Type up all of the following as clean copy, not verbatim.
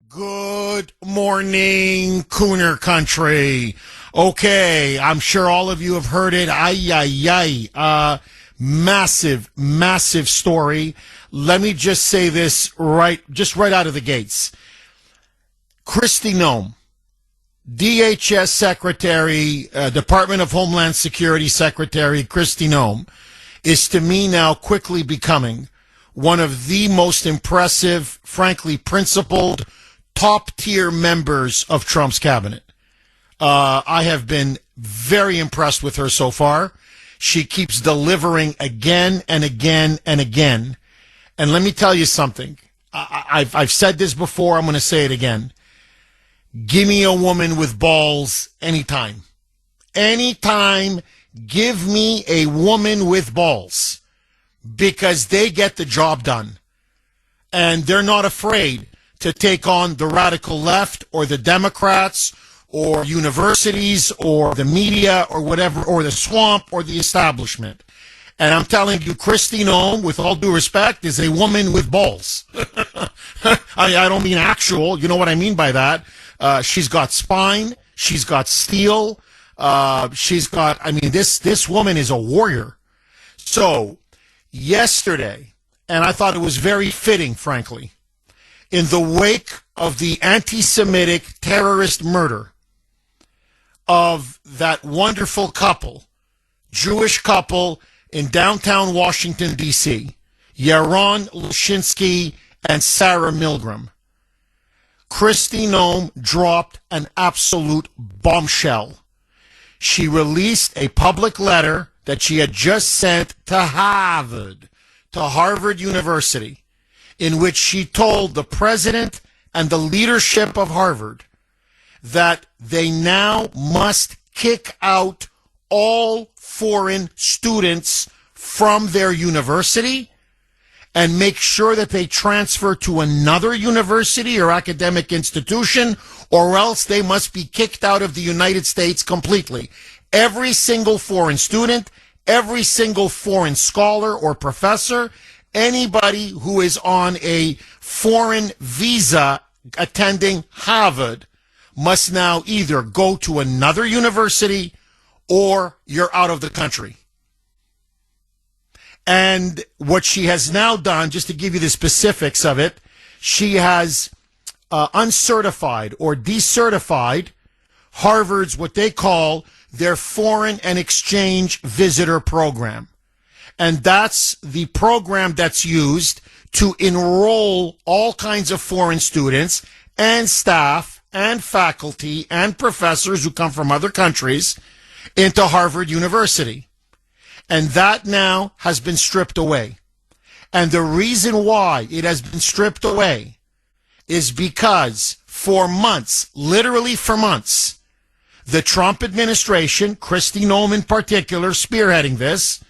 Good morning, Kuhner country. Okay, I'm sure all of you have heard it. Massive, massive story. Let me just say this right out of the gates. Kristi Noem, DHS Secretary, Department of Homeland Security Secretary Kristi Noem, is to me now quickly becoming one of the most impressive, frankly, principled, top-tier members of Trump's cabinet. I have been very impressed with her so far. She keeps delivering again and again and again. And let me tell you something. I've said this before. I'm going to say it again. Give me a woman with balls anytime. Anytime, give me a woman with balls, because they get the job done. And they're not afraid to take on the radical left or the Democrats or universities or the media or whatever, or the swamp or the establishment. And I'm telling you, Kristi Noem, with all due respect, is a woman with balls. I don't mean actual. You know what I mean by that. She's got spine. She's got steel. This woman is a warrior. So yesterday, and I thought it was very fitting, frankly, in the wake of the anti-Semitic terrorist murder of that wonderful couple, Jewish couple in downtown Washington, D.C., Yaron Lushinsky and Sarah Milgram, Kristi Noem dropped an absolute bombshell. She released a public letter that she had just sent to Harvard University, in which she told the president and the leadership of Harvard that they now must kick out all foreign students from their university and make sure that they transfer to another university or academic institution, or else they must be kicked out of the United States completely. Every single foreign student, every single foreign scholar or professor, anybody who is on a foreign visa attending Harvard must now either go to another university or you're out of the country. And what she has now done, just to give you the specifics of it, she has uncertified or decertified Harvard's what they call their foreign and exchange visitor program. And that's the program that's used to enroll all kinds of foreign students and staff and faculty and professors who come from other countries into Harvard University. And that now has been stripped away. And the reason why it has been stripped away is because for months, literally for months, the Trump administration, Kristi Noem in particular, spearheading this,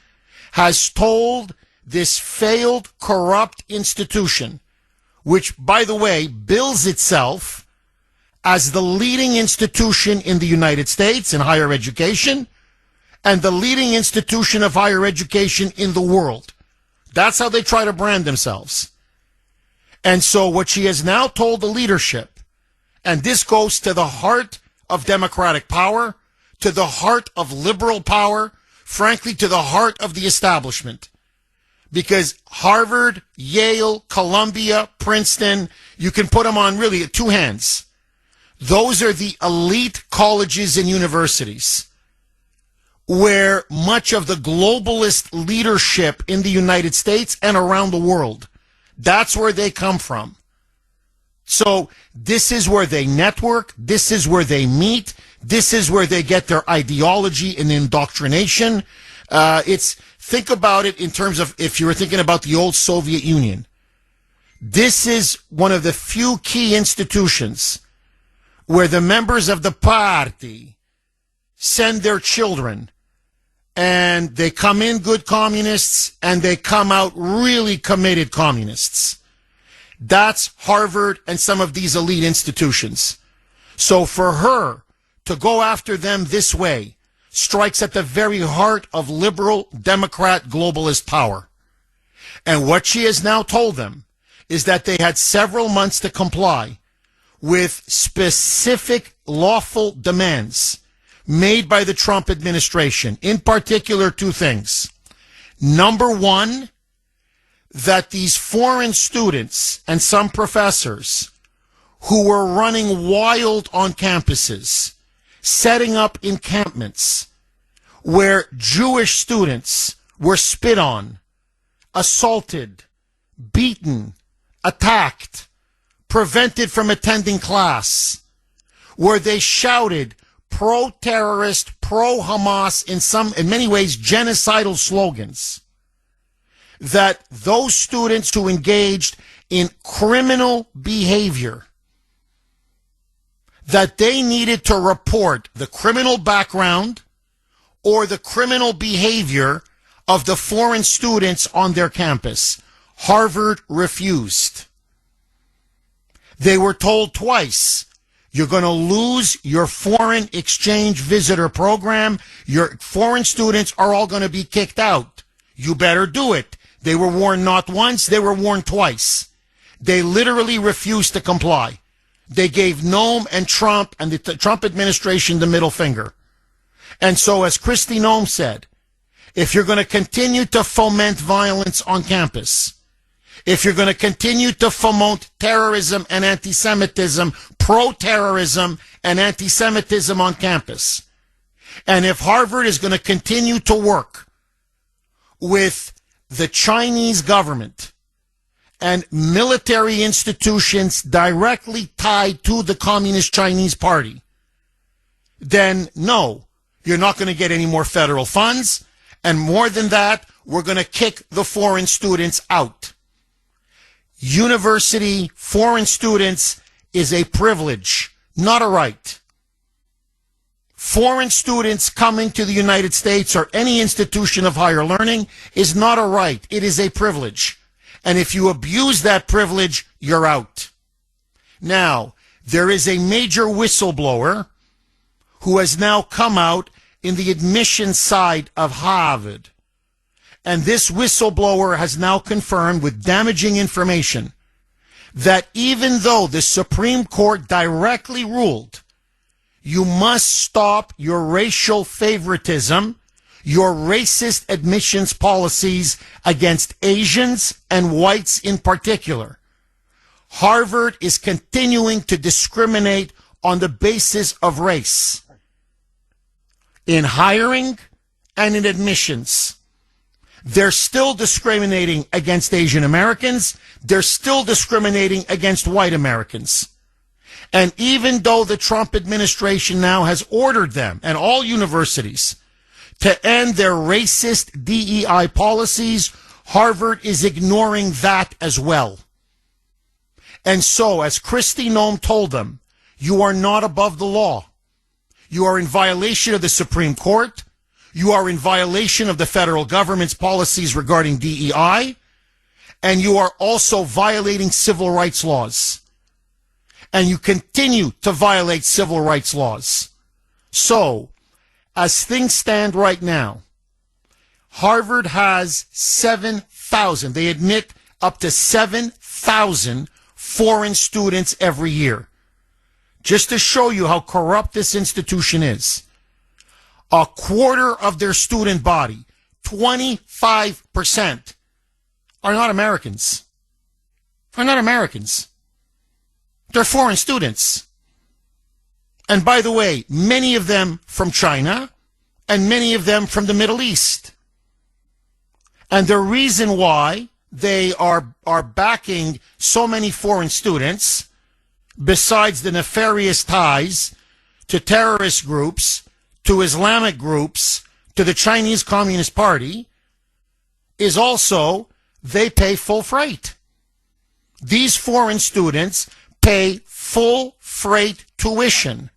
has told this failed, corrupt institution, which, by the way, bills itself as the leading institution in the United States in higher education and the leading institution of higher education in the world. That's how they try to brand themselves. And so what she has now told the leadership, and this goes to the heart of democratic power, to the heart of liberal power, frankly, to the heart of the establishment. Because Harvard, Yale, Columbia, Princeton, you can put them on really two hands. Those are the elite colleges and universities where much of the globalist leadership in the United States and around the world, that's where they come from. So this is where they network. This is where they meet. This is where they get their ideology and indoctrination. Think about it in terms of if you were thinking about the old Soviet Union. This is one of the few key institutions where the members of the party send their children, and they come in good communists and they come out really committed communists. That's Harvard and some of these elite institutions. So for her to go after them this way strikes at the very heart of liberal, Democrat, globalist power. And what she has now told them is that they had several months to comply with specific lawful demands made by the Trump administration. In particular, two things. Number one, that these foreign students and some professors who were running wild on campuses, setting up encampments where Jewish students were spit on, assaulted, beaten, attacked, prevented from attending class, where they shouted pro-terrorist, pro-Hamas, in many ways, genocidal slogans, that those students who engaged in criminal behavior, that they needed to report the criminal background or the criminal behavior of the foreign students on their campus. Harvard refused. They were told twice, you're going to lose your foreign exchange visitor program. Your foreign students are all going to be kicked out. You better do it. They were warned not once, they were warned twice. They literally refused to comply. They gave Noem and Trump and the Trump administration the middle finger. And so, as Kristi Noem said, if you're going to continue to foment violence on campus, if you're going to continue to foment terrorism and anti-Semitism, pro-terrorism and anti-Semitism on campus, and if Harvard is going to continue to work with the Chinese government and military institutions directly tied to the Communist Chinese Party, then no, you're not going to get any more federal funds. And more than that, we're going to kick the foreign students out. University foreign students is a privilege, not a right. Foreign students coming to the United States or any institution of higher learning is not a right. It is a privilege. And if you abuse that privilege, you're out. Now, there is a major whistleblower who has now come out in the admissions side of Harvard. And this whistleblower has now confirmed with damaging information that even though the Supreme Court directly ruled you must stop your racial favoritism, your racist admissions policies against Asians and whites in particular, Harvard is continuing to discriminate on the basis of race in hiring and in admissions. They're still discriminating against Asian Americans. They're still discriminating against white Americans. And even though the Trump administration now has ordered them and all universities to end their racist DEI policies, Harvard is ignoring that as well. And so, as Kristi Noem told them, you are not above the law. You are in violation of the Supreme Court. You are in violation of the federal government's policies regarding DEI. And you are also violating civil rights laws. And you continue to violate civil rights laws. So, as things stand right now, Harvard has 7,000. They admit up to 7,000 foreign students every year. Just to show you how corrupt this institution is. A quarter of their student body, 25%, are not Americans. Are not Americans. They're foreign students. And by the way, many of them from China and many of them from the Middle East. And the reason why they are backing so many foreign students, besides the nefarious ties to terrorist groups, to Islamic groups, to the Chinese Communist Party, is also they pay full freight. These foreign students pay full freight tuition.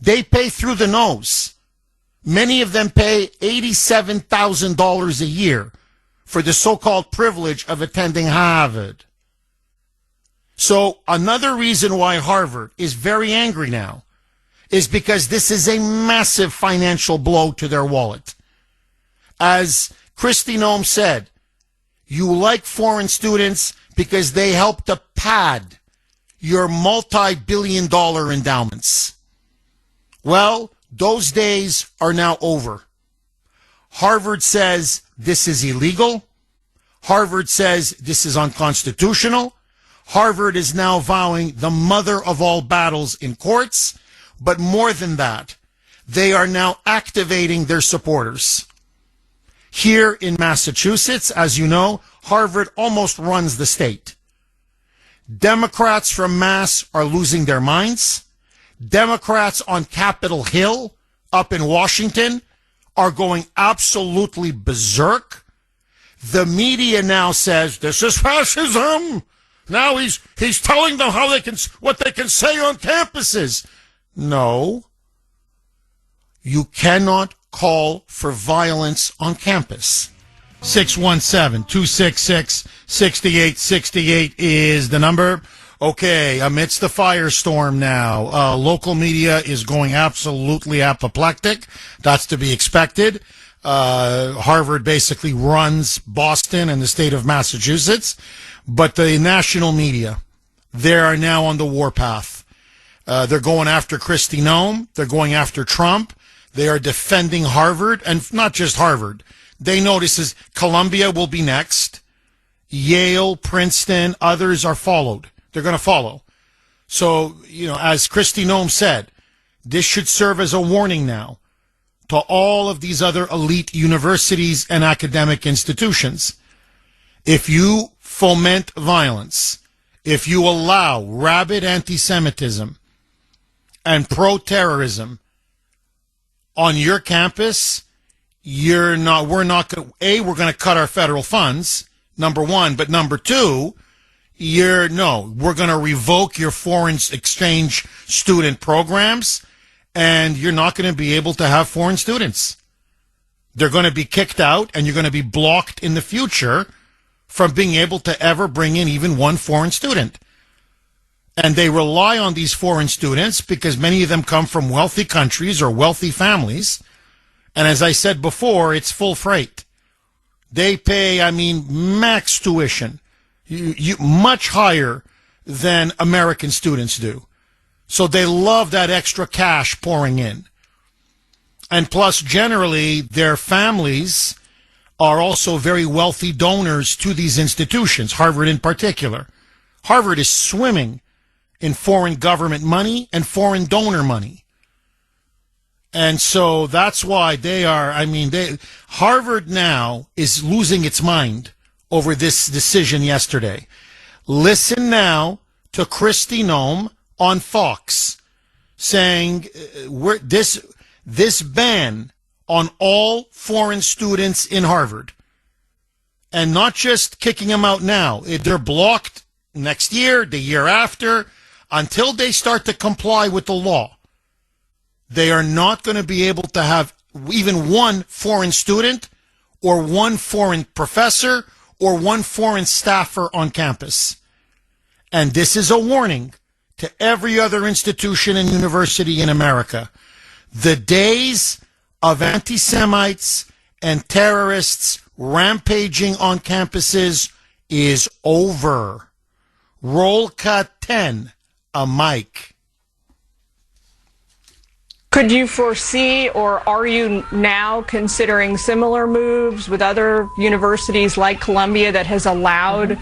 They pay through the nose. Many of them pay $87,000 a year for the so-called privilege of attending Harvard. So another reason why Harvard is very angry now is because this is a massive financial blow to their wallet. As Kristi Noem said, you like foreign students because they help to pad your multi-billion-dollar endowments. Well, those days are now over. Harvard says this is illegal. Harvard says this is unconstitutional. Harvard is now vowing the mother of all battles in courts. But more than that, they are now activating their supporters. Here in Massachusetts, as you know, Harvard almost runs the state. Democrats from Mass are losing their minds. Democrats on Capitol Hill up in Washington are going absolutely berserk. The media now says this is fascism. Now he's telling them what they can say on campuses. No. You cannot call for violence on campus. 617-266-6868 is the number. Okay, amidst the firestorm now, local media is going absolutely apoplectic. That's to be expected. Harvard basically runs Boston and the state of Massachusetts. But the national media, they are now on the warpath. They're going after Kristi Noem. They're going after Trump. They are defending Harvard, and not just Harvard. They know this is Columbia will be next. Yale, Princeton, others are followed. They're going to follow. So, as Kristi Noem said, this should serve as a warning now to all of these other elite universities and academic institutions. If you foment violence, if you allow rabid anti-Semitism and pro-terrorism on your campus, we're going to cut our federal funds, number one, but number two, we're going to revoke your foreign exchange student programs, and you're not going to be able to have foreign students. They're going to be kicked out, and you're going to be blocked in the future from being able to ever bring in even one foreign student. And they rely on these foreign students because many of them come from wealthy countries or wealthy families. And as I said before, it's full freight. They pay, max tuition, much higher than American students do. So they love that extra cash pouring in. And plus, generally, their families are also very wealthy donors to these institutions, Harvard in particular. Harvard is swimming in foreign government money and foreign donor money. And so that's why Harvard now is losing its mind over this decision yesterday. Listen now to Kristi Noem on Fox saying this ban on all foreign students in Harvard, and not just kicking them out now. They're blocked next year, the year after, until they start to comply with the law. They are not going to be able to have even one foreign student or one foreign professor or one foreign staffer on campus. And this is a warning to every other institution and university in America. The days of anti-Semites and terrorists rampaging on campuses is over. Roll cut 10, a mic. Could you foresee, or are you now considering similar moves with other universities like Columbia that has allowed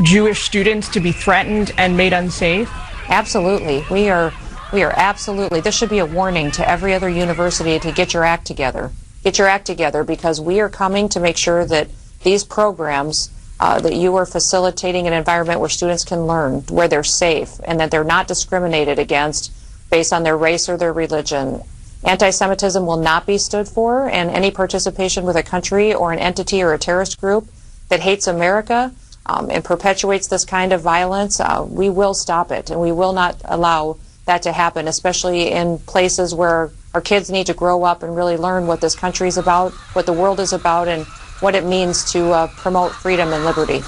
Jewish students to be threatened and made unsafe? Absolutely. We are absolutely. This should be a warning to every other university to get your act together. Get your act together, because we are coming to make sure that these programs, that you are facilitating an environment where students can learn, where they're safe, and that they're not discriminated against based on their race or their religion. Anti-Semitism will not be stood for, and any participation with a country or an entity or a terrorist group that hates America and perpetuates this kind of violence, we will stop it, and we will not allow that to happen, especially in places where our kids need to grow up and really learn what this country is about, what the world is about, and what it means to promote freedom and liberty.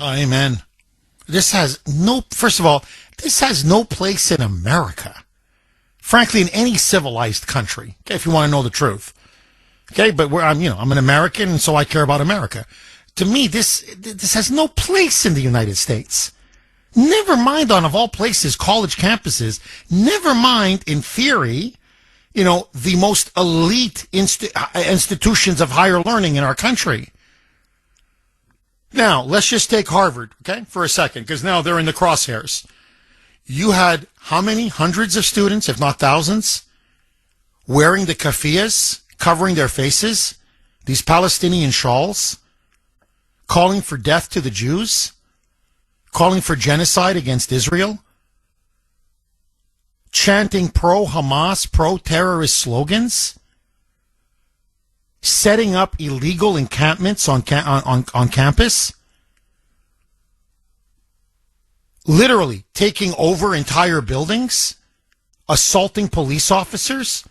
Amen. First of all, this has no place in America. Frankly, in any civilized country, okay, if you want to know the truth. Okay, but I'm an American, and so I care about America. To me, this has no place in the United States. Never mind on, of all places, college campuses. Never mind, in theory, the most elite institutions of higher learning in our country. Now, let's just take Harvard, okay, for a second, because now they're in the crosshairs. You had how many hundreds of students, if not thousands, wearing the keffiyehs, covering their faces, these Palestinian shawls, calling for death to the Jews, calling for genocide against Israel, chanting pro-Hamas, pro-terrorist slogans, setting up illegal encampments on campus, literally taking over entire buildings, assaulting police officers.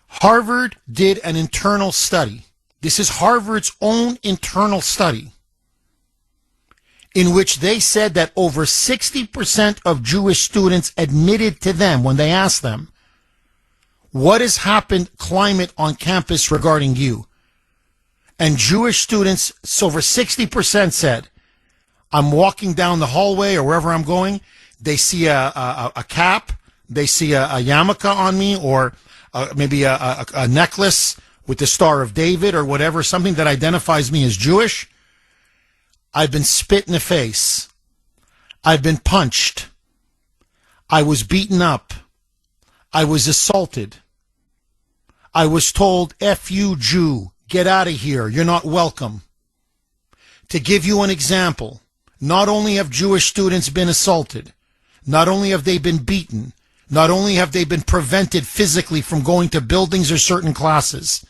Harvard did an internal study. This is Harvard's own internal study, in which they said that over 60% of Jewish students admitted to them when they asked them, what has happened climate on campus regarding you? And Jewish students, over 60% said, I'm walking down the hallway or wherever I'm going, they see a cap, they see a yarmulke on me, or maybe a necklace with the Star of David or whatever, something that identifies me as Jewish. I've been spit in the face. I've been punched. I was beaten up. I was assaulted. I was told, F you, Jew, get out of here, you're not welcome. To give you an example, not only have Jewish students been assaulted, not only have they been beaten, not only have they been prevented physically from going to buildings or certain classes,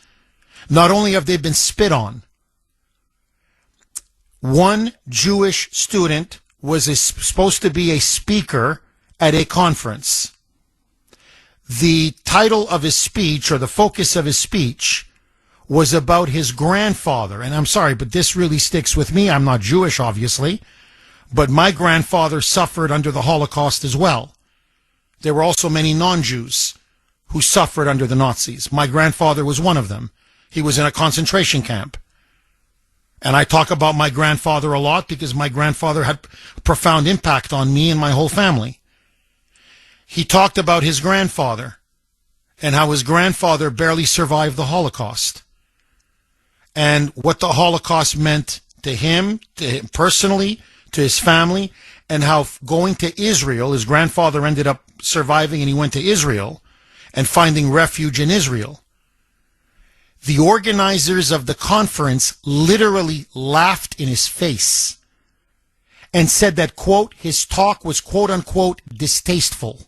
not only have they been spit on. One Jewish student was supposed to be a speaker at a conference. The title of his speech, or the focus of his speech, was about his grandfather. And I'm sorry, but this really sticks with me. I'm not Jewish, obviously, but my grandfather suffered under the Holocaust as well. There were also many non-Jews who suffered under the Nazis. My grandfather was one of them. He was in a concentration camp. And I talk about my grandfather a lot because my grandfather had a profound impact on me and my whole family. He talked about his grandfather and how his grandfather barely survived the Holocaust, and what the Holocaust meant to him personally, to his family, and how going to Israel, his grandfather ended up surviving and he went to Israel and finding refuge in Israel. The organizers of the conference literally laughed in his face and said that, quote, his talk was, quote unquote, distasteful,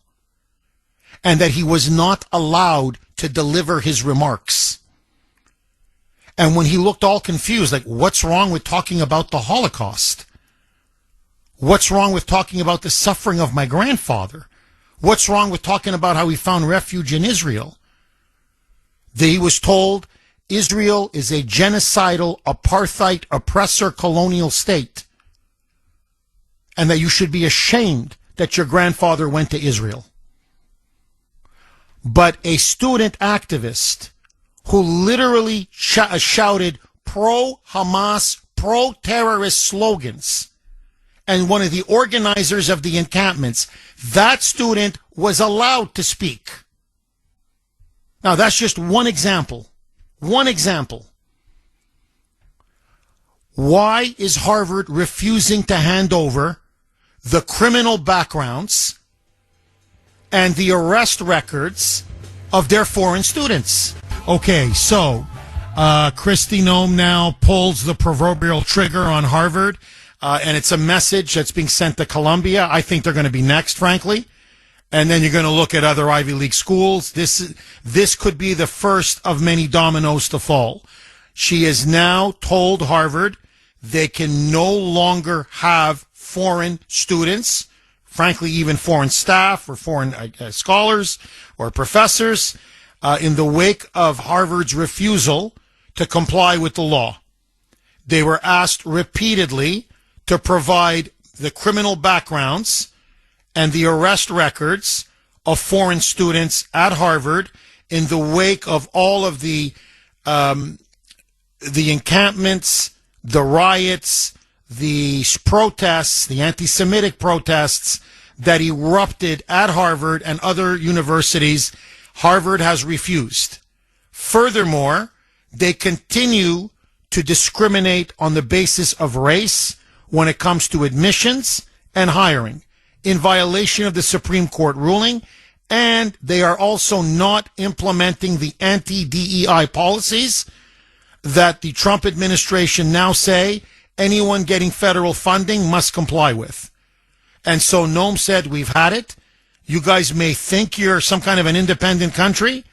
and that he was not allowed to deliver his remarks. And when he looked all confused, like, what's wrong with talking about the Holocaust? What's wrong with talking about the suffering of my grandfather? What's wrong with talking about how he found refuge in Israel? He was told Israel is a genocidal, apartheid, oppressor, colonial state, and that you should be ashamed that your grandfather went to Israel. But a student activist who literally shouted pro-Hamas, pro-terrorist slogans, and one of the organizers of the encampments, that student was allowed to speak. Now, that's just one example. One example. Why is Harvard refusing to hand over the criminal backgrounds and the arrest records of their foreign students? Okay, so Kristi Noem now pulls the proverbial trigger on Harvard, and it's a message that's being sent to Columbia. I think they're going to be next, frankly. And then you're going to look at other Ivy League schools. This could be the first of many dominoes to fall. She has now told Harvard they can no longer have foreign students, frankly, even foreign staff or foreign scholars or professors, in the wake of Harvard's refusal to comply with the law. They were asked repeatedly to provide the criminal backgrounds and the arrest records of foreign students at Harvard in the wake of all of the encampments, the riots, the protests, the anti-Semitic protests that erupted at Harvard and other universities, Harvard has refused. Furthermore, they continue to discriminate on the basis of race when it comes to admissions and hiring, in violation of the Supreme Court ruling, and they are also not implementing the anti-DEI policies that the Trump administration now say anyone getting federal funding must comply with. And so Noam said, we've had it. You guys may think you're some kind of an independent country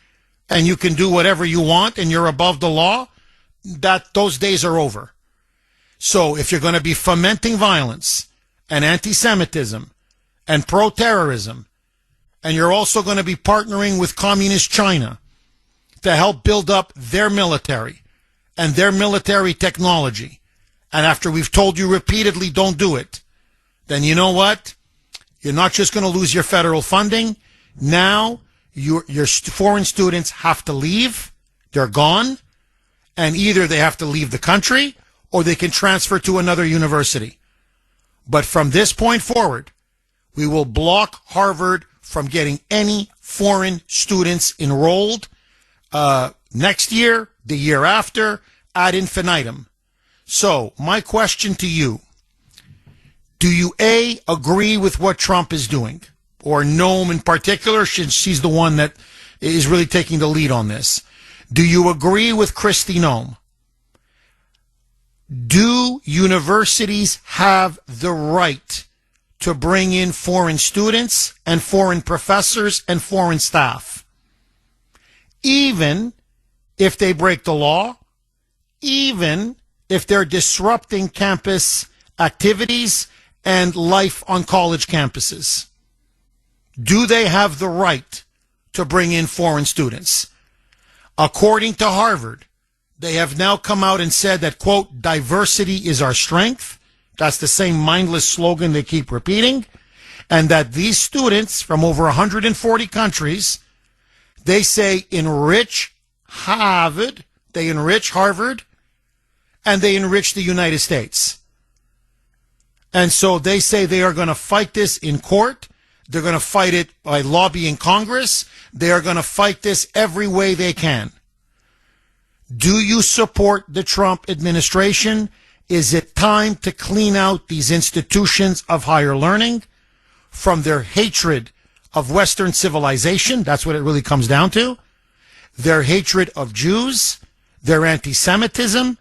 and you can do whatever you want and you're above the law. Those days are over. So if you're going to be fomenting violence and anti-Semitism and pro-terrorism, and you're also going to be partnering with communist China to help build up their military and their military technology, and after we've told you repeatedly don't do it, then you know what? You're not just going to lose your federal funding. Now your foreign students have to leave. They're gone. And either they have to leave the country or they can transfer to another university. But from this point forward, we will block Harvard from getting any foreign students enrolled next year, the year after, ad infinitum. So my question to you, do you A, agree with what Trump is doing? Or Noam in particular, since she's the one that is really taking the lead on this. Do you agree with Kristi Noem? Do universities have the right to bring in foreign students and foreign professors and foreign staff, even if they break the law, even if they're disrupting campus activities and life on college campuses? Do they have the right to bring in foreign students? According to Harvard, they have now come out and said that, quote, diversity is our strength. That's the same mindless slogan they keep repeating. And that these students from over 140 countries, they say enrich Harvard, they enrich Harvard, and they enrich the United States. And so they say they are going to fight this in court. They're going to fight it by lobbying Congress. They are going to fight this every way they can. Do you support the Trump administration? Is it time to clean out these institutions of higher learning from their hatred of Western civilization? That's what it really comes down to. Their hatred of Jews, their anti-Semitism,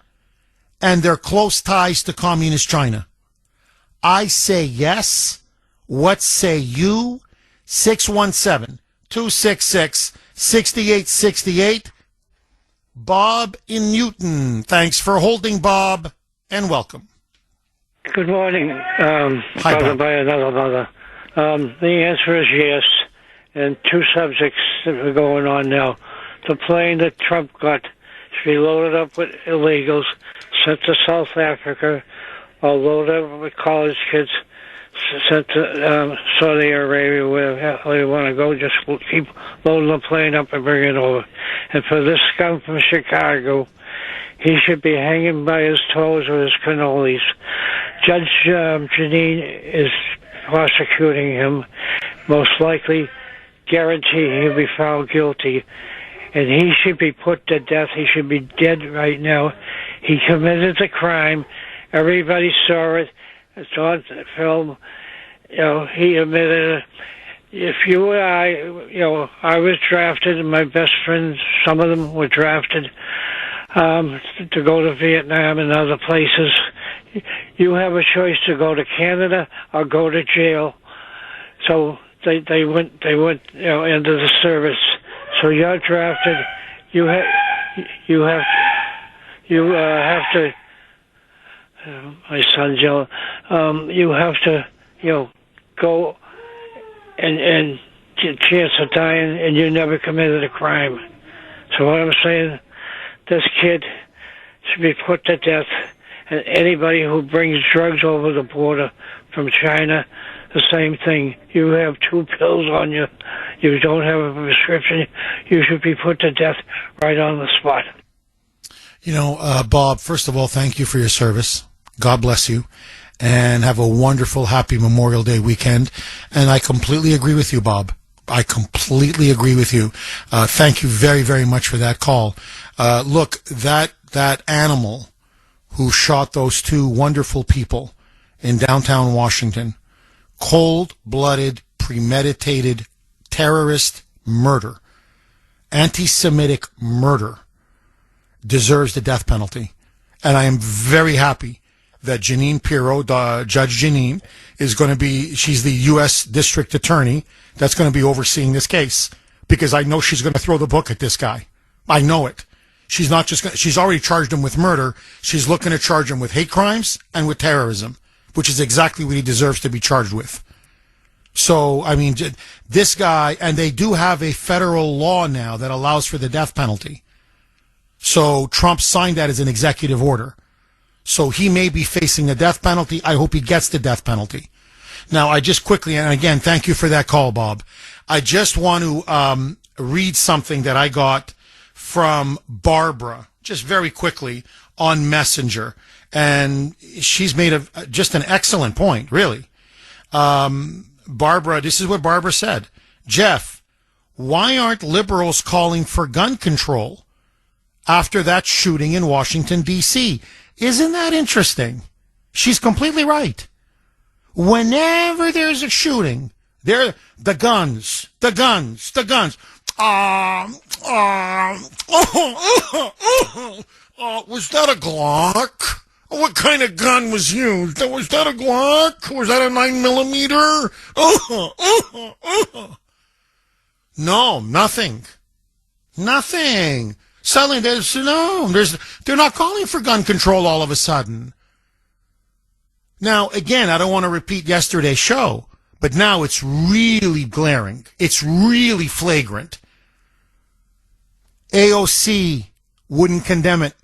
and their close ties to communist China. I say yes. What say you? 617-266-6868. Bob in Newton. Thanks for holding, Bob, and welcome. Good morning. Hi, Bob. By another mother. The answer is yes. And two subjects that are going on now. The plane that Trump got should be loaded up with illegals, sent to South Africa, or loaded up with college kids, sent to Saudi Arabia, wherever they want to go. Just keep loading the plane up and bring it over. And for this scum from Chicago, he should be hanging by his toes with his cannolis. Judge Janine is prosecuting him. Most likely, guarantee he'll be found guilty. And he should be put to death. He should be dead right now. He committed the crime. Everybody saw it. It's on film. You know, he admitted it. If you and I, you know, I was drafted, and my best friends, some of them were drafted to go to Vietnam and other places. You have a choice to go to Canada or go to jail. So they went, you know, into the service. So you're drafted. You have to. My son's yelling. You have to, you know, go and get a chance of dying, and you never committed a crime. So what I'm saying, this kid should be put to death. And anybody who brings drugs over the border from China, the same thing. You have 2 pills on you. You don't have a prescription. You should be put to death right on the spot. You know, Bob, first of all, thank you for your service. God bless you. And have a wonderful, happy Memorial Day weekend. And I completely agree with you, Bob. I completely agree with you. Thank you very, very much for that call. Look, that animal who shot those two wonderful people in downtown Washington, cold-blooded, premeditated, terrorist murder, anti-Semitic murder, deserves the death penalty. And I am very happy that Jeanine Pirro, Judge Jeanine, is going to be, she's the U.S. District Attorney that's going to be overseeing this case, because I know she's going to throw the book at this guy. I know it. She's not just going to, she's already charged him with murder. She's looking to charge him with hate crimes and with terrorism, which is exactly what he deserves to be charged with. So, I mean, this guy, and they do have a federal law now that allows for the death penalty. So Trump signed that as an executive order. So he may be facing a death penalty. I hope he gets the death penalty. Now, I just quickly, and again, thank you for that call, Bob. I just want to read something that I got from Barbara, just very quickly, on Messenger. And she's made just an excellent point, really. Barbara, this is what Barbara said. Jeff, why aren't liberals calling for gun control after that shooting in Washington, D.C.? Isn't that interesting? She's completely right. Whenever there's a shooting, the guns. Was that a Glock? What kind of gun was used? Was that a Glock? Was that a 9mm? No, nothing. Suddenly, they're not calling for gun control all of a sudden. Now, again, I don't want to repeat yesterday's show, but now it's really glaring. It's really flagrant. AOC wouldn't condemn it.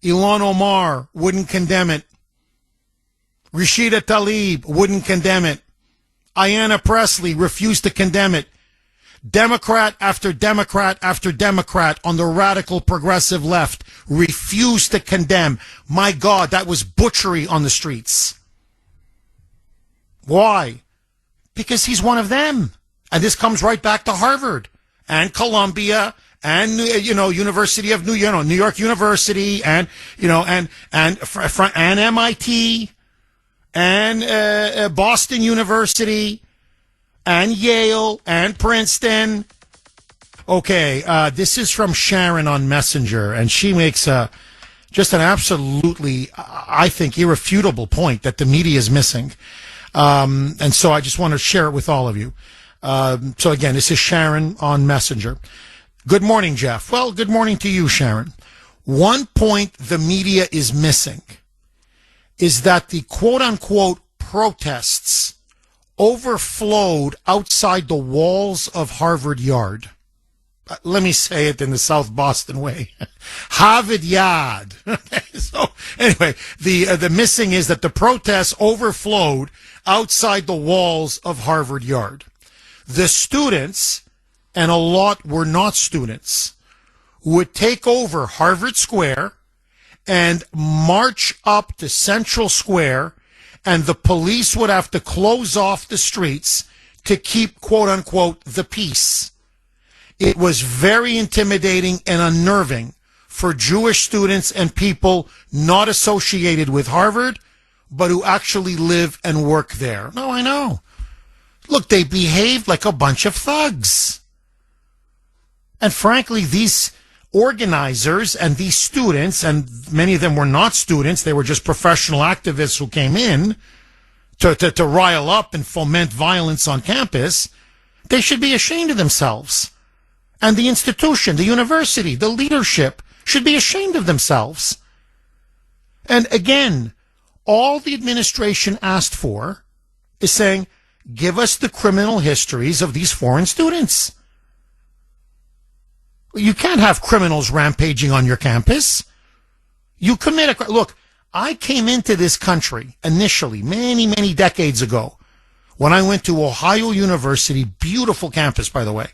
Ilhan Omar wouldn't condemn it. Rashida Tlaib wouldn't condemn it. Ayanna Pressley refused to condemn it. Democrat after Democrat after Democrat on the radical progressive left refused to condemn. My God, that was butchery on the streets. Why? Because he's one of them. And this comes right back to Harvard and Columbia and, University of New York University and MIT and Boston University and Yale and Princeton. Okay, this is from Sharon on Messenger, and she makes just an absolutely, I think, irrefutable point that the media is missing. And so I just want to share it with all of you. So again, this is Sharon on Messenger. Good morning, Jeff. Well, good morning to you, Sharon. One point the media is missing is that the quote-unquote protests overflowed outside the walls of Harvard Yard. Let me say it in the South Boston way. Harvard Yard. So anyway, the missing is that the protests overflowed outside the walls of Harvard Yard. The students, and a lot were not students, would take over Harvard Square and march up to Central Square, and the police would have to close off the streets to keep, quote unquote, the peace. It was very intimidating and unnerving for Jewish students and people not associated with Harvard, but who actually live and work there. No, I know. Look, they behaved like a bunch of thugs. And frankly, these organizers and these students, and many of them were not students, they were just professional activists who came in to rile up and foment violence on campus, they should be ashamed of themselves. And the institution, the university, the leadership should be ashamed of themselves. And again, all the administration asked for is saying, give us the criminal histories of these foreign students. You can't have criminals rampaging on your campus. You commit a crime. Look, I came into this country initially, many, many decades ago, when I went to Ohio University, beautiful campus, by the way.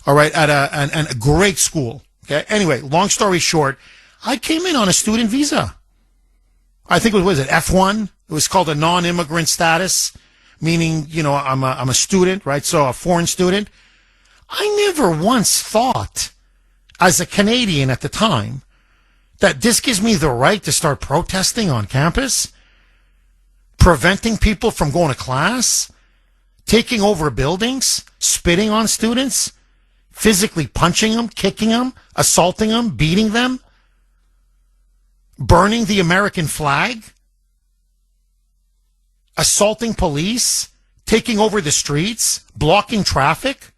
All right, at a great school. Okay. Anyway, long story short, I came in on a student visa. I think was it F1? It was called a non-immigrant status, meaning, I'm a student, right? So a foreign student. I never once thought, as a Canadian at the time, that this gives me the right to start protesting on campus, preventing people from going to class, taking over buildings, spitting on students, physically punching them, kicking them, assaulting them, beating them, burning the American flag, assaulting police, taking over the streets, blocking traffic.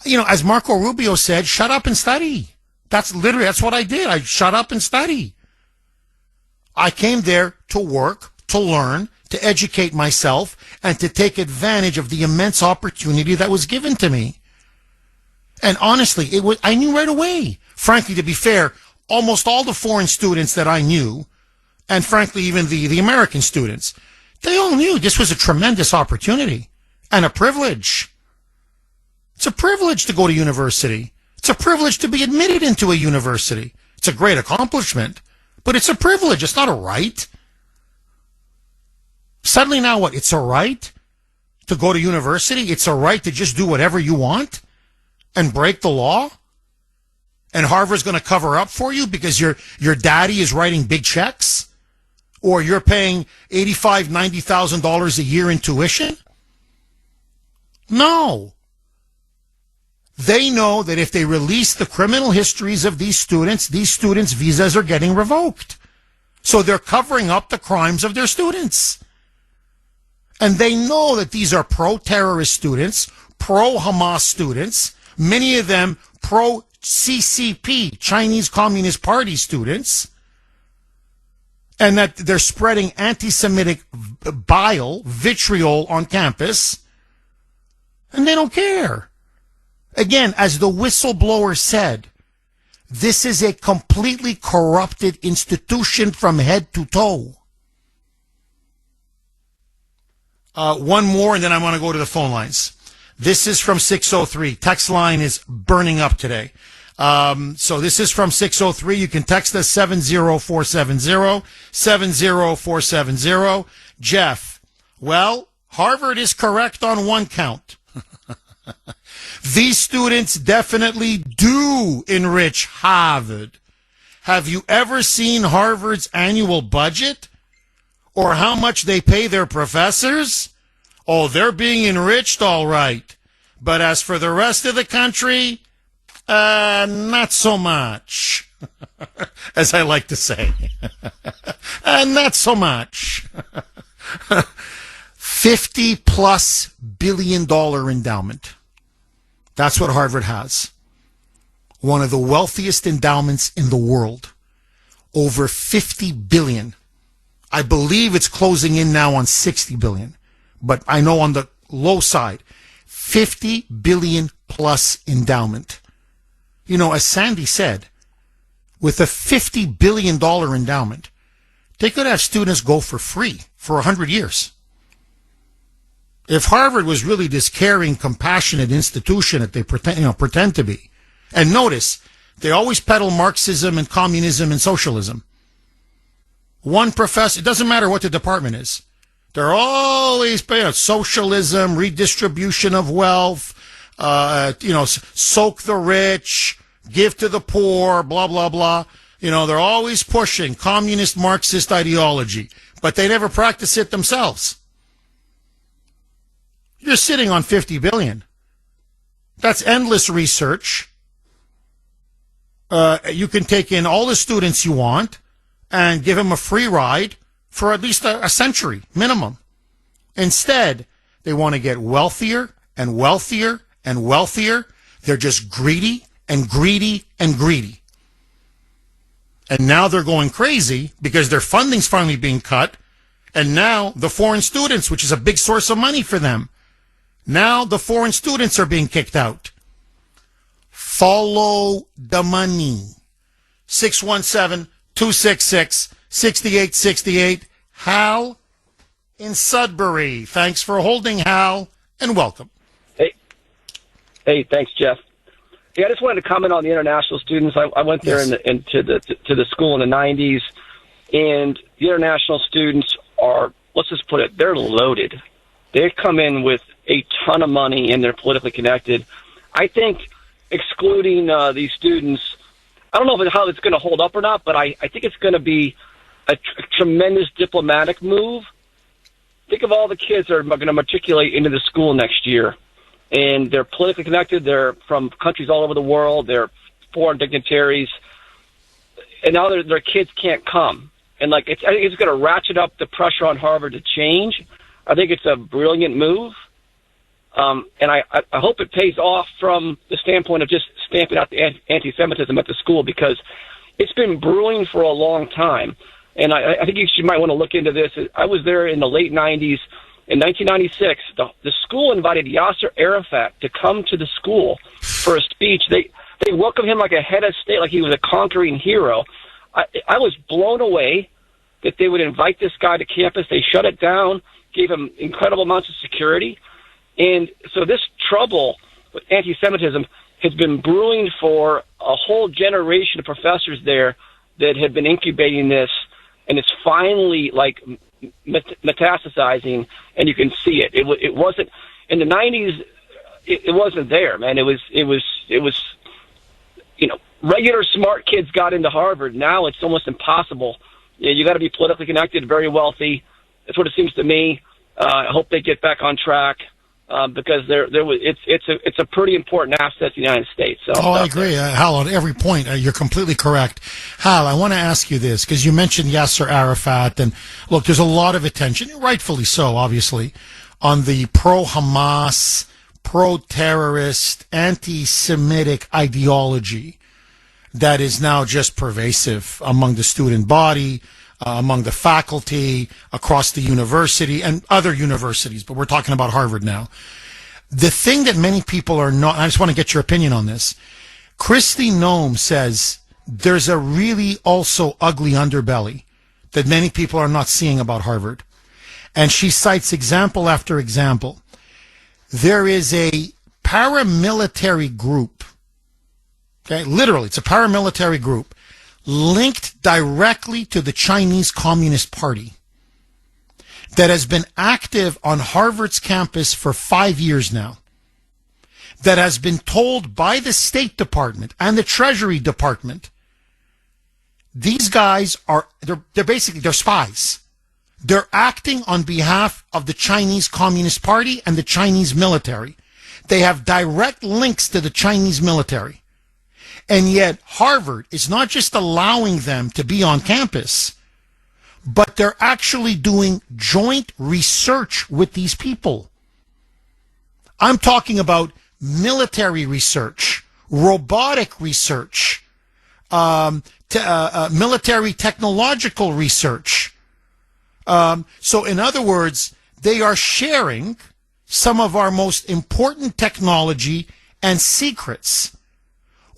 As Marco Rubio said, shut up and study. That's what I did. I shut up and study. I came there to work, to learn, to educate myself, and to take advantage of the immense opportunity that was given to me. And honestly, I knew right away. Frankly, to be fair, almost all the foreign students that I knew, and frankly, even the American students, they all knew this was a tremendous opportunity and a privilege. It's a privilege to go to university. It's a privilege to be admitted into a university. It's a great accomplishment, but it's a privilege. It's not a right. Suddenly now what? It's a right to go to university? It's a right to just do whatever you want and break the law? And Harvard's going to cover up for you because your daddy is writing big checks? Or you're paying $85,000, $90,000 a year in tuition? No. They know that if they release the criminal histories of these students' visas are getting revoked. So they're covering up the crimes of their students. And they know that these are pro-terrorist students, pro-Hamas students, many of them pro-CCP, Chinese Communist Party students, and that they're spreading anti-Semitic bile, vitriol on campus, and they don't care. Again, as the whistleblower said, this is a completely corrupted institution from head to toe. One more, and then I want to go to the phone lines. This is from 603. Text line is burning up today. So this is from 603. You can text us 70470, 70470. Jeff, well, Harvard is correct on one count. These students definitely do enrich Harvard. Have you ever seen Harvard's annual budget? Or how much they pay their professors? Oh, they're being enriched, all right. But as for the rest of the country, not so much. As I like to say. Not so much. $50+ billion endowment. That's what Harvard has. One of the wealthiest endowments in the world. Over $50 billion. I believe it's closing in now on $60 billion. But I know on the low side, $50 billion plus endowment. You know, as Sandy said, with a $50 billion endowment, they could have students go for free for 100 years. If Harvard was really this caring, compassionate institution that they pretend to be, and notice, they always peddle Marxism and communism and socialism. One professor, it doesn't matter what the department is. They're always socialism, redistribution of wealth, soak the rich, give to the poor, blah, blah, blah. They're always pushing communist Marxist ideology, but they never practice it themselves. You're sitting on $50 billion. That's endless research. You can take in all the students you want and give them a free ride for at least a century minimum. Instead, they want to get wealthier and wealthier and wealthier. They're just greedy and greedy and greedy. And now they're going crazy because their funding's finally being cut. And now the foreign students, which is a big source of money for them, now the foreign students are being kicked out. Follow the money. 617-266-6868. Hal in Sudbury. Thanks for holding, Hal, and welcome. Hey, thanks, Jeff. Yeah, I just wanted to comment on the international students. I went there to the school in the 90s, and the international students are, let's just put it, they're loaded. They come in with a ton of money, and they're politically connected. I think excluding these students, I don't know how it's going to hold up or not, but I think it's going to be a tremendous diplomatic move. Think of all the kids that are going to matriculate into the school next year. And they're politically connected. They're from countries all over the world. They're foreign dignitaries. And now their kids can't come. And I think it's going to ratchet up the pressure on Harvard to change. I think it's a brilliant move. And I hope it pays off from the standpoint of just stamping out the anti-Semitism at the school, because it's been brewing for a long time. And I think you might want to look into this. I was there in the late 90s. In 1996, the school invited Yasser Arafat to come to the school for a speech. They welcomed him like a head of state, like he was a conquering hero. I was blown away that they would invite this guy to campus. They shut it down, gave him incredible amounts of security. And so this trouble with anti-Semitism has been brewing for a whole generation of professors there that had been incubating this, and it's finally metastasizing, and you can see it. It wasn't in the 90s. It wasn't there, man. It was regular smart kids got into Harvard. Now it's almost impossible. You got to be politically connected, very wealthy. That's what it seems to me. I hope they get back on track. Because it's a pretty important asset to the United States. So, I agree, Hal, on every point. You're completely correct. Hal, I want to ask you this, because you mentioned Yasser Arafat, and look, there's a lot of attention, rightfully so, obviously, on the pro-Hamas, pro-terrorist, anti-Semitic ideology that is now just pervasive among the student body, among the faculty, across the university and other universities, but we're talking about Harvard now. The thing that many people are not, I just want to get your opinion on this. Kristi Noem says there's a really also ugly underbelly that many people are not seeing about Harvard. And she cites example after example. There is a paramilitary group, okay, literally, it's a paramilitary group linked directly to the Chinese Communist Party that has been active on Harvard's campus for 5 years now, that has been told by the State Department and the Treasury Department, these guys they're spies. They're acting on behalf of the Chinese Communist Party and the Chinese military. They have direct links to the Chinese military. And yet Harvard is not just allowing them to be on campus, but they're actually doing joint research with these people. I'm talking about military research, robotic research, military technological research. So in other words, they are sharing some of our most important technology and secrets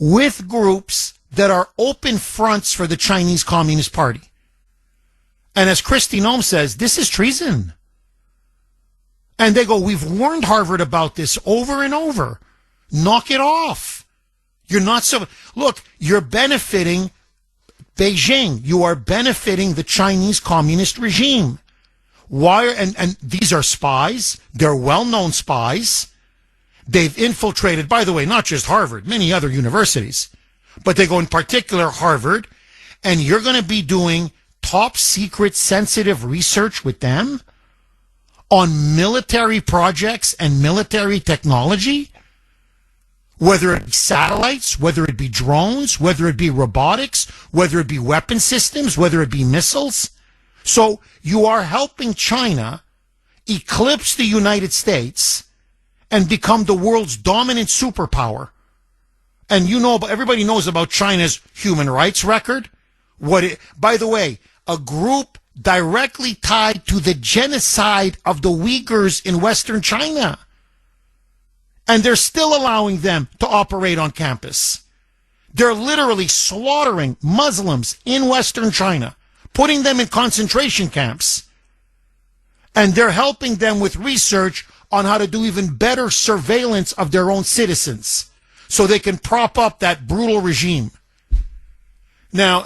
with groups that are open fronts for the Chinese Communist Party. And as Kristi Noem says, this is treason. And they go, we've warned Harvard about this over and over. Knock it off. You're not so... Look, you're benefiting Beijing. You are benefiting the Chinese Communist regime. Why? And these are spies. They're well-known spies. They've infiltrated, by the way, not just Harvard, many other universities, but they go in particular Harvard, and you're going to be doing top secret sensitive research with them on military projects and military technology, whether it be satellites, whether it be drones, whether it be robotics, whether it be weapon systems, whether it be missiles. So you are helping China eclipse the United States and become the world's dominant superpower. And everybody knows about China's human rights record. By the way, a group directly tied to the genocide of the Uyghurs in Western China. And they're still allowing them to operate on campus. They're literally slaughtering Muslims in Western China, putting them in concentration camps. And they're helping them with research on how to do even better surveillance of their own citizens. so they can prop up that brutal regime. Now,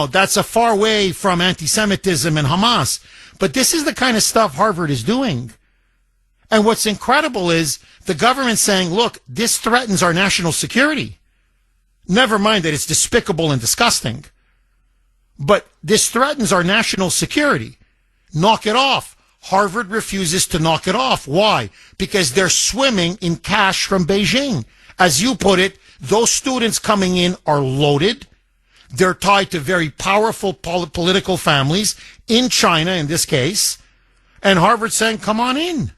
that's a far way from anti-Semitism and Hamas, but this is the kind of stuff Harvard is doing. And what's incredible is the government saying, look, this threatens our national security. Never mind that it's despicable and disgusting. But this threatens our national security. Knock it off. Harvard refuses to knock it off. Why? Because they're swimming in cash from Beijing. As you put it, those students coming in are loaded. They're tied to very powerful political families in China, in this case. And Harvard's saying, come on in.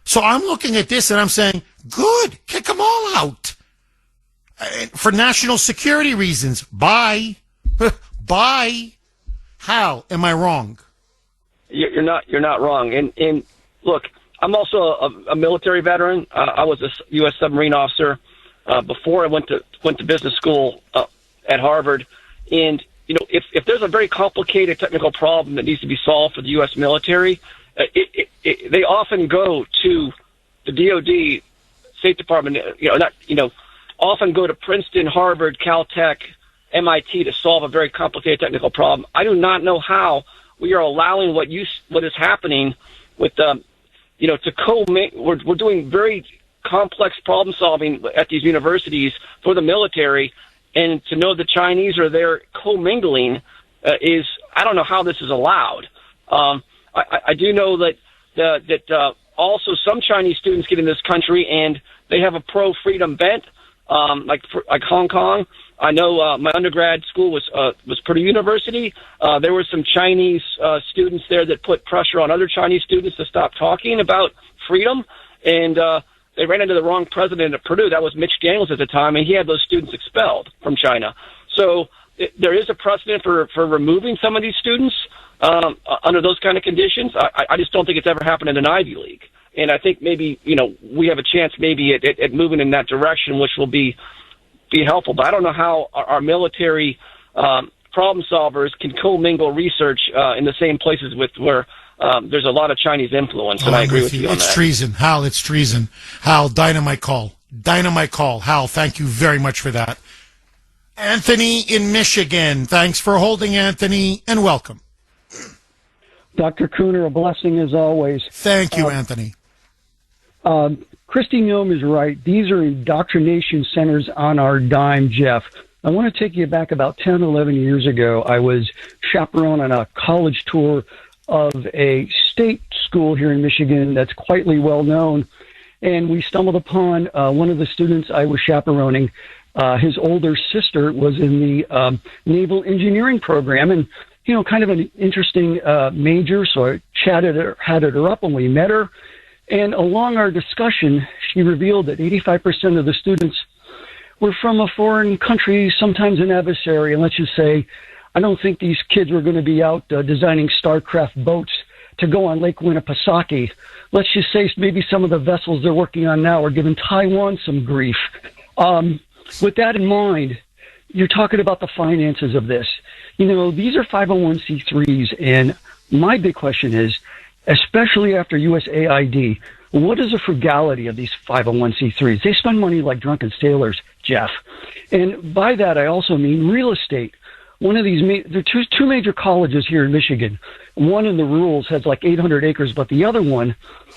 So I'm looking at this and I'm saying, good, kick them all out. For national security reasons. Bye. Bye. How? Am I wrong? You're not wrong. And look, I'm also a military veteran. I was a U.S. submarine officer before I went to business school at Harvard. And if there's a very complicated technical problem that needs to be solved for the U.S. military, they often go to the DoD, State Department. Often go to Princeton, Harvard, Caltech, MIT to solve a very complicated technical problem. I do not know how we are allowing what is happening with we're doing very complex problem solving at these universities for the military, and to know the Chinese are there commingling is, I don't know how this is allowed. I do know that also some Chinese students get in this country and they have a pro-freedom bent, like Hong Kong. I know my undergrad school was Purdue University. There were some Chinese students there that put pressure on other Chinese students to stop talking about freedom, and they ran into the wrong president at Purdue. That was Mitch Daniels at the time, and he had those students expelled from China. So there is a precedent for removing some of these students under those kind of conditions. I just don't think it's ever happened in an Ivy League. And I think maybe, we have a chance maybe at moving in that direction, which will be helpful. But I don't know how our military problem solvers can commingle research in the same places where there's a lot of Chinese influence. And I agree with you on that. It's treason. Hal, it's treason. Hal, dynamite call. Dynamite call. Hal, thank you very much for that. Anthony in Michigan. Thanks for holding, Anthony, and welcome. Dr. Kuhner, a blessing as always. Thank you, Anthony. Christy Nome is right. These are indoctrination centers on our dime, Jeff. I want to take you back about 10, 11 years ago. I was chaperone on a college tour of a state school here in Michigan that's quietly well known. And we stumbled upon one of the students I was chaperoning. His older sister was in the naval engineering program, and kind of an interesting major. So I had her up when we met her. And along our discussion, she revealed that 85% of the students were from a foreign country, sometimes an adversary. And let's just say, I don't think these kids were going to be out designing StarCraft boats to go on Lake Winnipesaukee. Let's just say maybe some of the vessels they're working on now are giving Taiwan some grief. With that in mind, you're talking about the finances of this. These are 501c3s, and my big question is, especially after USAID, what is the frugality of these 501c3s? They spend money like drunken sailors, Jeff. And by that, I also mean real estate. One of these, there are two major colleges here in Michigan. One in the rurals has like 800 acres, but the other one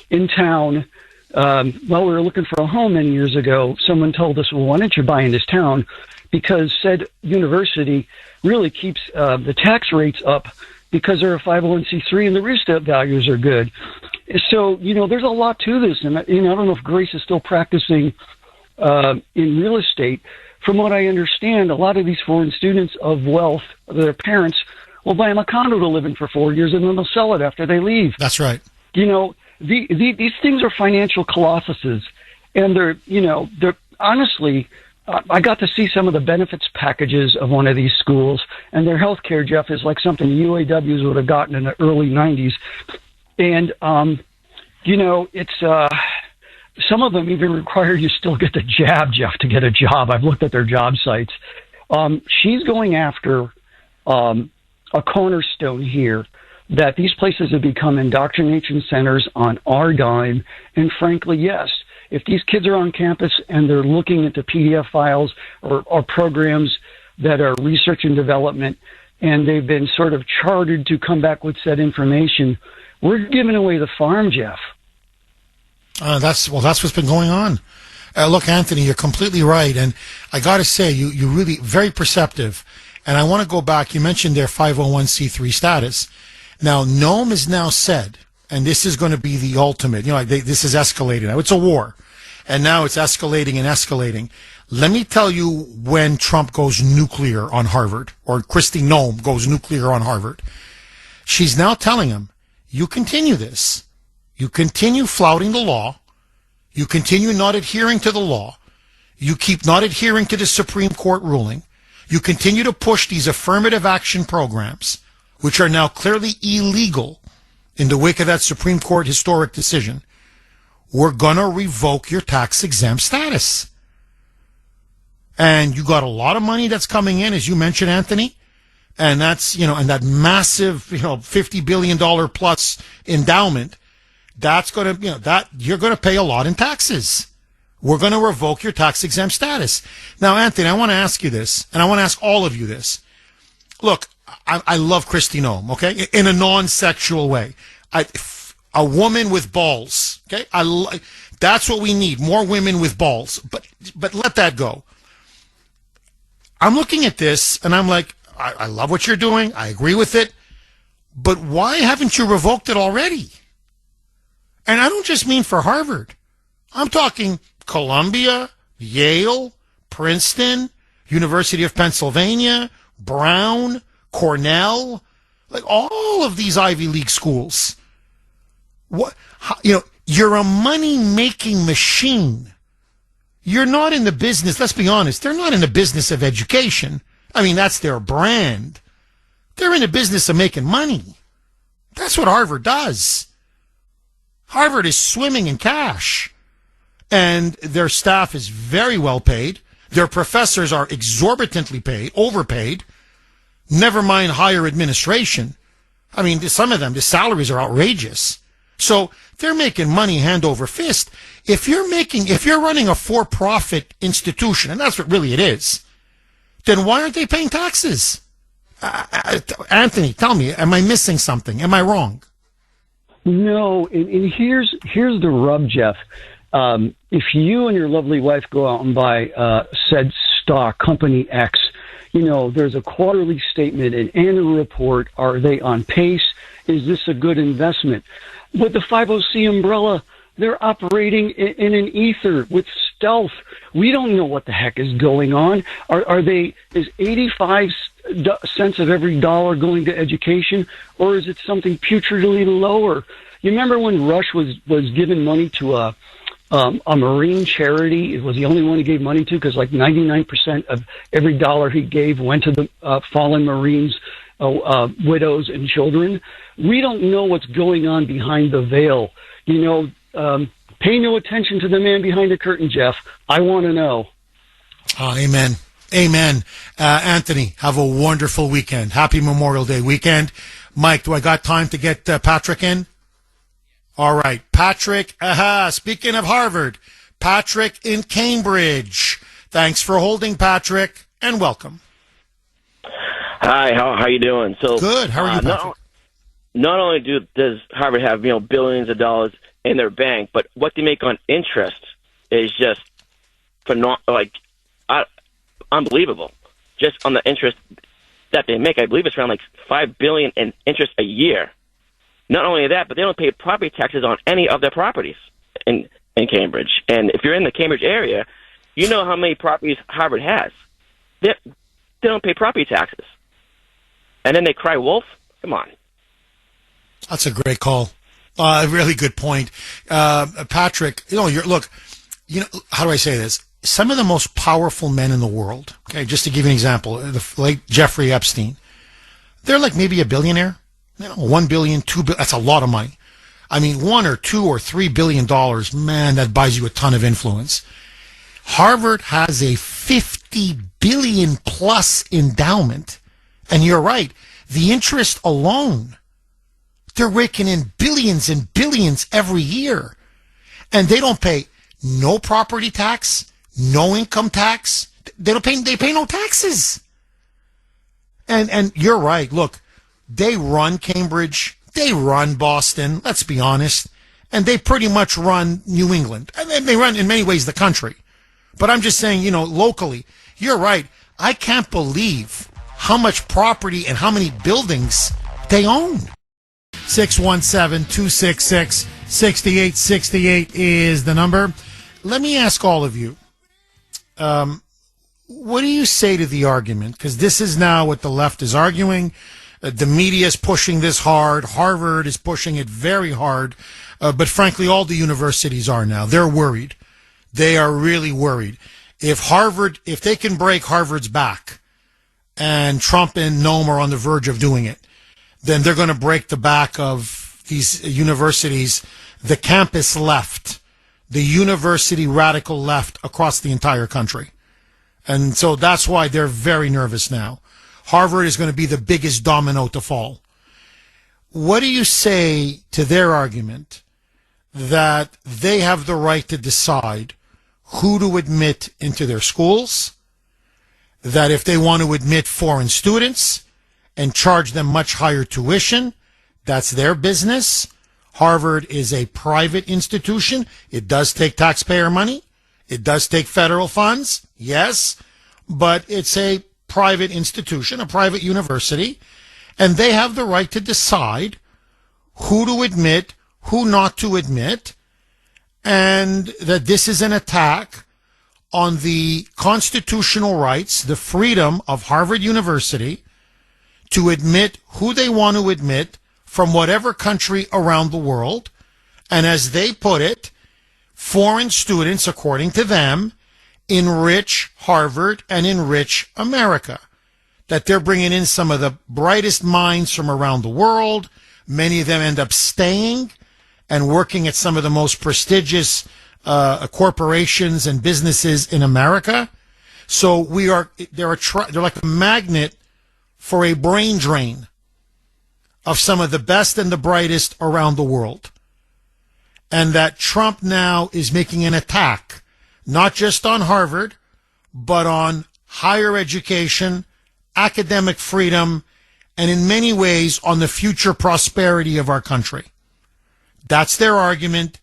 in town, while we were looking for a home many years ago, someone told us, well, why don't you buy in this town? Because said university really keeps the tax rates up because they're a 501c3 and the real estate values are good. So, there's a lot to this. And, I don't know if Grace is still practicing in real estate. From what I understand, a lot of these foreign students of wealth, their parents, will buy them a condo to live in for 4 years and then they'll sell it after they leave. That's right. These things are financial colossuses. And they're honestly, I got to see some of the benefits packages of one of these schools, and their health care, Jeff, is like something UAWs would have gotten in the early 90s. And, it's some of them even require you still get the jab, Jeff, to get a job. I've looked at their job sites. She's going after a cornerstone here that these places have become indoctrination centers on our dime. And frankly, yes, if these kids are on campus and they're looking at the PDF files or programs that are research and development, and they've been sort of chartered to come back with said information, we're giving away the farm, Jeff. That's what's been going on. Look, Anthony, you're completely right, and I got to say, you really very perceptive. And I want to go back. You mentioned their 501c3 status. Now, Nome has now said, and this is going to be the ultimate. This is escalating now. It's a war, and now it's escalating and escalating. Let me tell you when Trump goes nuclear on Harvard, or Kristi Noem goes nuclear on Harvard. She's now telling him, you continue this. You continue flouting the law. You continue not adhering to the law. You keep not adhering to the Supreme Court ruling. You continue to push these affirmative action programs, which are now clearly illegal in the wake of that Supreme Court historic decision. We're going to revoke your tax-exempt status. And you got a lot of money that's coming in, as you mentioned, Anthony. And that's, and that massive, $50 billion plus endowment, that's going to, that you're going to pay a lot in taxes. We're going to revoke your tax-exempt status. Now, Anthony, I want to ask you this, and I want to ask all of you this. Look, I love Kristi Noem, okay, in a non-sexual way. A woman with balls, okay? That's what we need, more women with balls. But let that go. I'm looking at this, and I'm like, I love what you're doing. I agree with it. But why haven't you revoked it already? And I don't just mean for Harvard. I'm talking Columbia, Yale, Princeton, University of Pennsylvania, Brown, Cornell, like all of these Ivy League schools. You're a money-making machine. You're not in the business, let's be honest, they're not in the business of education. I mean, that's their brand. They're in the business of making money. That's what Harvard does. Harvard is swimming in cash. And their staff is very well paid. Their professors are exorbitantly paid, overpaid. Never mind higher administration. I mean, some of them, the salaries are outrageous. So they're making money hand over fist. If you're running a for-profit institution, and that's what really it is, then why aren't they paying taxes? Anthony, tell me, am I missing something? Am I wrong? No, and here's the rub, Jeff. If you and your lovely wife go out and buy said stock, Company X, there's a quarterly statement, an annual report. Are they on pace? Is this a good investment? With the 50C umbrella, they're operating in an ether with stealth. We don't know what the heck is going on. Is 85 cents of every dollar going to education, or is it something putridly lower? You remember when Rush was giving money to a Marine charity? It was the only one he gave money to because like 99% of every dollar he gave went to the fallen Marines, widows and children. We don't know what's going on behind the veil. Pay no attention to the man behind the curtain, Jeff. I want to know. Amen. Amen. Anthony, have a wonderful weekend. Happy Memorial Day weekend. Mike, do I got time to get Patrick in? All right. Patrick, speaking of Harvard, Patrick in Cambridge. Thanks for holding, Patrick, and welcome. Hi, how you doing? So good. How are you, Patrick? Not only does Harvard have billions of dollars in their bank, but what they make on interest is just unbelievable. Just on the interest that they make, I believe it's around $5 billion in interest a year. Not only that, but they don't pay property taxes on any of their properties in Cambridge. And if you're in the Cambridge area, you know how many properties Harvard has. They don't pay property taxes. And then they cry wolf? Come on. That's a great call. A really good point. Patrick, how do I say this? Some of the most powerful men in the world, okay, just to give you an example, the late Jeffrey Epstein, they're maybe a billionaire. $1 billion, $2 billion, that's a lot of money. I mean, $1 or $2 or $3 billion, man, that buys you a ton of influence. Harvard has a $50 billion plus endowment. And you're right, the interest alone, they're raking in billions and billions every year. And they don't pay no property tax, no income tax. They pay no taxes. And you're right. Look, they run Cambridge, they run Boston, let's be honest, and they pretty much run New England. And they run in many ways the country. But I'm just saying, locally, you're right. I can't believe how much property and how many buildings they own. 617-266-6868 is the number. Let me ask all of you, what do you say to the argument? Because this is now what the left is arguing. The media is pushing this hard. Harvard is pushing it very hard. But frankly, all the universities are now. They're worried. They are really worried. If they can break Harvard's back, and Trump and Noam are on the verge of doing it, then they're going to break the back of these universities, the campus left, the university radical left across the entire country. And so that's why they're very nervous now. Harvard is going to be the biggest domino to fall. What do you say to their argument that they have the right to decide who to admit into their schools, that if they want to admit foreign students and charge them much higher tuition, that's their business? Harvard is a private institution. It does take taxpayer money. It does take federal funds, yes, but it's a private institution, a private university, and they have the right to decide who to admit, who not to admit, and that this is an attack on the constitutional rights, the freedom of Harvard University to admit who they want to admit from whatever country around the world. And as they put it, foreign students, according to them, enrich Harvard and enrich America. That they're bringing in some of the brightest minds from around the world. Many of them end up staying and working at some of the most prestigious corporations and businesses in America. So they're like a magnet for a brain drain of some of the best and the brightest around the world. And that Trump now is making an attack, not just on Harvard, but on higher education, academic freedom, and in many ways on the future prosperity of our country. That's their argument.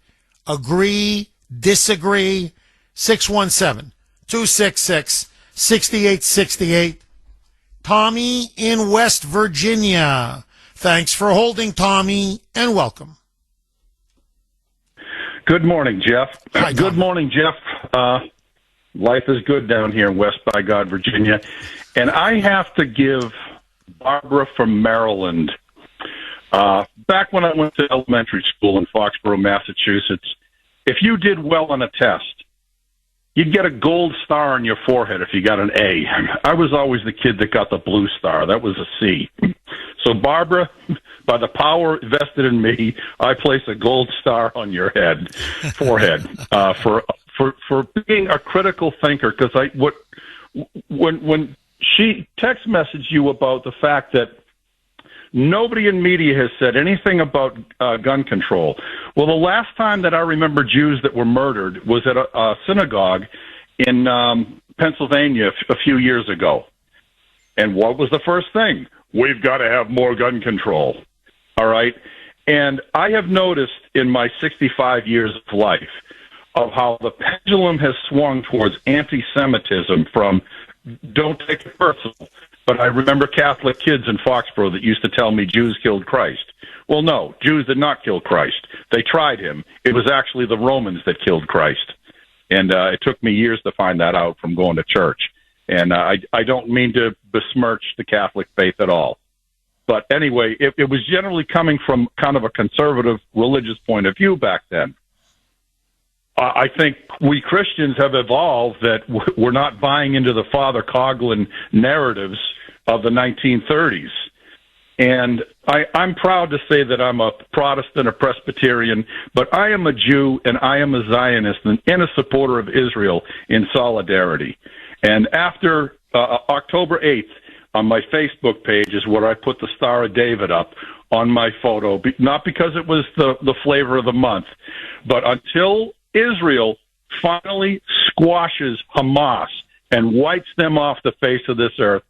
Agree, disagree. 617-266-6868. Tommy in West Virginia. Thanks for holding, Tommy, and welcome. Good morning, Jeff. Hi, good morning, Jeff. Life is good down here in West by God, Virginia. And I have to give Barbara from Maryland, back when I went to elementary school in Foxborough, Massachusetts, if you did well on a test, you'd get a gold star on your forehead if you got an A. I was always the kid that got the blue star. That was a C. So, Barbara, by the power vested in me, I place a gold star on your forehead, for being a critical thinker. Because when she text messaged you about the fact that nobody in media has said anything about gun control. Well, the last time that I remember Jews that were murdered was at a synagogue in Pennsylvania a few years ago. And what was the first thing? We've got to have more gun control. All right? And I have noticed in my 65 years of life of how the pendulum has swung towards anti-Semitism from don't take it personal. But I remember Catholic kids in Foxborough that used to tell me Jews killed Christ. Well, no, Jews did not kill Christ. They tried him. It was actually the Romans that killed Christ. And it took me years to find that out from going to church. And I don't mean to besmirch the Catholic faith at all. But anyway, it was generally coming from kind of a conservative religious point of view back then. I think we Christians have evolved that we're not buying into the Father Coughlin narratives of the 1930s. And I'm proud to say that I'm a Protestant, a Presbyterian, but I am a Jew and I am a Zionist and a supporter of Israel in solidarity. And after October 8th, on my Facebook page is where I put the Star of David up on my photo, not because it was the flavor of the month, but until Israel finally squashes Hamas and wipes them off the face of this earth,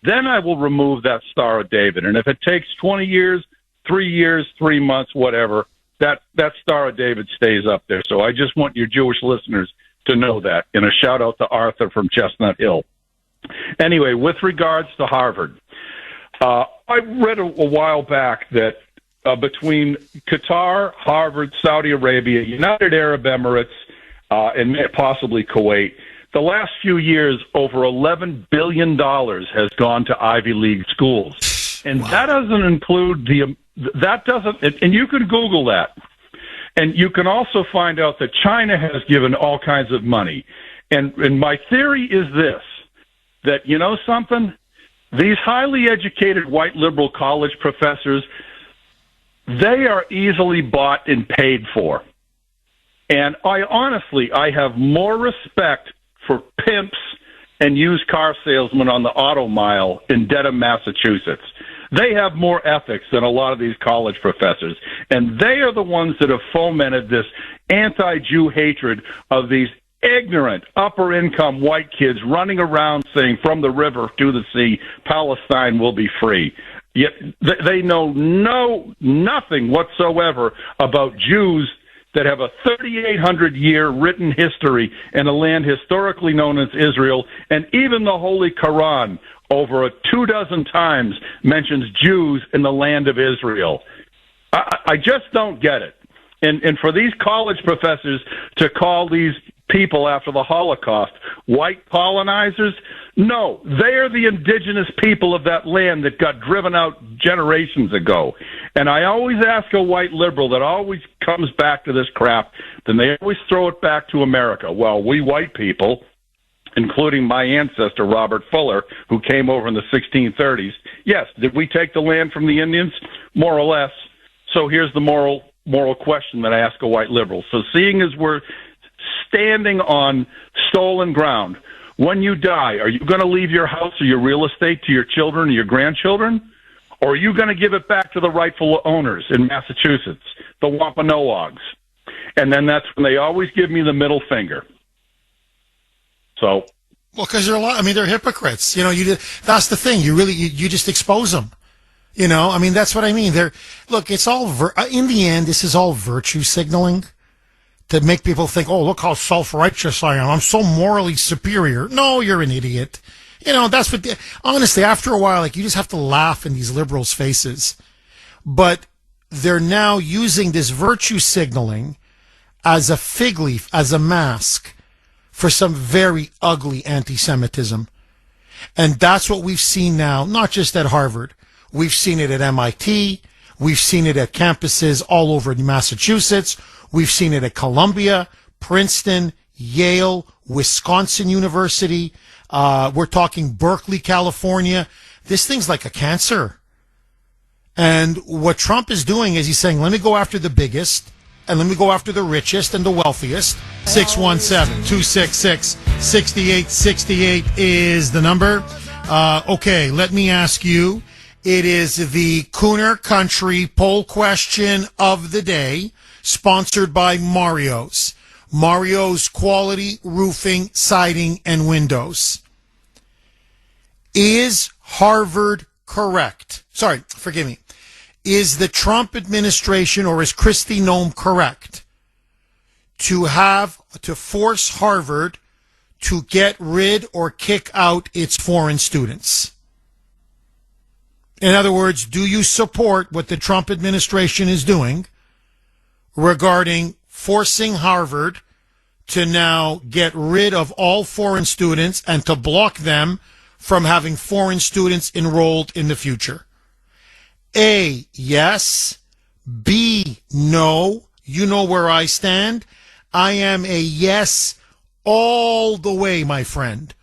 then I will remove that Star of David. And if it takes 20 years, 3 years, 3 months, whatever, that Star of David stays up there. So I just want your Jewish listeners to know that. And a shout out to Arthur from Chestnut Hill. Anyway, with regards to Harvard, I read a while back that between Qatar, Harvard, Saudi Arabia, United Arab Emirates, and possibly Kuwait, the last few years, over $11 billion has gone to Ivy League schools. And that doesn't include and you can Google that. And you can also find out that China has given all kinds of money. And my theory is this, that, you know something? These highly educated white liberal college professors, they are easily bought and paid for. And I have more respect for pimps and used car salesmen on the auto mile in Dedham, Massachusetts. They have more ethics than a lot of these college professors. And they are the ones that have fomented this anti-Jew hatred of these ignorant, upper-income white kids running around saying, from the river to the sea, Palestine will be free. Yet they know nothing whatsoever about Jews that have a 3,800-year written history in a land historically known as Israel, and even the Holy Quran over 24 times mentions Jews in the land of Israel. I just don't get it. And for these college professors to call these people after the Holocaust white colonizers, no, they are the indigenous people of that land that got driven out generations ago. And I always ask a white liberal that always comes back to this crap, then they always throw it back to America. Well, we white people, including my ancestor, Robert Fuller, who came over in the 1630s, yes, did we take the land from the Indians? More or less. So here's the moral question that I ask a white liberal. So seeing as we're standing on stolen ground, when you die, are you going to leave your house or your real estate to your children or your grandchildren? Or are you going to give it back to the rightful owners in Massachusetts, the Wampanoags? And then that's when they always give me the middle finger. So, well, because they're hypocrites. You know, that's the thing. You just expose them. You know, I mean, that's what I mean. It's all, in the end, this is all virtue signaling to make people think, oh, look how self-righteous I am. I'm so morally superior. No, you're an idiot. You know, that's what, honestly, after a while, you just have to laugh in these liberals' faces. But they're now using this virtue signaling as a fig leaf, as a mask for some very ugly anti-Semitism. And that's what we've seen now, not just at Harvard. We've seen it at MIT. We've seen it at campuses all over Massachusetts. We've seen it at Columbia, Princeton, Yale, Wisconsin University. We're talking Berkeley, California. This thing's like a cancer. And what Trump is doing is he's saying, let me go after the biggest, and let me go after the richest and the wealthiest. 617-266-6868 is the number. Okay, let me ask you. It is the Kuhner Country poll question of the day, sponsored by Mario's. Mario's Quality Roofing, Siding, and Windows. Is Harvard correct? Sorry, forgive me. Is the Trump administration, or is Kristi Noem correct to force Harvard to get rid or kick out its foreign students? In other words, do you support what the Trump administration is doing regarding forcing Harvard to now get rid of all foreign students and to block them from having foreign students enrolled in the future? A, yes. B, no. You know where I stand. I am a yes all the way, my friend.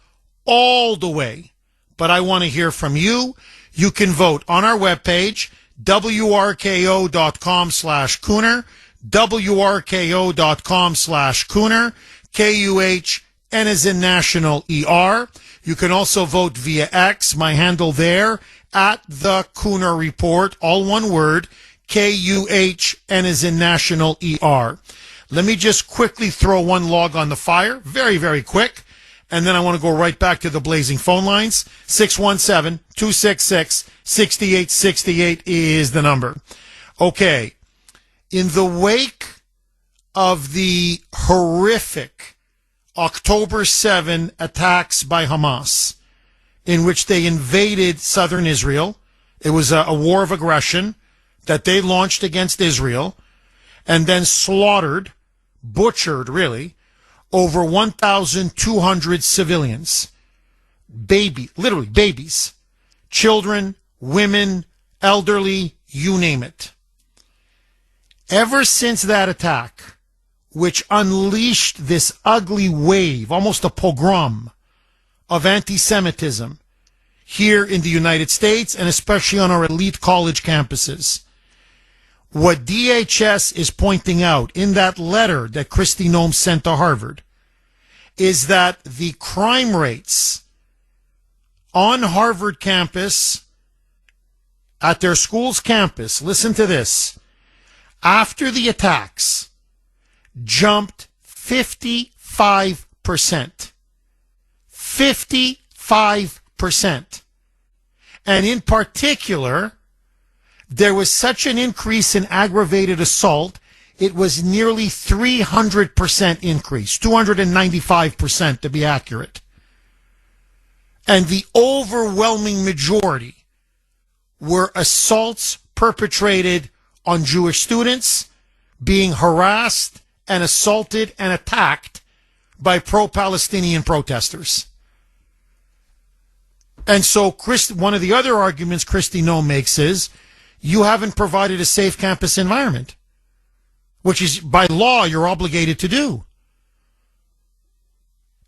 All the way. But I want to hear from you. You can vote on our webpage, wrko.com/Kuhner, wrko.com/Kuhner, Kuhn as in national ER. You can also vote via X, my handle there, at the Kuhner Report, all one word, Kuhn as in national ER. Let me just quickly throw one log on the fire, very, very quick, and then I want to go right back to the blazing phone lines. 617-266-6868 is the number. Okay. In the wake of the horrific October 7 attacks by Hamas, in which they invaded southern Israel, it was a war of aggression that they launched against Israel, and then slaughtered, butchered really, over 1,200 civilians. Literally babies, children, women, elderly, you name it. Ever since that attack, which unleashed this ugly wave, almost a pogrom of anti-Semitism here in the United States and especially on our elite college campuses, what DHS is pointing out in that letter that Kristi Noem sent to Harvard is that the crime rates on Harvard campus, at their school's campus, listen to this, after the attacks, jumped 55%. 55%. And in particular, there was such an increase in aggravated assault, it was nearly 300% increase, 295% to be accurate. And the overwhelming majority were assaults perpetrated on Jewish students being harassed and assaulted and attacked by pro-Palestinian protesters. And so one of the other arguments Kristi Noem makes is, you haven't provided a safe campus environment, which is by law you're obligated to do.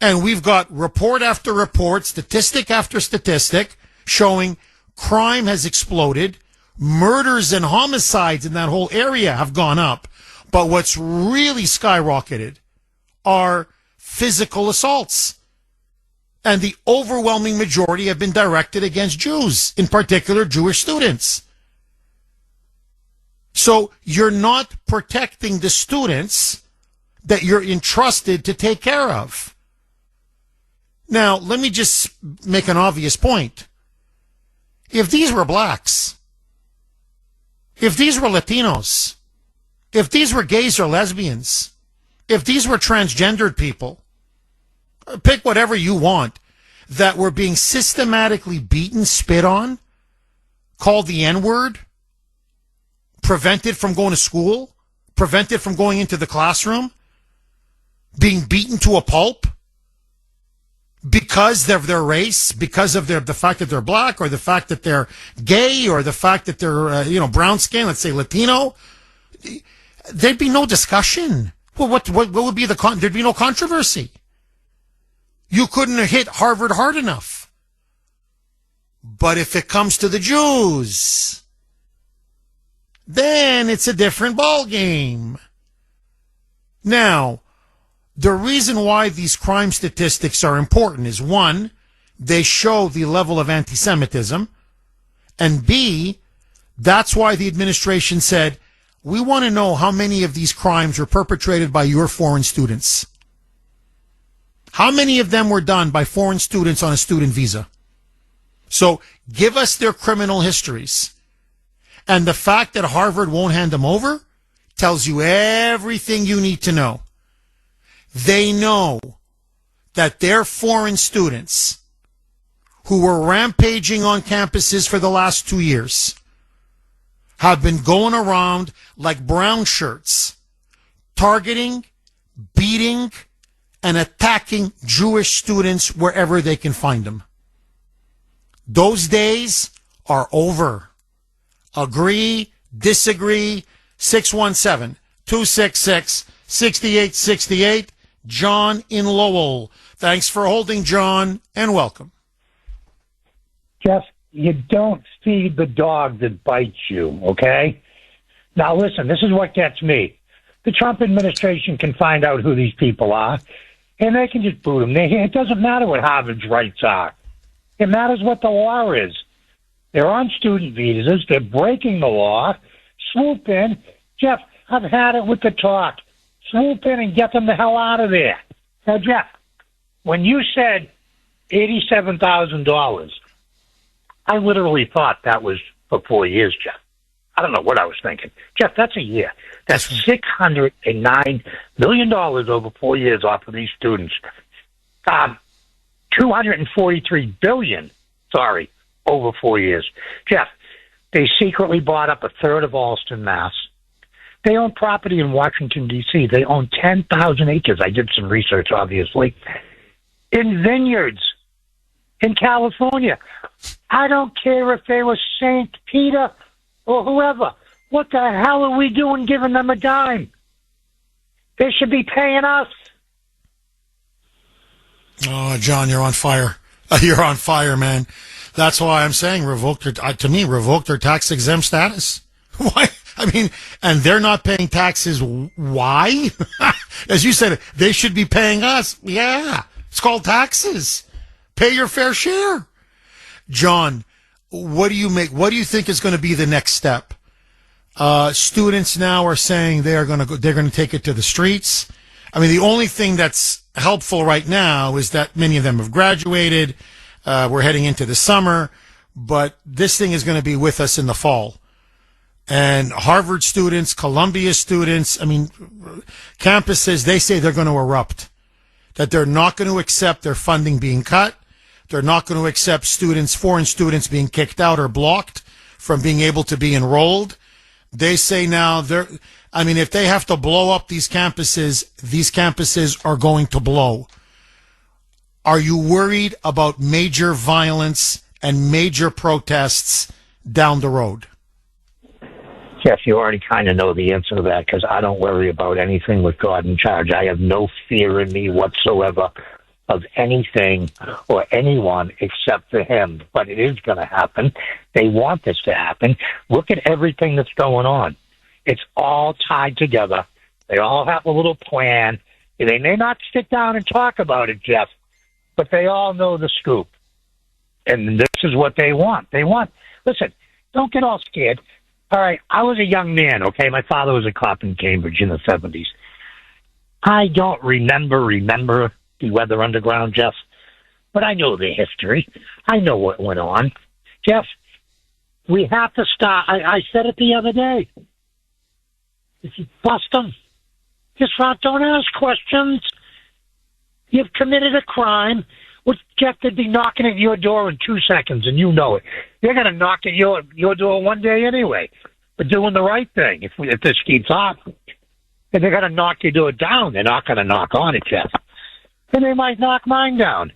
And we've got report after report, statistic after statistic, showing crime has exploded, murders and homicides in that whole area have gone up. But what's really skyrocketed are physical assaults. And the overwhelming majority have been directed against Jews, in particular Jewish students. So you're not protecting the students that you're entrusted to take care of. Now, let me just make an obvious point. If these were blacks, if these were Latinos, if these were gays or lesbians, if these were transgendered people, pick whatever you want, that were being systematically beaten, spit on, called the N-word, prevented from going to school, prevented from going into the classroom, being beaten to a pulp because of their race, because of the fact that they're black, or the fact that they're gay, or the fact that they're brown skin, let's say Latino, there'd be no discussion. Well, what would be there'd be no controversy. You couldn't have hit Harvard hard enough. But if it comes to the Jews, then it's a different ballgame. Now, the reason why these crime statistics are important is, one, they show the level of anti-Semitism, and B, that's why the administration said, we want to know how many of these crimes were perpetrated by your foreign students. How many of them were done by foreign students on a student visa? So give us their criminal histories. And the fact that Harvard won't hand them over tells you everything you need to know. They know that their foreign students who were rampaging on campuses for the last 2 years have been going around like brown shirts, targeting, beating, and attacking Jewish students wherever they can find them. Those days are over. Agree, disagree, 617-266-6868. John in Lowell. Thanks for holding, John, and welcome. Jeff, you don't feed the dog that bites you, okay? Now listen, this is what gets me. The Trump administration can find out who these people are, and they can just boot them. It doesn't matter what Harvard's rights are. It matters what the law is. They're on student visas. They're breaking the law. Swoop in. Jeff, I've had it with the talk. Swoop in and get them the hell out of there. Now, Jeff, when you said $87,000, I literally thought that was for 4 years, Jeff. I don't know what I was thinking. Jeff, that's a year. That's $609 million over 4 years off of these students. $243 billion, over 4 years. Jeff, they secretly bought up a third of Alston, Mass. They own property in Washington, D.C. They own 10,000 acres. I did some research, obviously, in vineyards in California. I don't care if they were St. Peter or whoever. What the hell are we doing giving them a dime? They should be paying us. Oh, John, you're on fire. You're on fire, man. That's why I'm saying revoke their tax-exempt status. Why? I mean, and they're not paying taxes. Why? As you said, they should be paying us. Yeah, it's called taxes. Pay your fair share. John, what do you think is going to be the next step? Students now are saying they're going to take it to the streets. I mean, the only thing that's helpful right now is that many of them have graduated. We're heading into the summer, but this thing is going to be with us in the fall. And Harvard students, Columbia students, I mean, campuses, they say they're going to erupt, that they're not going to accept their funding being cut. They're not going to accept foreign students being kicked out or blocked from being able to be enrolled. They say now if they have to blow up these campuses are going to blow. Are you worried about major violence and major protests down the road? Jeff, you already kind of know the answer to that because I don't worry about anything with God in charge. I have no fear in me whatsoever of anything or anyone except for him. But it is going to happen. They want this to happen. Look at everything that's going on. It's all tied together. They all have a little plan. They may not sit down and talk about it, Jeff, but they all know the scoop. And this is what they want. Listen, don't get all scared. All right, I was a young man, okay? My father was a cop in Cambridge in the 70s. I don't remember the Weather Underground, Jeff, but I know the history. I know what went on. Jeff, we have to stop. I said it the other day. If you bust them, just don't ask questions. You've committed a crime. Jeff, they'd be knocking at your door in 2 seconds, and you know it. They're going to knock at your door one day anyway. But doing the right thing, if this keeps up, and they're going to knock your door down. They're not going to knock on it, Jeff. And they might knock mine down.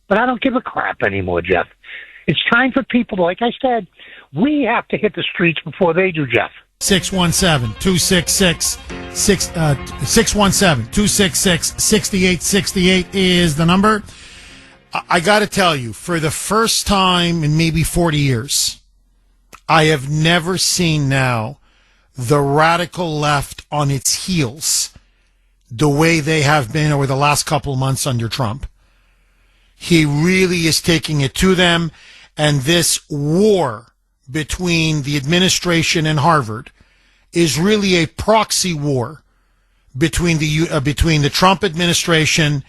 But I don't give a crap anymore, Jeff. It's time for people, like I said, we have to hit the streets before they do, Jeff. 617-266-6868 is the number. I got to tell you, for the first time in maybe 40 years, I have never seen now the radical left on its heels the way they have been over the last couple of months under Trump. He really is taking it to them, and this war between the administration and Harvard is really a proxy war between the Trump administration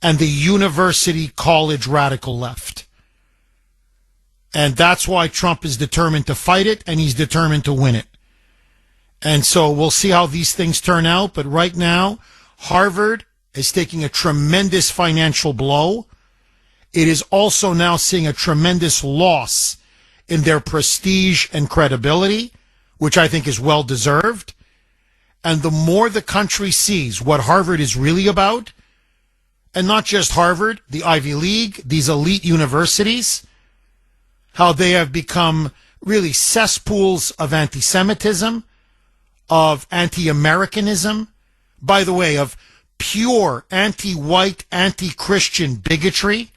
and the university college radical left. And that's why Trump is determined to fight it, and he's determined to win it. And so we'll see how these things turn out. But right now, Harvard is taking a tremendous financial blow. It is also now seeing a tremendous loss in their prestige and credibility, which I think is well deserved. And the more the country sees what Harvard is really about, and not just Harvard, the Ivy League, these elite universities, how they have become really cesspools of anti-Semitism, of anti-Americanism, by the way, of pure anti-white, anti-Christian bigotry,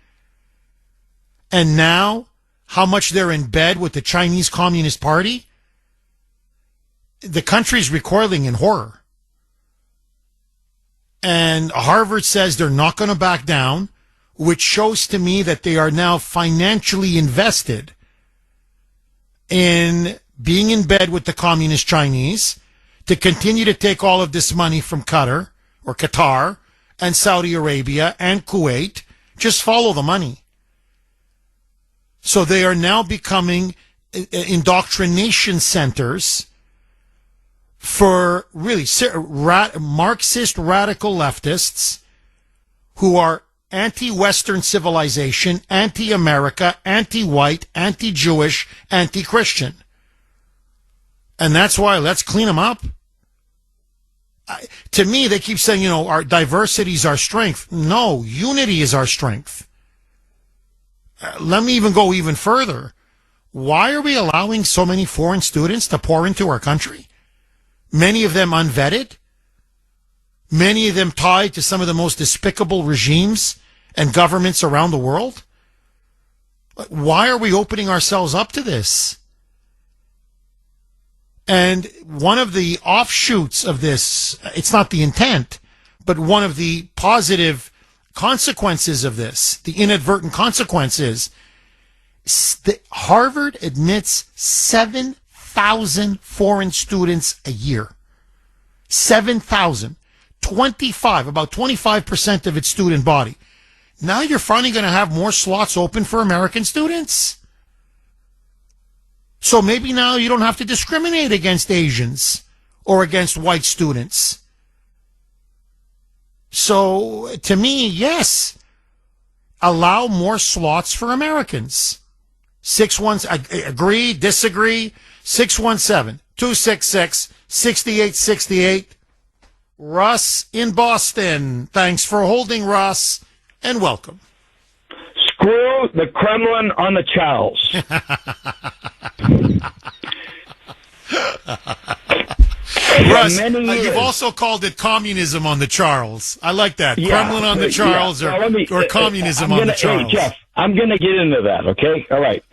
and now how much they're in bed with the Chinese Communist Party. The country's recoiling in horror. And Harvard says they're not going to back down, which shows to me that they are now financially invested in being in bed with the communist Chinese to continue to take all of this money from Qatar or Qatar and Saudi Arabia and Kuwait. Just follow the money. So they are now becoming indoctrination centers for really Marxist radical leftists who are anti-Western civilization, anti-America, anti-white, anti-Jewish, anti-Christian. And that's why let's clean them up. To me, they keep saying, our diversity is our strength. No, unity is our strength. Let me even go even further. Why are we allowing so many foreign students to pour into our country? Many of them unvetted. Many of them tied to some of the most despicable regimes and governments around the world. Why are we opening ourselves up to this? And one of the offshoots of this, it's not the intent, but one of the positive consequences of this, the inadvertent consequences, Harvard admits 7,000 foreign students a year. 7,000. About 25% of its student body. Now you're finally going to have more slots open for American students. So maybe now you don't have to discriminate against Asians or against white students. So to me, yes, allow more slots for Americans. 617, agree, disagree, 617-266-6868. Russ in Boston. Thanks for holding, Russ, and welcome. Screw the Kremlin on the Charles. Russ, you've also called it communism on the Charles. I like that. Yeah, Kremlin on the Charles or communism on the Charles. Hey, Jeff, I'm going to get into that, okay? All right.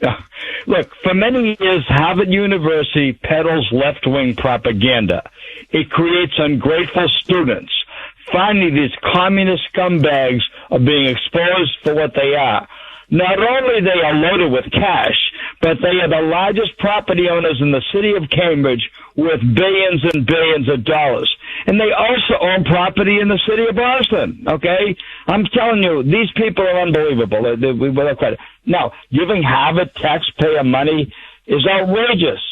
Look, for many years, Harvard University peddles left-wing propaganda. It creates ungrateful students. Finally, these communist scumbags are being exposed for what they are. Not only they are loaded with cash, but they are the largest property owners in the city of Cambridge with billions and billions of dollars. And they also own property in the city of Boston, okay? I'm telling you, these people are unbelievable. Without credit. Now, giving Harvard taxpayer money is outrageous.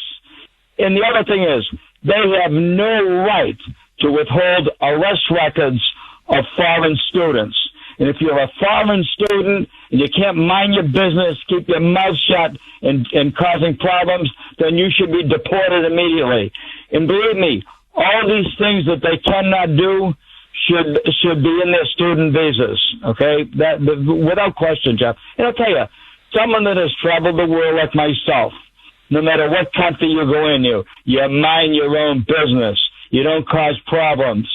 And the other thing is, they have no right to withhold arrest records of foreign students. And if you're a foreign student and you can't mind your business, keep your mouth shut and causing problems, then you should be deported immediately. And believe me, all these things that they cannot do should be in their student visas, okay? Without question, Jeff. And I'll tell you, someone that has traveled the world like myself, no matter what country you go into, you mind your own business. You don't cause problems.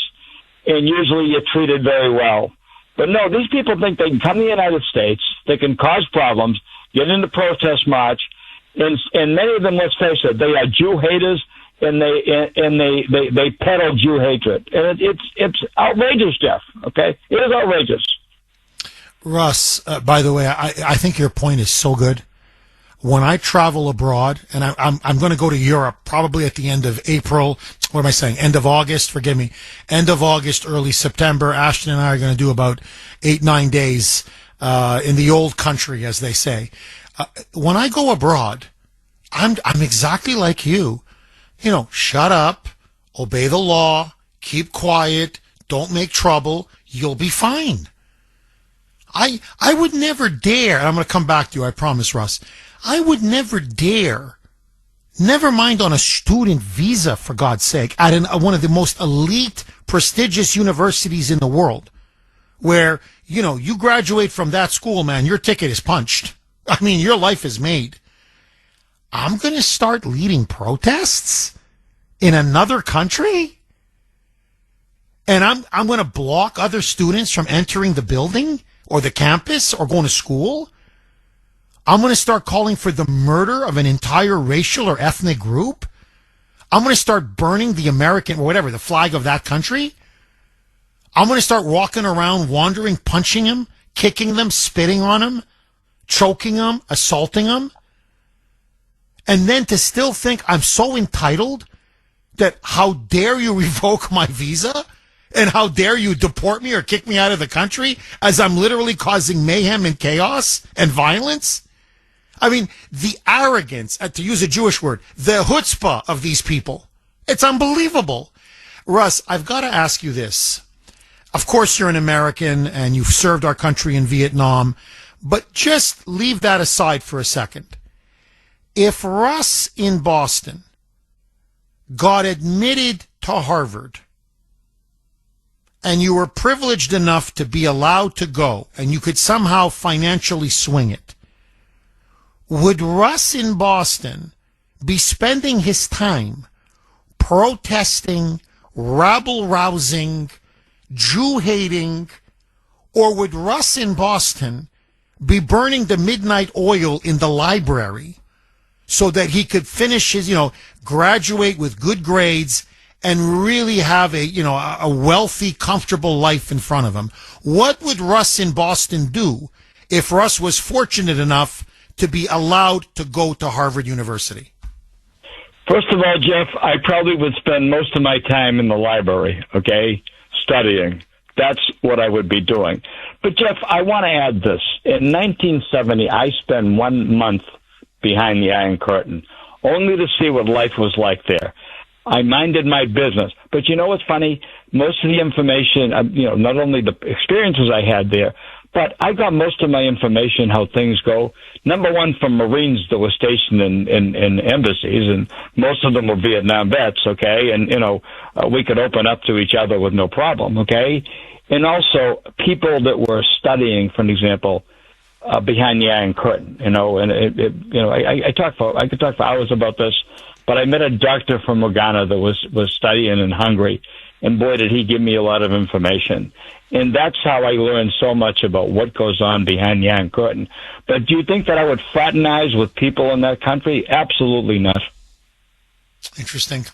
And usually you're treated very well. But no, these people think they can come to the United States, they can cause problems, get into protest march, and many of them, let's face it, they are Jew haters, and they peddle Jew hatred. And it's outrageous, Jeff, okay? It is outrageous. Russ, by the way, I think your point is so good. When I travel abroad, and I'm going to go to Europe probably at the end of April, what am I saying? End of August, forgive me. End of August, early September. Ashton and I are going to do about 8-9 days in the old country, as they say. When I go abroad, I'm exactly like you. Shut up, obey the law, keep quiet, don't make trouble, you'll be fine. I would never dare, and I'm going to come back to you, I promise, Russ. I would never dare, never mind on a student visa, for God's sake, at one of the most elite, prestigious universities in the world, where, you graduate from that school, man, your ticket is punched. I mean, your life is made. I'm going to start leading protests in another country? And I'm going to block other students from entering the building or the campus or going to school? I'm going to start calling for the murder of an entire racial or ethnic group? I'm going to start burning the American, or whatever, the flag of that country? I'm going to start walking around, wandering, punching them, kicking them, spitting on them, choking them, assaulting them? And then to still think I'm so entitled that how dare you revoke my visa? And how dare you deport me or kick me out of the country as I'm literally causing mayhem and chaos and violence? I mean, the arrogance, to use a Jewish word, the chutzpah of these people. It's unbelievable. Russ, I've got to ask you this. Of course, you're an American and you've served our country in Vietnam, but just leave that aside for a second. If Russ in Boston got admitted to Harvard and you were privileged enough to be allowed to go and you could somehow financially swing it, would Russ in Boston be spending his time protesting, rabble-rousing, Jew-hating, or would Russ in Boston be burning the midnight oil in the library so that he could finish his, graduate with good grades and really have a wealthy, comfortable life in front of him? What would Russ in Boston do if Russ was fortunate enough to be allowed to go to Harvard University? First of all, Jeff, I probably would spend most of my time in the library, okay, studying. That's what I would be doing. But, Jeff, I want to add this. In 1970, I spent 1 month behind the Iron Curtain, only to see what life was like there. I minded my business. But you know what's funny? Most of the information, not only the experiences I had there, but I got most of my information, how things go, number one, from Marines that were stationed in embassies, and most of them were Vietnam vets, okay? And, we could open up to each other with no problem, okay? And also people that were studying, for an example, behind the Iron Curtain, I could talk for hours about this, but I met a doctor from Uganda that was studying in Hungary, and boy, did he give me a lot of information. And that's how I learned so much about what goes on behind the Iron Curtain. But do you think that I would fraternize with people in that country? Absolutely not. Interesting.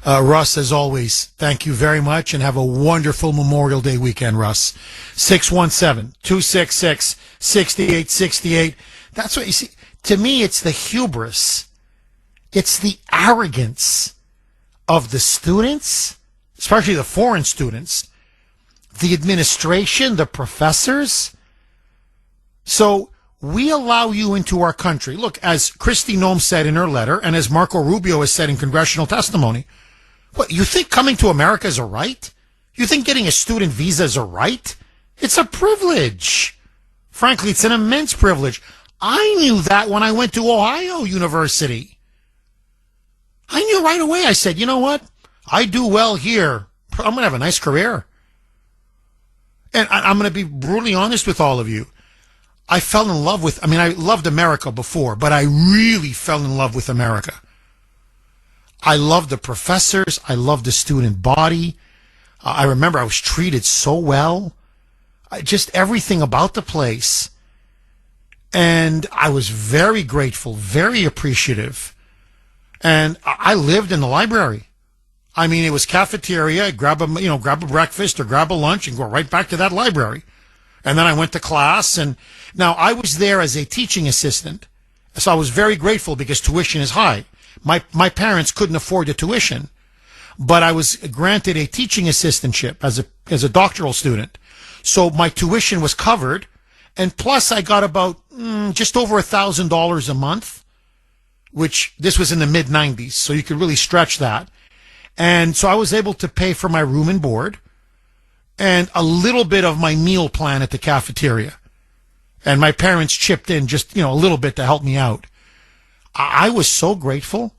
Russ, as always, thank you very much and have a wonderful Memorial Day weekend, Russ. 617-266-6868. That's what you see. To me, it's the hubris. It's the arrogance of the students, especially the foreign students, the administration, the professors. So we allow you into our country. Look, as Kristi Noem said in her letter, and as Marco Rubio has said in congressional testimony, what, you think coming to America is a right? You think getting a student visa is a right? It's a privilege. Frankly, it's an immense privilege. I knew that when I went to Ohio University. I knew right away. I said, you know what? I do well here. I'm going to have a nice career. And I'm going to be brutally honest with all of you. I fell in love with, I loved America before, but I really fell in love with America. I loved the professors. I loved the student body. I remember I was treated so well. Just everything about the place. And I was very grateful, very appreciative. And I lived in the library. It was cafeteria, grab a breakfast or grab a lunch and go right back to that library. And then I went to class, and now I was there as a teaching assistant. So I was very grateful because tuition is high. My parents couldn't afford the tuition, but I was granted a teaching assistantship as a doctoral student. So my tuition was covered, and plus I got about just over $1,000 a month, which this was in the mid-90s, so you could really stretch that. And so I was able to pay for my room and board and a little bit of my meal plan at the cafeteria. And my parents chipped in just, a little bit to help me out. I was so grateful.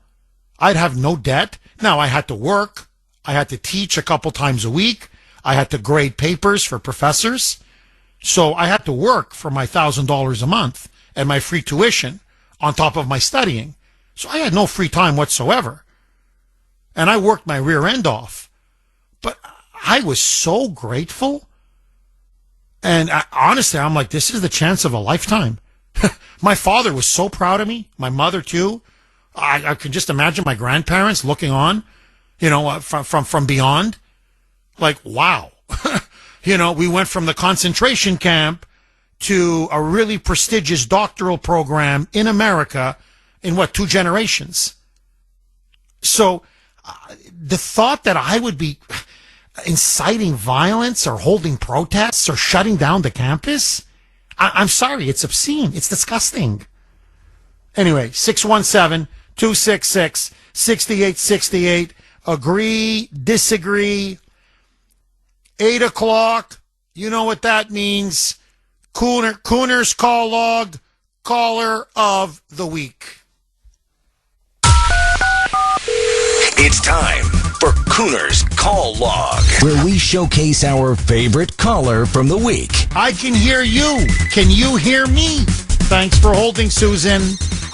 I'd have no debt. Now, I had to work. I had to teach a couple times a week. I had to grade papers for professors. So I had to work for my $1,000 a month and my free tuition on top of my studying. So I had no free time whatsoever. And I worked my rear end off. But I was so grateful. And honestly, I'm like, this is the chance of a lifetime. My father was so proud of me. My mother, too. I can just imagine my grandparents looking on, from beyond. Like, wow. We went from the concentration camp to a really prestigious doctoral program in America in 2 generations? So the thought that I would be, inciting violence or holding protests or shutting down the campus? I'm sorry, it's obscene. It's disgusting. Anyway, 617-266-6868. Agree, disagree. 8 o'clock. You know what that means. Kuhner's call log, caller of the week. It's time for Kuhner's Call Log, where we showcase our favorite caller from the week. I can hear you. Can you hear me? Thanks for holding, Susan.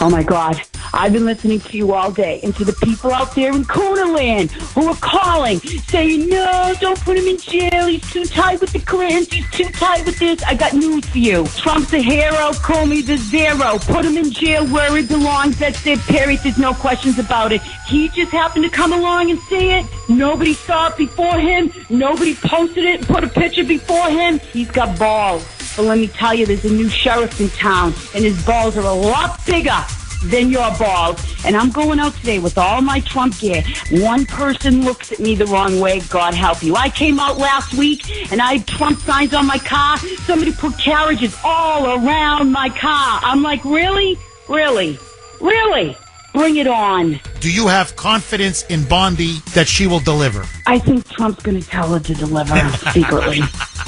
Oh, my God. I've been listening to you all day and to the people out there in Kuhnerland who are calling, saying, no, don't put him in jail. He's too tight with the Clintons. He's too tight with this. I got news for you. Trump's a hero. Call me the zero. Put him in jail where he belongs. That's it, period. There's no questions about it. He just happened to come along and see it. Nobody saw it before him. Nobody posted it and put a picture before him. He's got balls. But let me tell you, there's a new sheriff in town, and his balls are a lot bigger than your balls. And I'm going out today with all my Trump gear. One person looks at me the wrong way, God help you. I came out last week, and I had Trump signs on my car. Somebody put carriages all around my car. I'm like, really? Really? Really? Bring it on. Do you have confidence in Bondi that she will deliver? I think Trump's going to tell her to deliver secretly.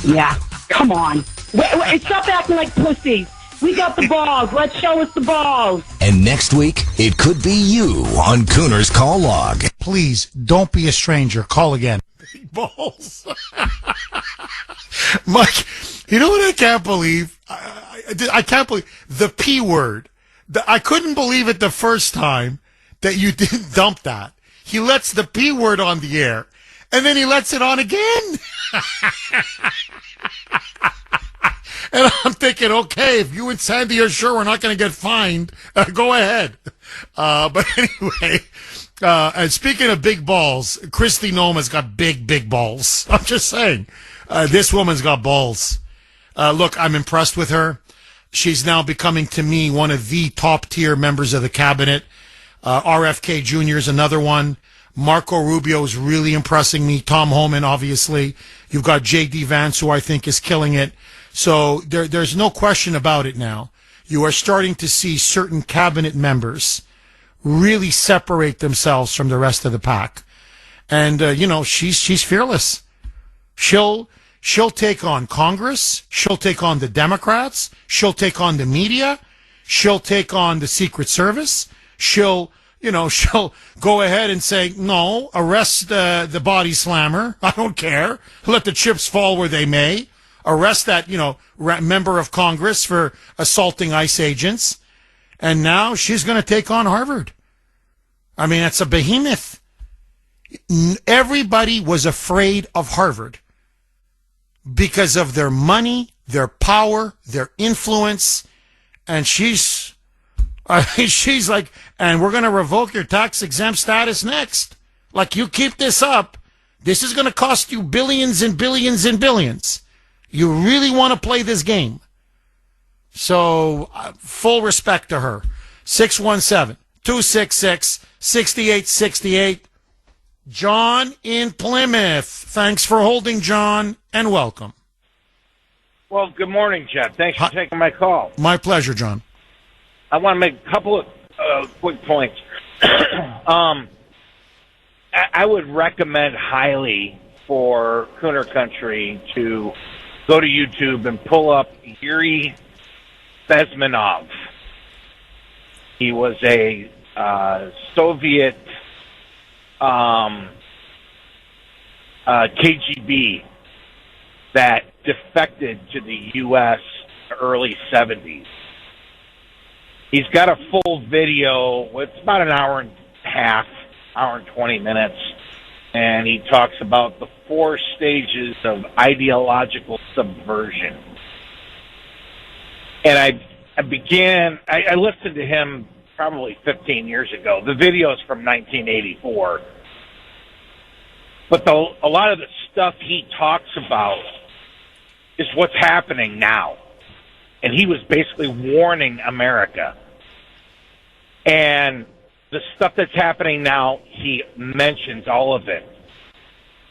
Yeah. Come on. Wait, stop acting like pussies. We got the balls. Let's show us the balls. And next week, it could be you on Kuhner's Call Log. Please, don't be a stranger. Call again. Big balls. Mike, you know what I can't believe? I can't believe the P word. I couldn't believe it the first time that you didn't dump that. He lets the P word on the air, and then he lets it on again. And I'm thinking, okay, if you and Sandy are sure we're not going to get fined, go ahead. But anyway, and speaking of big balls, Kristi Noma's got big balls. I'm just saying, this woman's got balls. Look, I'm impressed with her. She's now becoming, to me, one of the top-tier members of the cabinet. RFK Jr. is another one. Marco Rubio is really impressing me. Tom Homan, obviously. You've got J.D. Vance, who I think is killing it. So there's no question about it now. You are starting to see certain cabinet members really separate themselves from the rest of the pack. And, she's fearless. She'll take on Congress. She'll take on the Democrats. She'll take on the media. She'll take on the Secret Service. She'll go ahead and say, no, arrest the body slammer. I don't care. Let the chips fall where they may. Arrest that, member of Congress for assaulting ICE agents. And now she's going to take on Harvard. I mean, it's a behemoth. Everybody was afraid of Harvard because of their money, their power, their influence. And she's like, and we're going to revoke your tax exempt status next. Like, you keep this up, this is going to cost you billions and billions and billions. You really want to play this game. So, full respect to her. 617-266-6868. John in Plymouth. Thanks for holding, John, and welcome. Well, good morning, Jeff. Thanks for taking my call. My pleasure, John. I want to make a couple of quick points. I would recommend highly for Kuhner Country to go to YouTube and pull up Yuri Bezmenov. He was a Soviet KGB that defected to the U.S. early 70s. He's got a full video. It's about an hour and a half, hour and 20 minutes. And he talks about the 4 stages of ideological subversion. And I listened to him probably 15 years ago. The video's from 1984. But a lot of the stuff he talks about is what's happening now. And he was basically warning America. And the stuff that's happening now, he mentions all of it.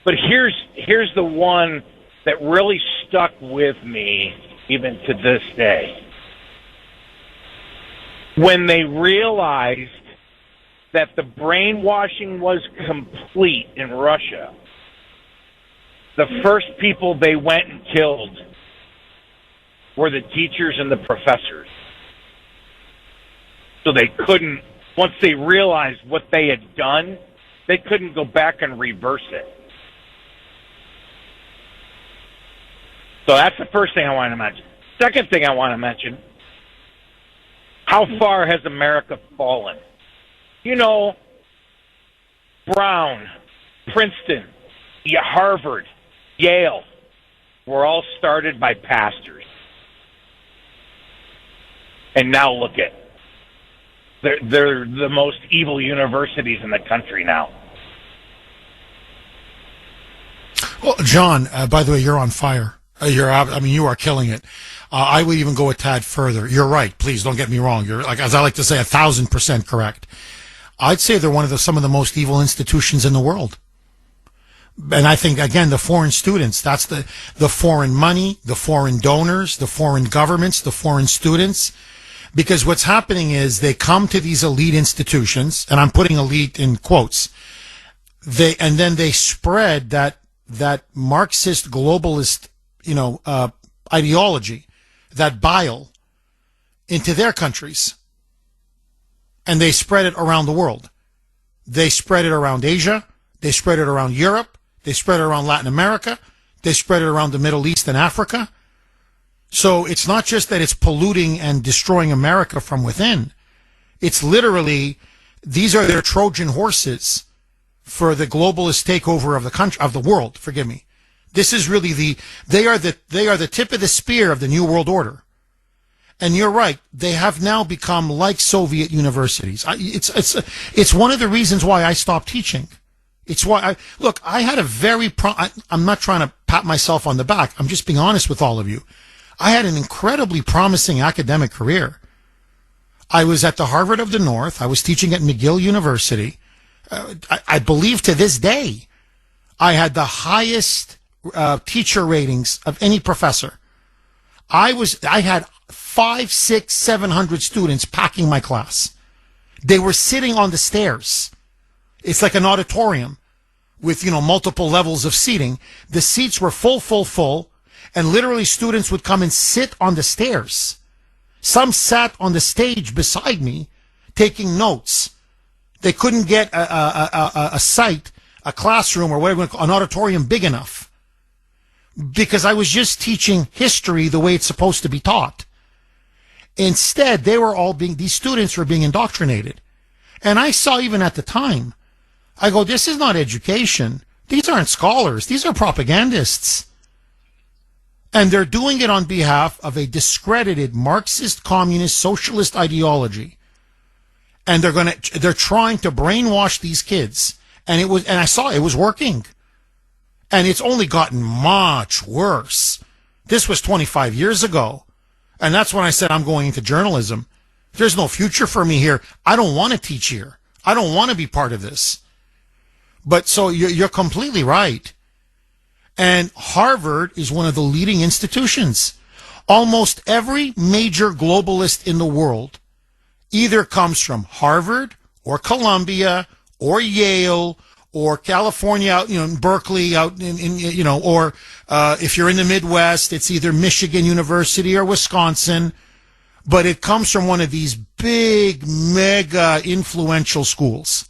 But here's the one that really stuck with me even to this day. When they realized that the brainwashing was complete in Russia, the first people they went and killed were the teachers and the professors. So they couldn't, once they realized what they had done, they couldn't go back and reverse it. So that's the first thing I want to mention. Second thing I want to mention, how far has America fallen? You know, Brown, Princeton, Harvard, Yale were all started by pastors. And now look at, they're the most evil universities in the country now. Well, John, by the way, you're on fire. You are killing it. I would even go a tad further. You're right. Please don't get me wrong. You're, like, as I like to say, 1,000% correct. I'd say they're some of the most evil institutions in the world. And I think, again, the foreign students, that's the foreign money, the foreign donors, the foreign governments, the foreign students. Because what's happening is they come to these elite institutions, and I'm putting elite in quotes, and then they spread that Marxist globalist, ideology, that bile, into their countries. And they spread it around the world. They spread it around Asia. They spread it around Europe. They spread it around Latin America. They spread it around the Middle East and Africa. So it's not just that it's polluting and destroying America from within. It's literally, these are their Trojan horses for the globalist takeover of the country, of the world, forgive me. This is really they are the tip of the spear of the New World Order. And you're right, they have now become like Soviet universities. It's one of the reasons why I stopped teaching. It's why I had a very I'm not trying to pat myself on the back. I'm just being honest with all of you. I had an incredibly promising academic career. I was at the Harvard of the North. I was teaching at McGill University. I believe to this day, I had the highest teacher ratings of any professor. I had 500, 600, 700 students packing my class. They were sitting on the stairs. It's like an auditorium with, multiple levels of seating. The seats were full, and literally students would come and sit on the stairs. Some sat on the stage beside me taking notes. They couldn't get a site, a classroom, or whatever, an auditorium big enough, because I was just teaching history the way it's supposed to be taught. Instead, these students were being indoctrinated. And I saw, even at the time, I go, this is not education. These aren't scholars. These are propagandists. And they're doing it on behalf of a discredited Marxist, communist, socialist ideology. And they're trying to brainwash these kids. And I saw it was working. And it's only gotten much worse. This was 25 years ago. And that's when I said I'm going into journalism. There's no future for me here. I don't want to teach here. I don't want to be part of this. But so you're completely right. And Harvard is one of the leading institutions. Almost every major globalist in the world either comes from Harvard or Columbia or Yale or California, out, in Berkeley, out or if you're in the Midwest, it's either Michigan University or Wisconsin. But it comes from one of these big, mega influential schools.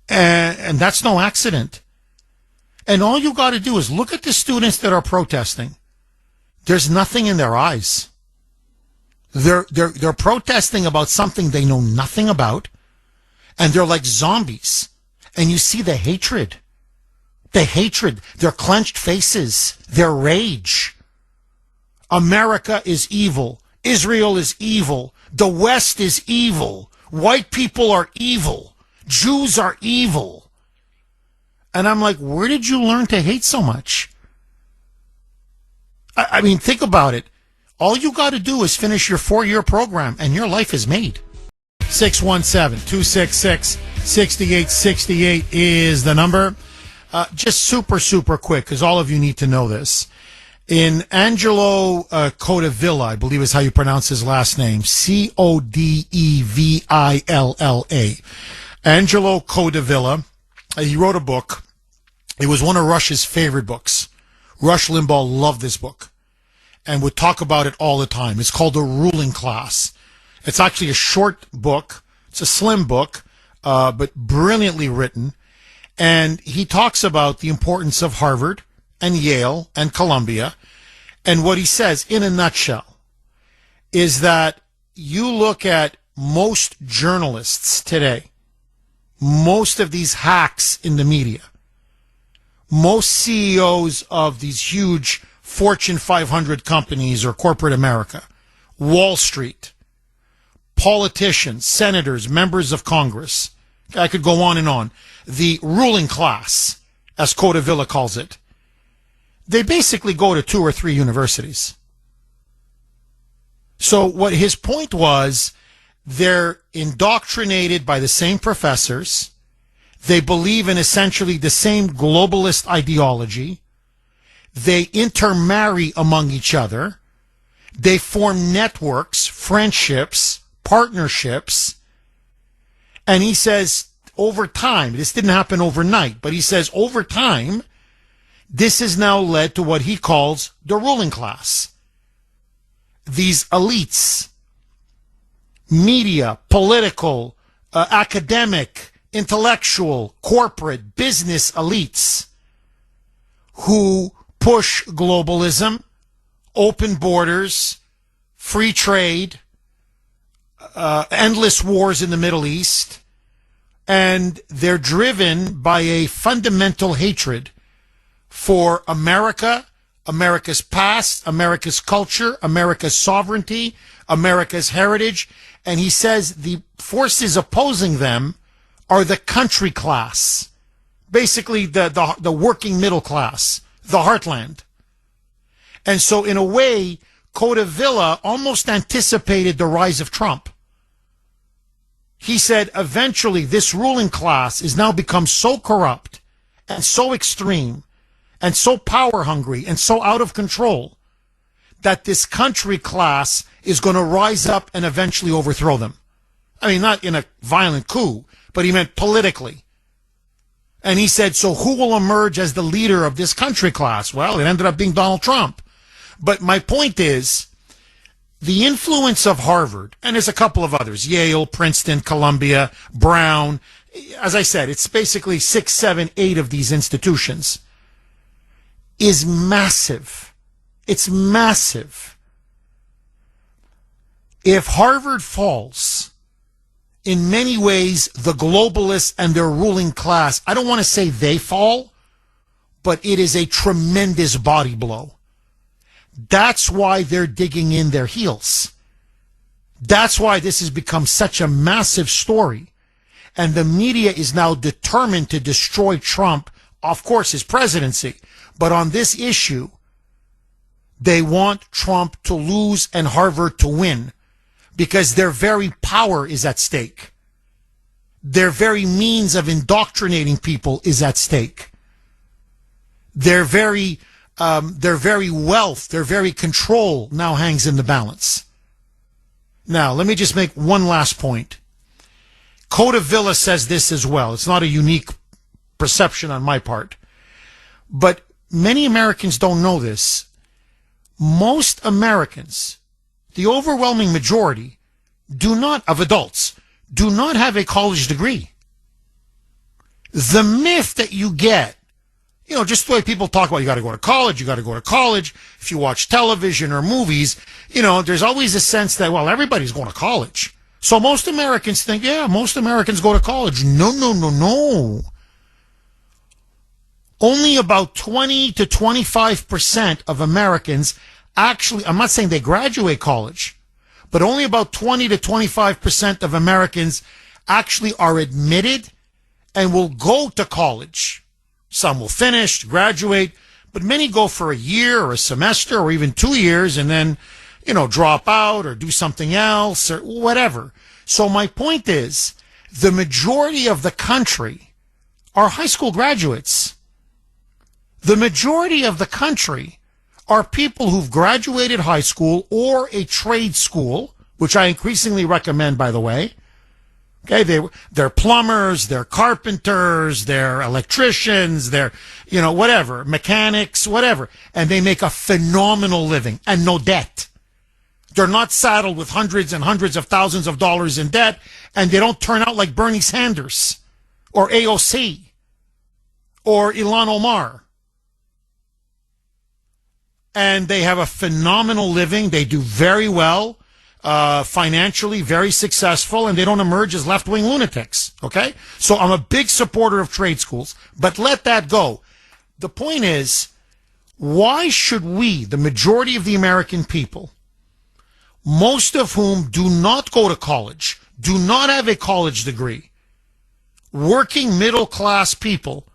And that's no accident. And all you got to do is look at the students that are protesting. There's nothing in their eyes. They're protesting about something they know nothing about, and they're like zombies. And you see the hatred, their clenched faces, their rage. America is evil. Israel is evil. The West is evil. White people are evil. Jews are evil. And I'm like, where did you learn to hate so much? I mean, think about it. All you got to do is finish your 4-year program and your life is made. 617-266-6868 is the number. Just super quick, because all of you need to know this. In Angelo Codevilla, I believe is how you pronounce his last name, Codevilla. Angelo Codevilla, he wrote a book. It was one of Rush's favorite books. Rush Limbaugh loved this book and would talk about it all the time. It's called The Ruling Class. It's actually a short book. It's a slim book, but brilliantly written. And he talks about the importance of Harvard and Yale and Columbia. And what he says, in a nutshell, is that you look at most journalists today, most of these hacks in the media, most CEOs of these huge Fortune 500 companies or corporate America, Wall Street, politicians, senators, members of Congress, I could go on and on, the ruling class, as Codevilla calls it, they basically go to 2 or 3 universities. So what his point was, they're indoctrinated by the same professors. They believe in essentially the same globalist ideology. They intermarry among each other. They form networks, friendships, partnerships. And he says, over time, this didn't happen overnight, but he says over time, this has now led to what he calls the ruling class. These elites, media, political, academic, intellectual, corporate, business elites who push globalism, open borders, free trade, endless wars in the Middle East, and they're driven by a fundamental hatred for America, America's past, America's culture, America's sovereignty, America's heritage. And he says the forces opposing them are the country class, basically the working middle class, the heartland. And so in a way, Codevilla almost anticipated the rise of Trump. He said eventually this ruling class is now become so corrupt and so extreme and so power hungry and so out of control that this country class is going to rise up and eventually overthrow them. I mean, not in a violent coup, but he meant politically. And he said, so who will emerge as the leader of this country class? Well, it ended up being Donald Trump. But my point is, the influence of Harvard, and there's a couple of others, Yale, Princeton, Columbia, Brown. As I said, it's basically 6, 7, 8 of these institutions, is massive. It's massive. If Harvard falls, in many ways, the globalists and their ruling class, I don't want to say they fall, but it is a tremendous body blow. That's why they're digging in their heels. That's why this has become such a massive story. And the media is now determined to destroy Trump, of course, his presidency. But on this issue, they want Trump to lose and Harvard to win because their very power is at stake. Their very means of indoctrinating people is at stake. Their very wealth, their very control now hangs in the balance. Now, let me just make one last point. Codevilla says this as well. It's not a unique perception on my part. But many Americans don't know this. Most Americans, the overwhelming majority, of adults, do not have a college degree. The myth that you get, just the way people talk about you got to go to college, If you watch television or movies, there's always a sense that, well, everybody's going to college. So most Americans think, yeah, most Americans go to college. No. Only about 20 to 25% of Americans actually, I'm not saying they graduate college, but only about 20 to 25% of Americans actually are admitted and will go to college. Some will finish, graduate, but many go for a year or a semester or even 2 years and then, drop out or do something else or whatever. So my point is, the majority of the country are high school graduates. The majority of the country are people who've graduated high school or a trade school, which I increasingly recommend, by the way. Okay, they're plumbers, they're carpenters, they're electricians, they're, whatever, mechanics, whatever. And they make a phenomenal living and no debt. They're not saddled with hundreds and hundreds of thousands of dollars in debt, and they don't turn out like Bernie Sanders or AOC or Ilhan Omar. And they have a phenomenal living. They do very well, financially, very successful, and they don't emerge as left-wing lunatics, okay? So I'm a big supporter of trade schools, but let that go. The point is, why should we, the majority of the American people, most of whom do not go to college, do not have a college degree, working middle-class people,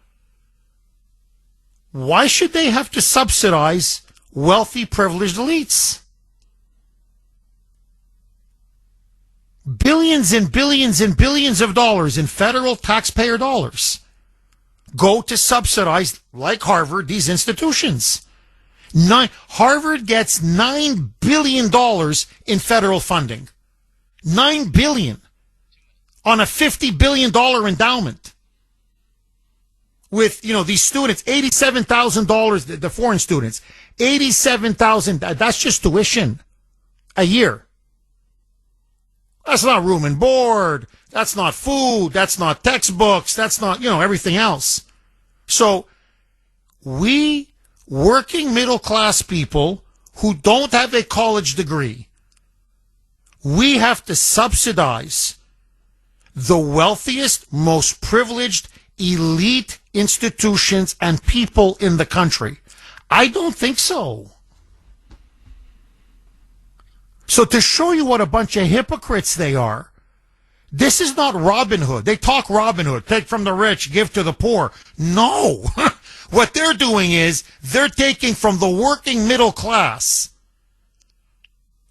why should they have to subsidize wealthy, privileged elites? Billions and billions and billions of dollars in federal taxpayer dollars go to subsidize, like Harvard, these institutions. Harvard gets $9 billion in federal funding. $9 billion on a $50 billion endowment. With, these students, $87,000, the foreign students, $87,000, that's just tuition a year. That's not room and board. That's not food. That's not textbooks. That's not, everything else. So we working middle class people who don't have a college degree, we have to subsidize the wealthiest, most privileged, elite institutions and people in the country. I don't think so. So to show you what a bunch of hypocrites they are, this is not Robin Hood. They talk Robin Hood, take from the rich, give to the poor. No. What they're doing is they're taking from the working middle class,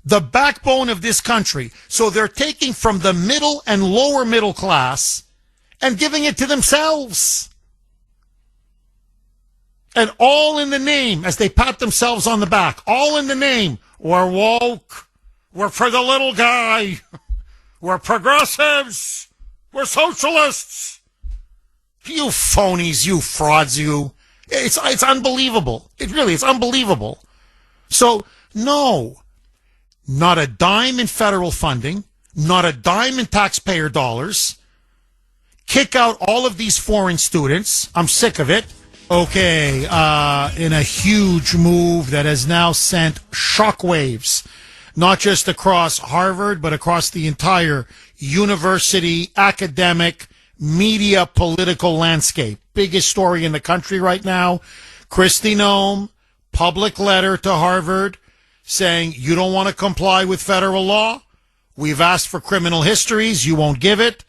the backbone of this country. So they're taking from the middle and lower middle class and giving it to themselves. And all in the name, as they pat themselves on the back, all in the name, we're woke. We're for the little guy. We're progressives. We're socialists. You phonies, you frauds, you. It's unbelievable. It's unbelievable. So, no, not a dime in federal funding, not a dime in taxpayer dollars. Kick out all of these foreign students. I'm sick of it. Okay, in a huge move that has now sent shockwaves, not just across Harvard, but across the entire university, academic, media, political landscape. Biggest story in the country right now. Kristi Noem, public letter to Harvard saying, you don't want to comply with federal law? We've asked for criminal histories. You won't give it.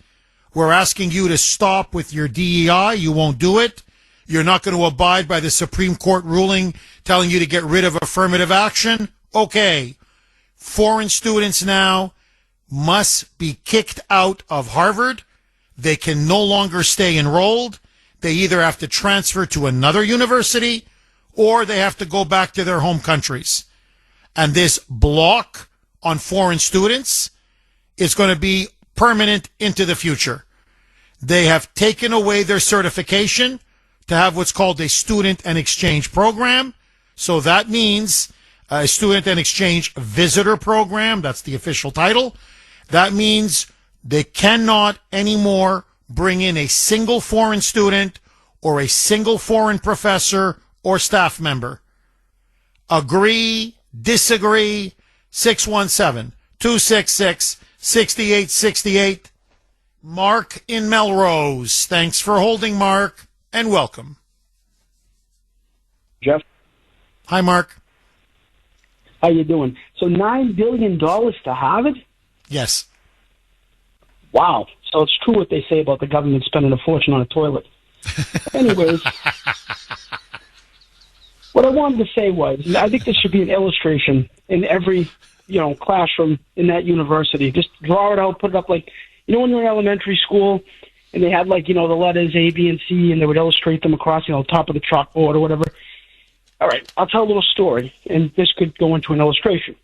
We're asking you to stop with your DEI. You won't do it. You're not going to abide by the Supreme Court ruling telling you to get rid of affirmative action? Okay. Foreign students now must be kicked out of Harvard. They can no longer stay enrolled. They either have to transfer to another university or they have to go back to their home countries. And this block on foreign students is going to be permanent into the future. They have taken away their certification to have what's called a student and exchange program. So that means a student and exchange visitor program. That's the official title. That means they cannot anymore bring in a single foreign student or a single foreign professor or staff member. Agree, disagree, 617-266-6868. Mark in Melrose. Thanks for holding, Mark, and welcome. Jeff? Hi, Mark. How you doing? So $9 billion to Harvard? Yes. Wow. So it's true what they say about the government spending a fortune on a toilet. Anyways, what I wanted to say was, I think this should be an illustration in every, classroom in that university. Just draw it out, put it up like, when you're in elementary school and they had like, the letters A, B, and C, and they would illustrate them across, the top of the chalkboard or whatever. All right, I'll tell a little story, and this could go into an illustration.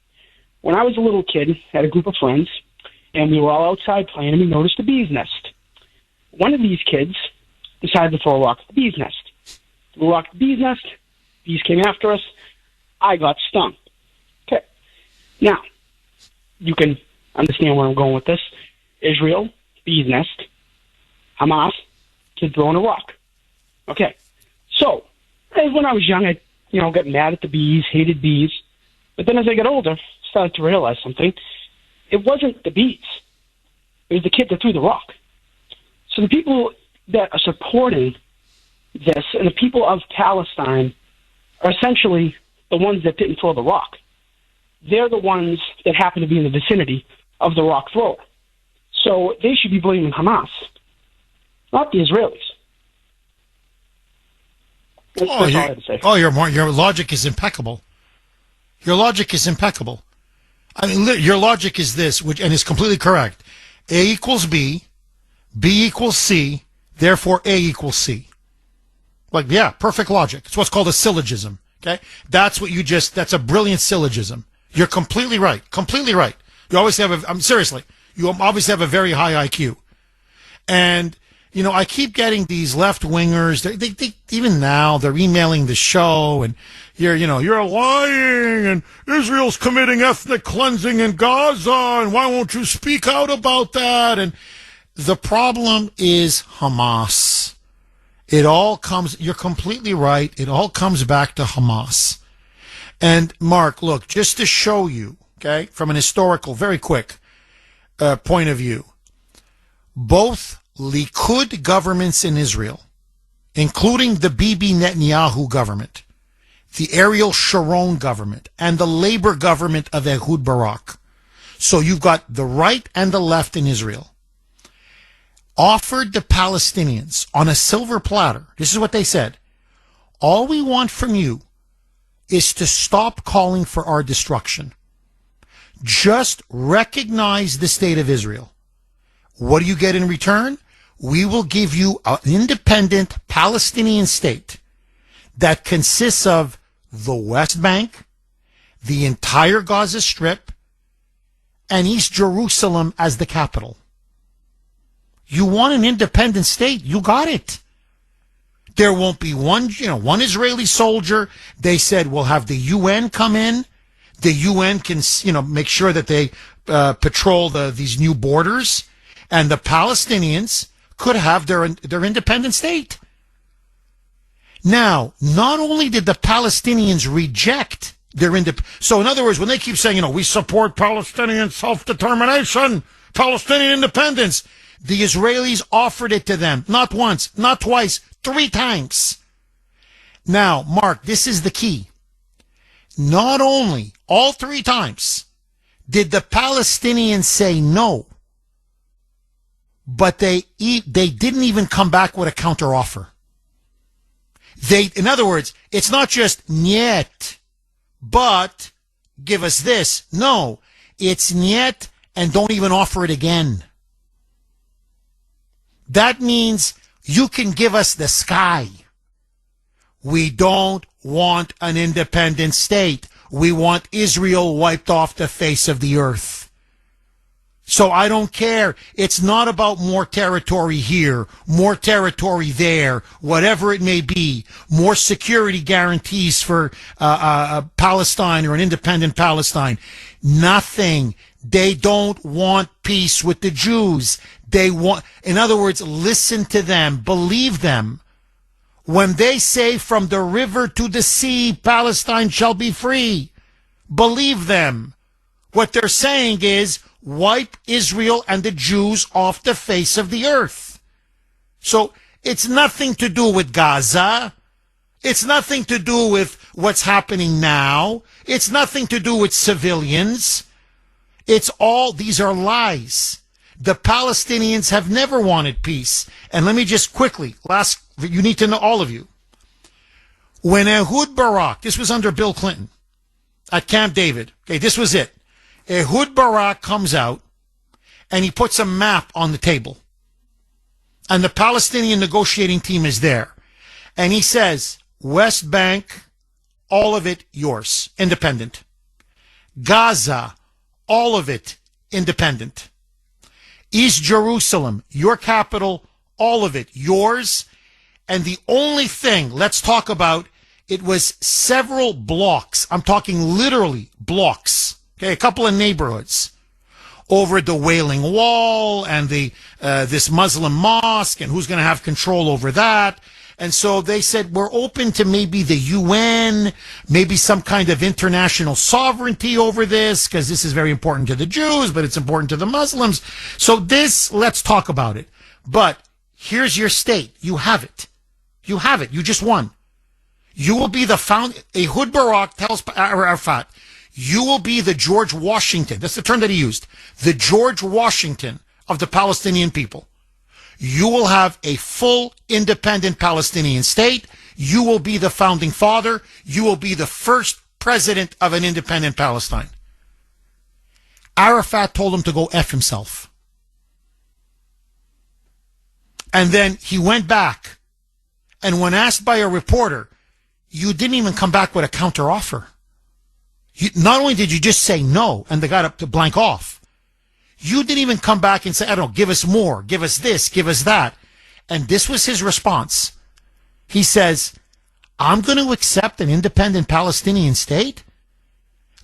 When I was a little kid, I had a group of friends, and we were all outside playing, and we noticed a bee's nest. One of these kids decided to throw a rock at the bee's nest. Threw a rock at the bee's nest. Bees came after us. I got stung. Okay. Now, you can understand where I'm going with this. Israel, bee's nest. Hamas, kid throwing a rock. Okay. So, when I was young, I, got mad at the bees, hated bees. But then as I got older, started to realize something. It wasn't the bees. It was the kid that threw the rock. So the people that are supporting this and the people of Palestine are essentially the ones that didn't throw the rock. They're the ones that happen to be in the vicinity of the rock thrower. So they should be blaming Hamas, not the Israelis. That's all I had to say. Oh, your logic is impeccable. Your logic is impeccable. I mean, your logic is this, and is completely correct. A equals B, B equals C, therefore A equals C. Like, yeah, perfect logic. It's what's called a syllogism. Okay? That's a brilliant syllogism. You're completely right. Completely right. You always have seriously, you obviously have a very high IQ. And, I keep getting these left-wingers, they even now, they're emailing the show, and you're lying, and Israel's committing ethnic cleansing in Gaza, and why won't you speak out about that? And the problem is Hamas. You're completely right, it all comes back to Hamas. And Mark, look, just to show you, okay, from an historical, very quick point of view, both Likud governments in Israel, including the Bibi Netanyahu government, the Ariel Sharon government, and the labor government of Ehud Barak. So you've got the right and the left in Israel. Offered the Palestinians on a silver platter. This is what they said. All we want from you is to stop calling for our destruction. Just recognize the state of Israel. What do you get in return? We will give you an independent Palestinian state that consists of the West Bank, the entire Gaza Strip, and East Jerusalem as the capital. You want an independent state? You got it. There won't be one Israeli soldier. They said we'll have the UN come in. The UN can, make sure that they patrol these new borders, and the Palestinians could have their independent state. Now, not only did the Palestinians reject their so in other words, when they keep saying, we support Palestinian self-determination, Palestinian independence, the Israelis offered it to them, not once, not twice, 3 times. Now, Mark, this is the key. Not only, all 3 times, did the Palestinians say no, but they didn't even come back with a counteroffer. In other words, it's not just niet, but give us this. No, it's niet and don't even offer it again. That means you can give us the sky. We don't want an independent state. We want Israel wiped off the face of the earth. So I don't care. It's not about more territory here, more territory there, whatever it may be, more security guarantees for Palestine or an independent Palestine. Nothing. They don't want peace with the Jews. In other words, listen to them, believe them. When they say from the river to the sea, Palestine shall be free, believe them. What they're saying is, wipe Israel and the Jews off the face of the earth. So it's nothing to do with Gaza. It's nothing to do with what's happening now. It's nothing to do with civilians. These are lies. The Palestinians have never wanted peace. And let me just quickly, you need to know, all of you. When Ehud Barak, this was under Bill Clinton, at Camp David, okay, this was it. Ehud Barak comes out and he puts a map on the table. and the Palestinian negotiating team is there. And he says, West Bank, all of it yours, independent. Gaza, all of it independent. East Jerusalem, your capital, all of it yours. And the only thing, let's talk about, it was several blocks. I'm talking literally blocks. Okay, a couple of neighborhoods over the Wailing Wall and the this Muslim mosque, and who's going to have control over that. And so they said, we're open to maybe the UN, maybe some kind of international sovereignty over this, because this is very important to the Jews, but it's important to the Muslims. So this, let's talk about it. But here's your state. You have it. You have it. You just won. You will be the Ehud Barak tells Arafat, you will be the George Washington. That's the term that he used. The George Washington of the Palestinian people. You will have a full independent Palestinian state. You will be the founding father. You will be the first president of an independent Palestine. Arafat told him to go F himself. And then he went back. And when asked by a reporter, you didn't even come back with a counteroffer. Not only did you just say no, and they got up to blank off, you didn't even come back and say, I don't know, give us more, give us this, give us that. And this was his response. He says, I'm going to accept an independent Palestinian state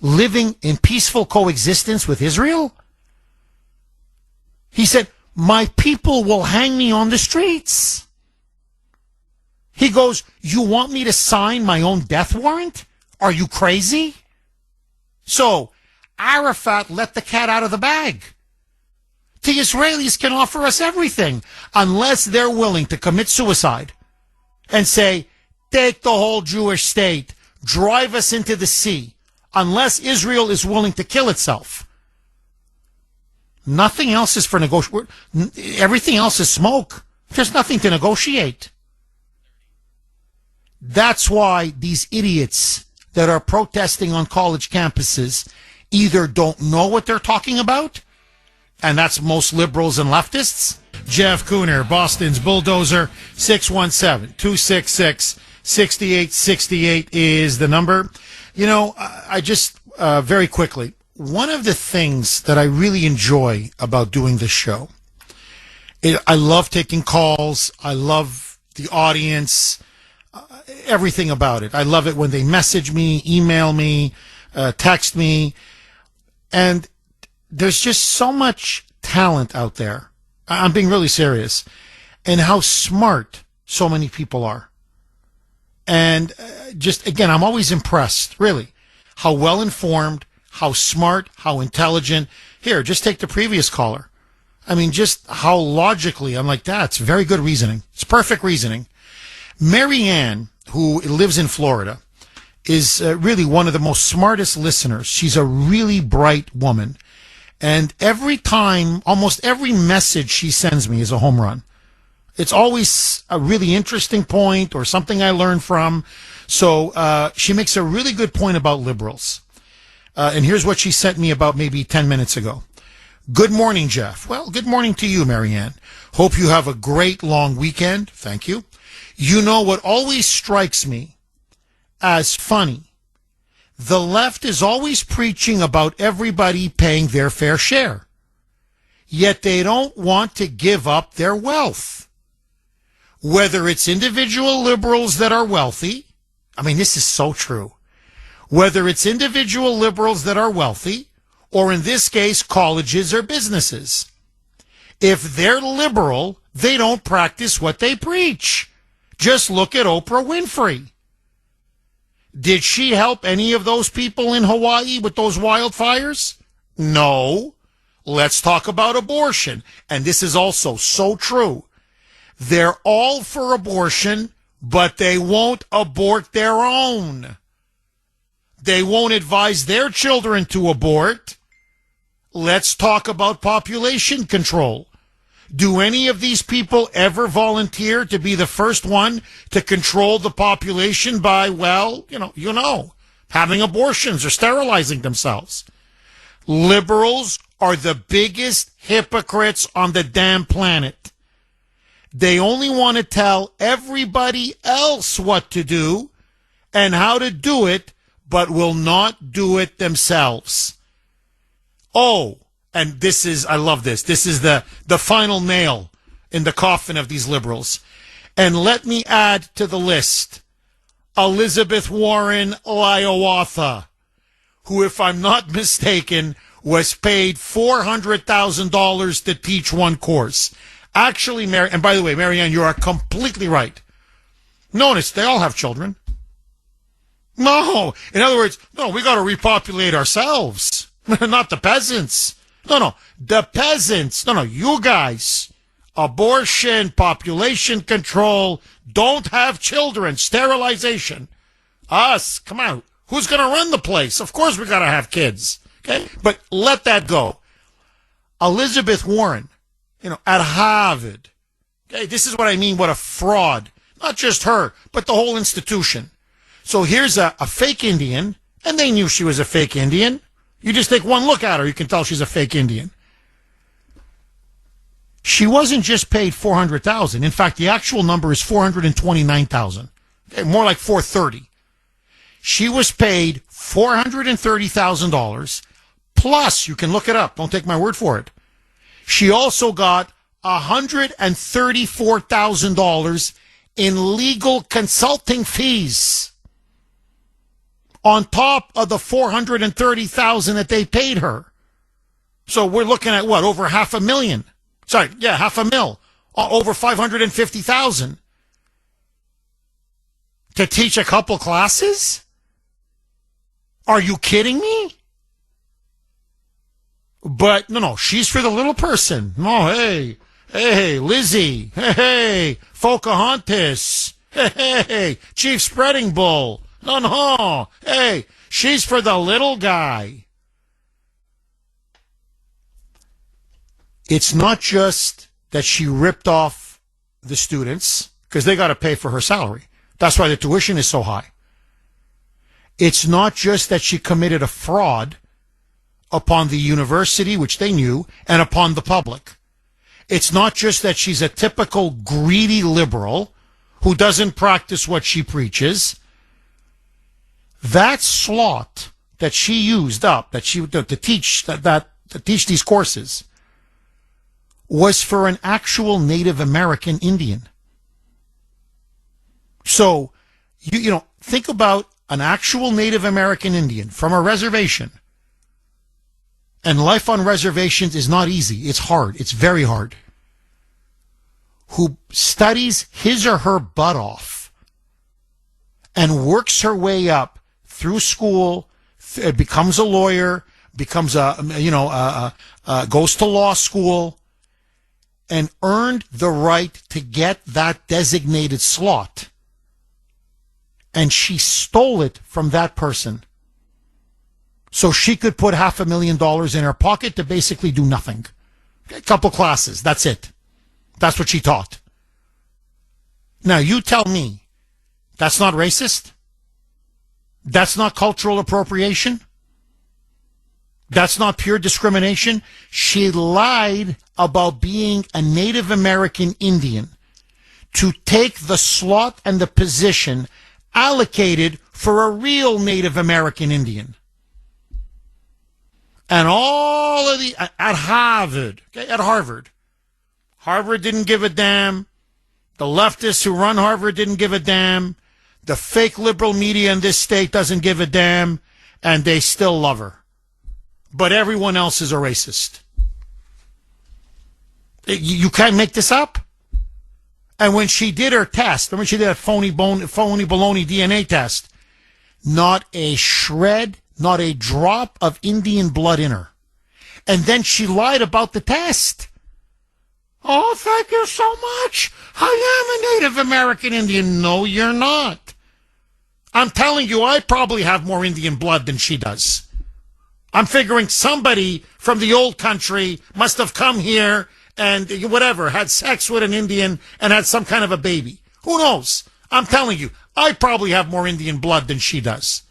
living in peaceful coexistence with Israel? He said, my people will hang me on the streets. He goes, you want me to sign my own death warrant? Are you crazy? So Arafat let the cat out of the bag. The Israelis can offer us everything unless they're willing to commit suicide and say, take the whole Jewish state, drive us into the sea, unless Israel is willing to kill itself. Nothing else is for negotiation. Everything else is smoke. There's nothing to negotiate. That's why these idiots that are protesting on college campuses either don't know what they're talking about, and that's most liberals and leftists. Jeff Kuhner, Boston's Bulldozer, 617-266-6868 is the number. You know, I just, very quickly, one of the things that I really enjoy about doing this show, I love taking calls. I love the audience, everything about it. I love it when they message me, email me, text me, and there's just so much talent out there. I'm being really serious. And how smart so many people are. And just, again, I'm always impressed, really, how well informed, how smart, how intelligent. Here, just take the previous caller. I mean, just how logically, I'm like, that's very good reasoning. It's perfect reasoning. Mary Ann, who lives in Florida, is really one of the most smartest listeners. She's a really bright woman. And every time, almost every message she sends me is a home run. It's always a really interesting point or something I learned from. So she makes a really good point about liberals. And here's what she sent me about maybe 10 minutes ago. Good morning, Jeff. Well, good morning to you, Marianne. Hope you have a great long weekend. Thank you. You know what always strikes me as funny? The left is always preaching about everybody paying their fair share, yet they don't want to give up their wealth. Whether it's individual liberals that are wealthy, I mean, this is so true. Whether it's individual liberals that are wealthy, or in this case, colleges or businesses. If they're liberal, they don't practice what they preach. Just look at Oprah Winfrey. Did she help any of those people in Hawaii with those wildfires? No. Let's talk about abortion. And this is also so true. They're all for abortion, but they won't abort their own. They won't advise their children to abort. Let's talk about population control. Do any of these people ever volunteer to be the first one to control the population by, well, having abortions or sterilizing themselves? Liberals are the biggest hypocrites on the damn planet. They only want to tell everybody else what to do and how to do it, but will not do it themselves. Oh, and this is, I love this. This is the final nail in the coffin of these liberals. And let me add to the list Elizabeth Warren Hiawatha, who, if I'm not mistaken, was paid $400,000 to teach one course. Actually, Mary, and by the way, Marianne, you are completely right. Notice they all have children. No, in other words, no, we got to repopulate ourselves, not the peasants. No, the peasants. No, you guys. Abortion, population control, don't have children, sterilization. Us, come on. Who's going to run the place? Of course we got to have kids. Okay? But let that go. Elizabeth Warren, at Harvard. Okay, this is what I mean, what a fraud. Not just her, but the whole institution. So here's a fake Indian, and they knew she was a fake Indian. You just take one look at her, you can tell she's a fake Indian. She wasn't just paid $400,000. In fact, the actual number is $429,000. Okay, more like $430,000. She was paid $430,000 plus, you can look it up, don't take my word for it. She also got $134,000 in legal consulting fees on top of the $430,000 that they paid her. So we're looking at what, over $500,000. Sorry, yeah, $500,000, over $550,000 to teach a couple classes? Are you kidding me? But no, she's for the little person. No, hey, Lizzie, hey, Pocahontas, hey, Chief Spreading Bull. No, hey, she's for the little guy. It's not just that she ripped off the students, because they got to pay for her salary. That's why the tuition is so high. It's not just that she committed a fraud upon the university, which they knew, and upon the public. It's not just that she's a typical greedy liberal who doesn't practice what she preaches. That slot that she used up, to teach to teach these courses, was for an actual Native American Indian. So, think about an actual Native American Indian from a reservation. And life on reservations is not easy. It's hard. It's very hard. Who studies his or her butt off and works her way up through school, becomes a lawyer, goes to law school, and earned the right to get that designated slot. And she stole it from that person so she could put $500,000 in her pocket to basically do nothing. A couple classes, that's it. That's what she taught. Now, you tell me, that's not racist? That's not cultural appropriation? That's not pure discrimination? She lied about being a Native American Indian to take the slot and the position allocated for a real Native American Indian. And all of at Harvard, at Harvard. Harvard didn't give a damn. The leftists who run Harvard didn't give a damn. The fake liberal media in this state doesn't give a damn. And they still love her. But everyone else is a racist. You can't make this up. And when she did her test, remember she did a phony baloney DNA test, not a shred, not a drop of Indian blood in her. And then she lied about the test. Oh, thank you so much. I am a Native American Indian. No, you're not. I'm telling you, I probably have more Indian blood than she does. I'm figuring somebody from the old country must have come here and whatever, had sex with an Indian and had some kind of a baby. Who knows? I'm telling you, I probably have more Indian blood than she does.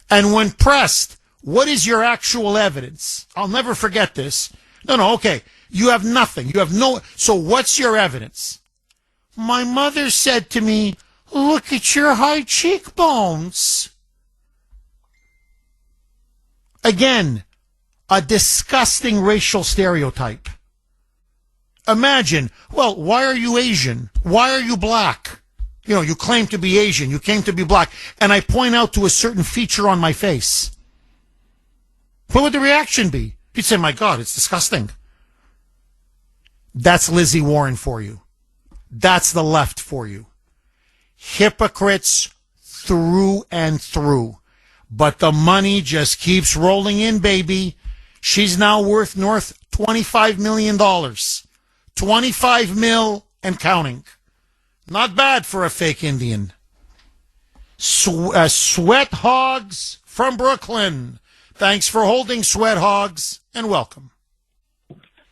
And when pressed, what is your actual evidence? I'll never forget this. No, okay. You have nothing. You have no. So what's your evidence? My mother said to me, look at your high cheekbones. Again, a disgusting racial stereotype. Imagine, well, why are you Asian? Why are you black? You know, you claim to be Asian, you claim to be black, and I point out to a certain feature on my face. What would the reaction be? He'd say, my God, it's disgusting. That's Lizzie Warren for you. That's the left for you. Hypocrites through and through. But the money just keeps rolling in, baby. She's now worth north $25 million. 25 mil and counting. Not bad for a fake Indian. Sweat Hogs from Brooklyn. Thanks for holding, Sweat Hogs, and welcome.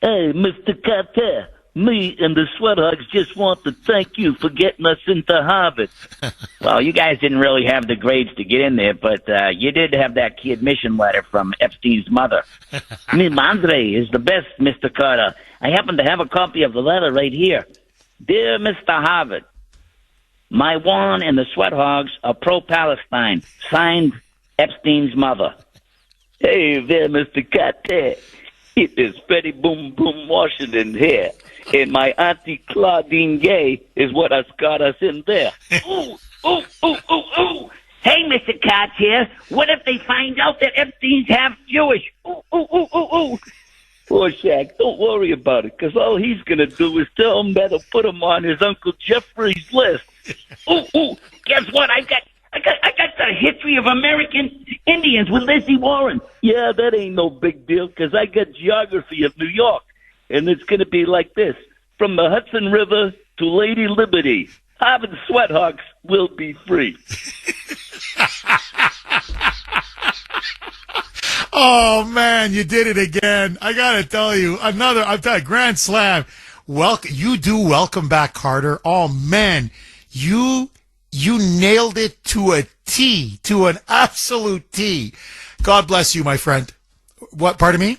Hey, Mr. Carter, me and the Sweat Hogs just want to thank you for getting us into Harvard. Well, you guys didn't really have the grades to get in there, but you did have that key admission letter from Epstein's mother. Me Andre is the best, Mr. Carter. I happen to have a copy of the letter right here. Dear Mr. Harvard, my Warren and the Sweat Hogs are pro-Palestine. Signed, Epstein's mother. Hey there, Mr. Carter. It is Betty Boom Boom Washington here, and my Auntie Claudine Gay is what has got us in there. Ooh, ooh, ooh, ooh, ooh. Hey, Mr. Carter, what if they find out that Epstein's half Jewish? Ooh, ooh, ooh, ooh, ooh. Poor Shaq, don't worry about it, because all he's going to do is tell him that'll put him on his Uncle Jeffrey's list. Ooh, ooh, guess what? I got the history of American Indians with Lizzie Warren. Yeah, that ain't no big deal, because I got geography of New York, and it's going to be like this. From the Hudson River to Lady Liberty, Harvard Sweat Hogs will be free. Oh, man, you did it again. I got to tell you, I've got a grand slam. Welcome back, Carter. Oh, man, you nailed it to a T, to an absolute T. God bless you, my friend. What, pardon me?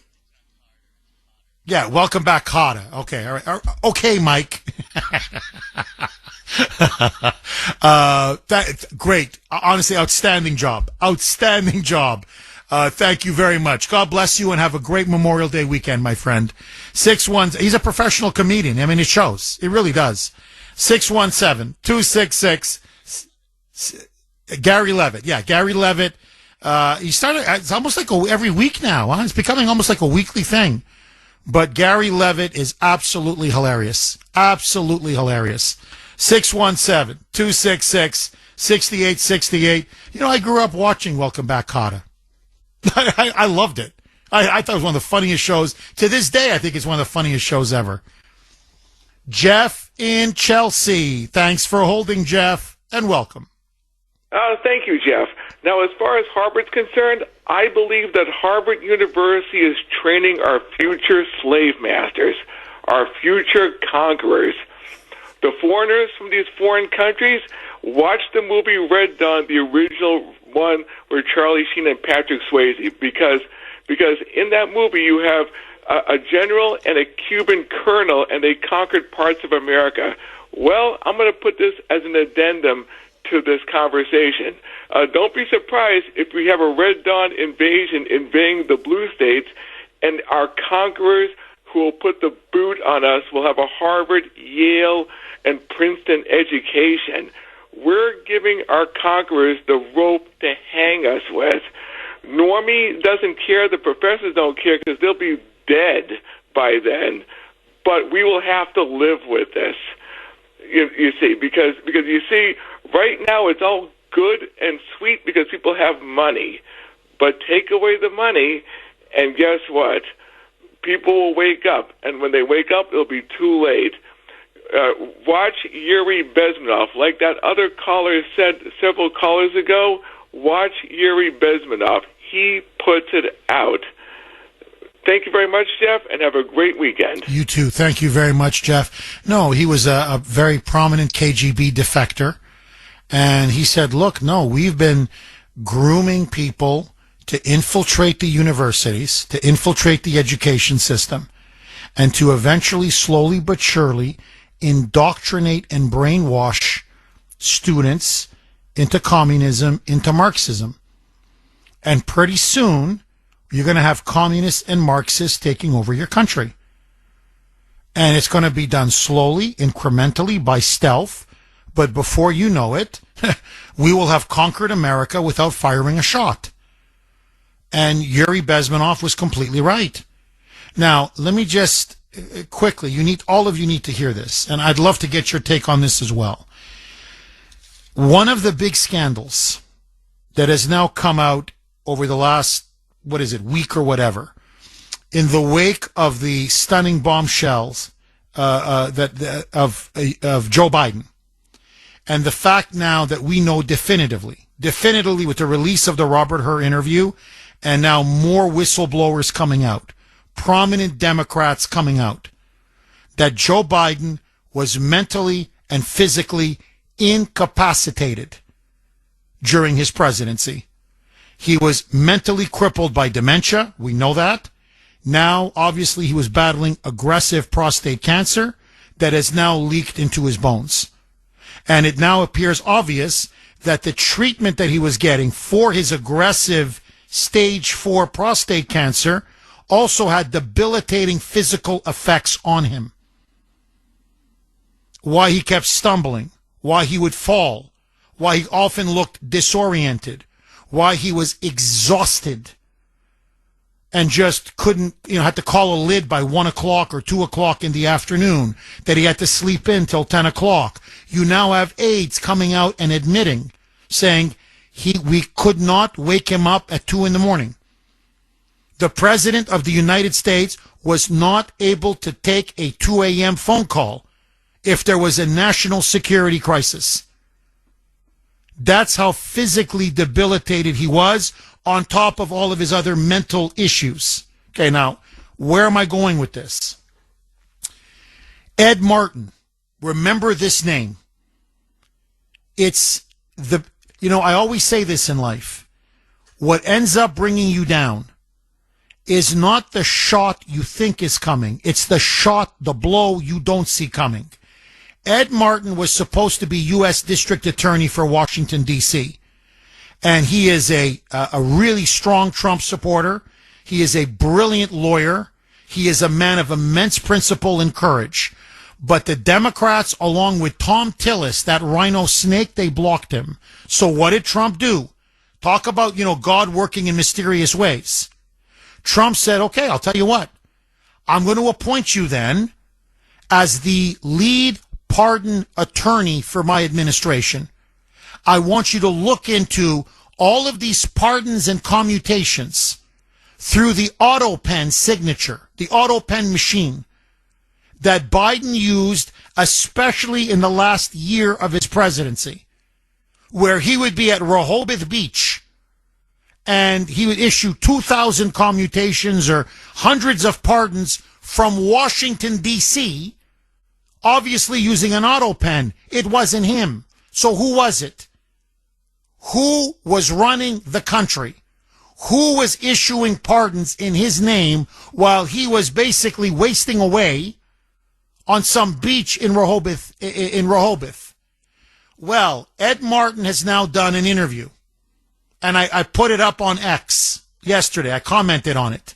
Yeah, welcome back, Carter. Okay, all right. Okay, Mike. Great. Honestly, outstanding job. Outstanding job. Thank you very much. God bless you and have a great Memorial Day weekend, my friend. 617, he's a professional comedian. I mean, it shows. It really does. 617-266, Gary Levitt. Yeah, Gary Levitt. He started, it's almost like every week now. Huh? It's becoming almost like a weekly thing. But Gary Levitt is absolutely hilarious. Absolutely hilarious. 617-266-6868. You know, I grew up watching Welcome Back, Kotter. I loved it. I thought it was one of the funniest shows. To this day, I think it's one of the funniest shows ever. Jeff in Chelsea. Thanks for holding, Jeff, and welcome. Thank you, Jeff. Now, as far as Harvard's concerned, I believe that Harvard University is training our future slave masters, our future conquerors. The foreigners from these foreign countries, watch the movie Red Dawn, the original one where Charlie Sheen and Patrick Swayze, because in that movie you have a general and a Cuban colonel, and they conquered parts of America. Well, I'm going to put this as an addendum to this conversation. Don't be surprised if we have a Red Dawn invasion invading the blue states, and our conquerors who will put the boot on us will have a Harvard, Yale, and Princeton education. We're giving our conquerors the rope to hang us with. Normie doesn't care, the professors don't care, because they'll be dead by then. But we will have to live with this, you see, because you see, right now it's all good and sweet because people have money. But take away the money, and guess what? People will wake up, and when they wake up, it'll be too late. Watch Yuri Bezmenov. Like that other caller said several callers ago, watch Yuri Bezmenov. He puts it out. Thank you very much, Jeff, and have a great weekend. You too. Thank you very much, Jeff. No, he was a very prominent KGB defector, and he said, look, no, we've been grooming people to infiltrate the universities, to infiltrate the education system. and to eventually, slowly but surely, indoctrinate and brainwash students into communism, into Marxism. And pretty soon, you're going to have communists and Marxists taking over your country. And it's going to be done slowly, incrementally, by stealth. But before you know it, we will have conquered America without firing a shot. And Yuri Bezmenov was completely right. Now, let me just quickly, all of you need to hear this, and I'd love to get your take on this as well. One of the big scandals that has now come out over the last, week or whatever, in the wake of the stunning bombshells of Joe Biden, and the fact now that we know definitively with the release of the Robert Hur interview, and now more whistleblowers coming out, prominent Democrats coming out, that Joe Biden was mentally and physically incapacitated during his presidency. He was mentally crippled by dementia. We know that. Now, obviously, he was battling aggressive prostate cancer that has now leaked into his bones. And it now appears obvious that the treatment that he was getting for his aggressive stage 4 prostate cancer also had debilitating physical effects on him. Why he kept stumbling, why he would fall, why he often looked disoriented, why he was exhausted and just couldn't, had to call a lid by 1 o'clock or 2 o'clock in the afternoon, that he had to sleep in till 10 o'clock. You now have aides coming out and admitting, saying we could not wake him up at 2 in the morning. The President of the United States was not able to take a 2 a.m. phone call if there was a national security crisis. That's how physically debilitated he was, on top of all of his other mental issues. Okay, now, where am I going with this? Ed Martin. Remember this name. It's I always say this in life. What ends up bringing you down is not the shot you think is coming. It's the blow you don't see coming. Ed Martin was supposed to be U.S. District Attorney for Washington, D.C., and he is a really strong Trump supporter. He is a brilliant lawyer. He is a man of immense principle and courage. But the Democrats, along with Tom Tillis, that rhino snake, they blocked him. So what did Trump do? Talk about, God working in mysterious ways. Trump said, okay, I'll tell you what. I'm going to appoint you then as the lead pardon attorney for my administration. I want you to look into all of these pardons and commutations through the auto pen signature, the auto pen machine that Biden used, especially in the last year of his presidency, where he would be at Rehoboth Beach and he would issue 2,000 commutations or hundreds of pardons from Washington, D.C., obviously using an auto pen. It wasn't him. So who was it? Who was running the country? Who was issuing pardons in his name while he was basically wasting away on some beach in Rehoboth? Well, Ed Martin has now done an interview, and I put it up on X yesterday. I commented on it.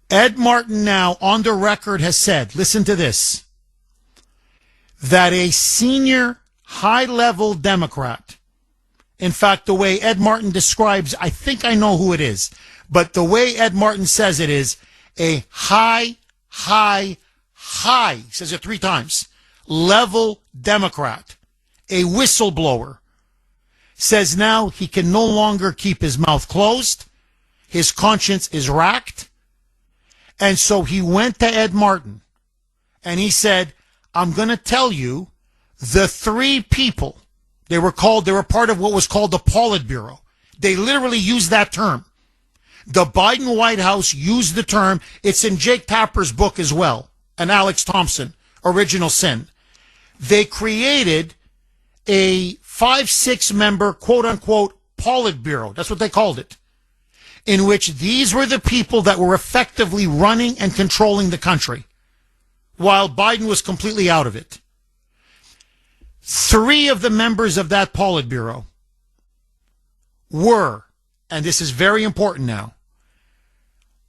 Ed Martin now on the record has said, listen to this, that a senior high-level Democrat, in fact, the way Ed Martin describes, I think I know who it is, but the way Ed Martin says it is a high, he says it 3 times, level Democrat, a whistleblower, says now he can no longer keep his mouth closed, his conscience is racked, and so he went to Ed Martin, and he said, I'm going to tell you the 3 people. They were part of what was called the Politburo. They literally used that term. The Biden White House used the term. It's in Jake Tapper's book as well, and Alex Thompson, Original Sin. They created a 5-6 member, quote unquote, Politburo. That's what they called it. in which these were the people that were effectively running and controlling the country, while Biden was completely out of it. 3 of the members of that Politburo were, and this is very important now,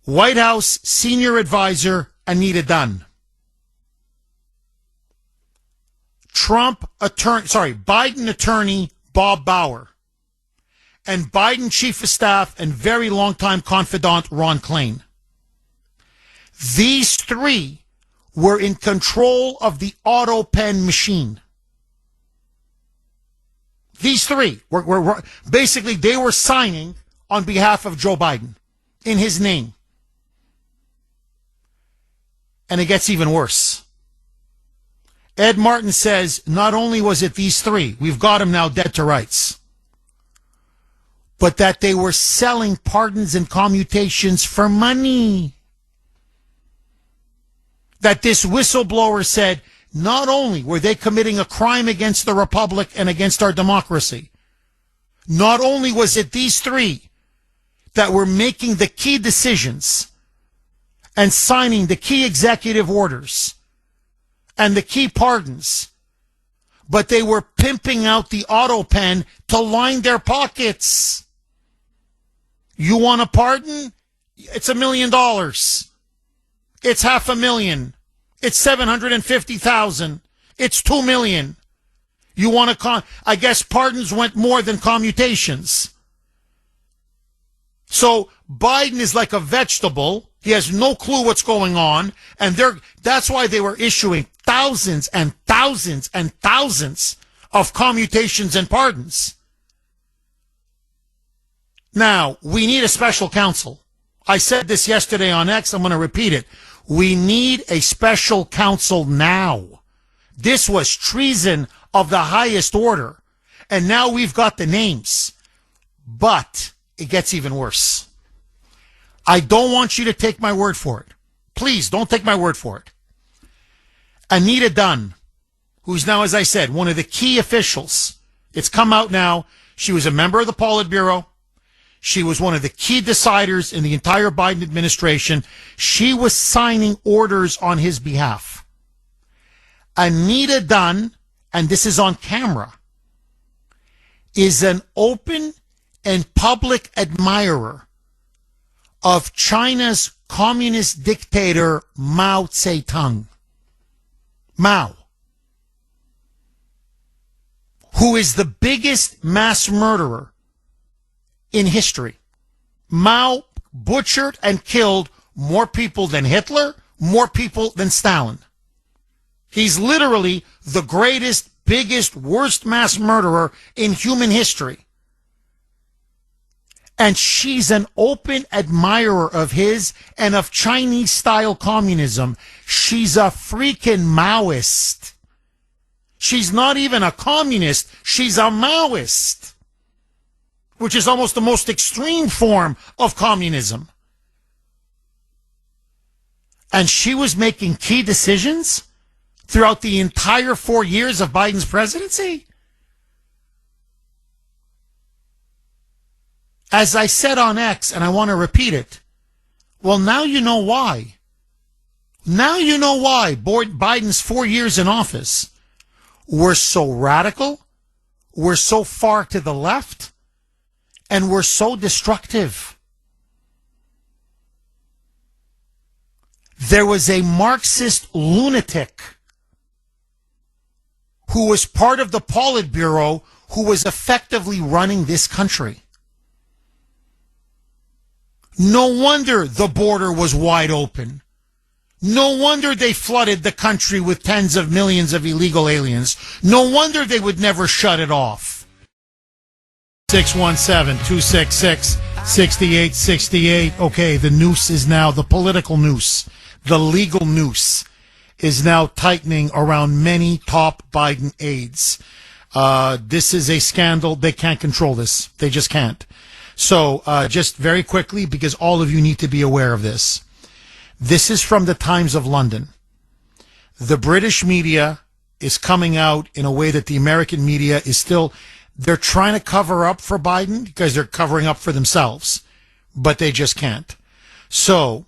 White House senior advisor Anita Dunn, Biden attorney Bob Bauer, and Biden chief of staff and very longtime confidant Ron Klain. These 3 were in control of the auto pen machine. These 3 were basically, they were signing on behalf of Joe Biden in his name. And it gets even worse. Ed Martin says not only was it these 3, we've got them now dead to rights, but that they were selling pardons and commutations for money. That this whistleblower said not only were they committing a crime against the Republic and against our democracy, not only was it these 3 that were making the key decisions and signing the key executive orders and the key pardons, but they were pimping out the auto pen to line their pockets. You want a pardon? It's $1 million. It's $500,000. It's $750,000. It's $2 million. You want to I guess pardons went more than commutations. So Biden is like a vegetable. He has no clue what's going on, and that's why they were issuing thousands and thousands and thousands of commutations and pardons. Now, we need a special counsel. I said this yesterday on X. I'm going to repeat it. We need a special counsel now. This was treason of the highest order, and now we've got the names. But it gets even worse. I don't want you to take my word for it. Please don't take my word for it. Anita Dunn, who's now, as I said, one of the key officials. It's come out now. She was a member of the Politburo. She was one of the key deciders in the entire Biden administration. She was signing orders on his behalf. Anita Dunn, and this is on camera, is an open and public admirer of China's communist dictator Mao Zedong. Mao, who is the biggest mass murderer in history. Mao butchered and killed more people than Hitler, more people than Stalin. He's literally the greatest, biggest, worst mass murderer in human history. And she's an open admirer of his and of Chinese-style communism. She's a freaking Maoist. She's not even a communist. She's a Maoist, which is almost the most extreme form of communism. And she was making key decisions throughout the entire 4 years of Biden's presidency. As I said on X, and I want to repeat it, well, now you know why. Now you know why Biden's 4 years in office were so radical, were so far to the left, and were so destructive. There was a Marxist lunatic who was part of the Politburo who was effectively running this country. No wonder the border was wide open. No wonder they flooded the country with tens of millions of illegal aliens. No wonder they would never shut it off. 617-266-6868. Okay, the noose is now, the political noose, the legal noose is now tightening around many top Biden aides. This is a scandal. They can't control this. They just can't. So just very quickly, because all of you need to be aware of this. This is from the Times of London. The British media is coming out in a way that the American media is still, they're trying to cover up for Biden because they're covering up for themselves. but they just can't. So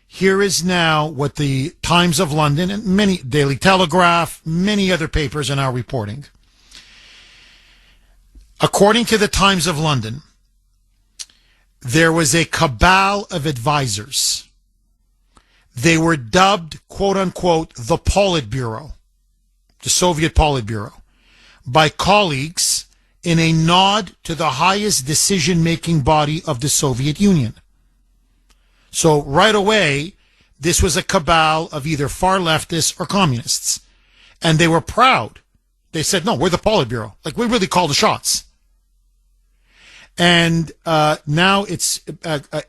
here is now what the Times of London and many Daily Telegraph, many other papers are now reporting. According to the Times of London, there was a cabal of advisors. They were dubbed, quote unquote, the Politburo, the Soviet Politburo, by colleagues in a nod to the highest decision-making body of the Soviet Union. So right away, this was a cabal of either far leftists or communists. And they were proud. They said, no, we're the Politburo. Like, we really call the shots. And now it's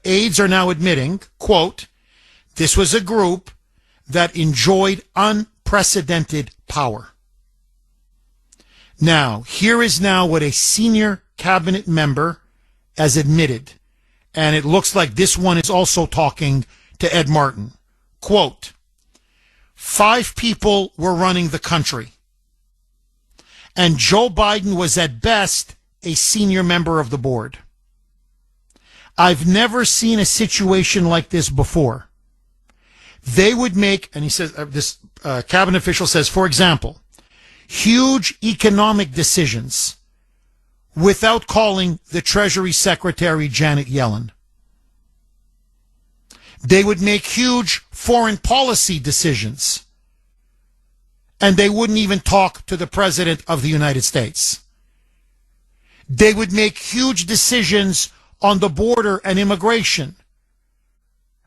aides are now admitting, quote, this was a group that enjoyed unprecedented power. Now, here is now what a senior cabinet member has admitted. And it looks like this one is also talking to Ed Martin. Quote, 5 people were running the country. And Joe Biden was at best a senior member of the board. I've never seen a situation like this before. They would make, and he says, this cabinet official says, for example, huge economic decisions without calling the Treasury Secretary Janet Yellen. They would make huge foreign policy decisions, and they wouldn't even talk to the President of the United States. They would make huge decisions on the border and immigration,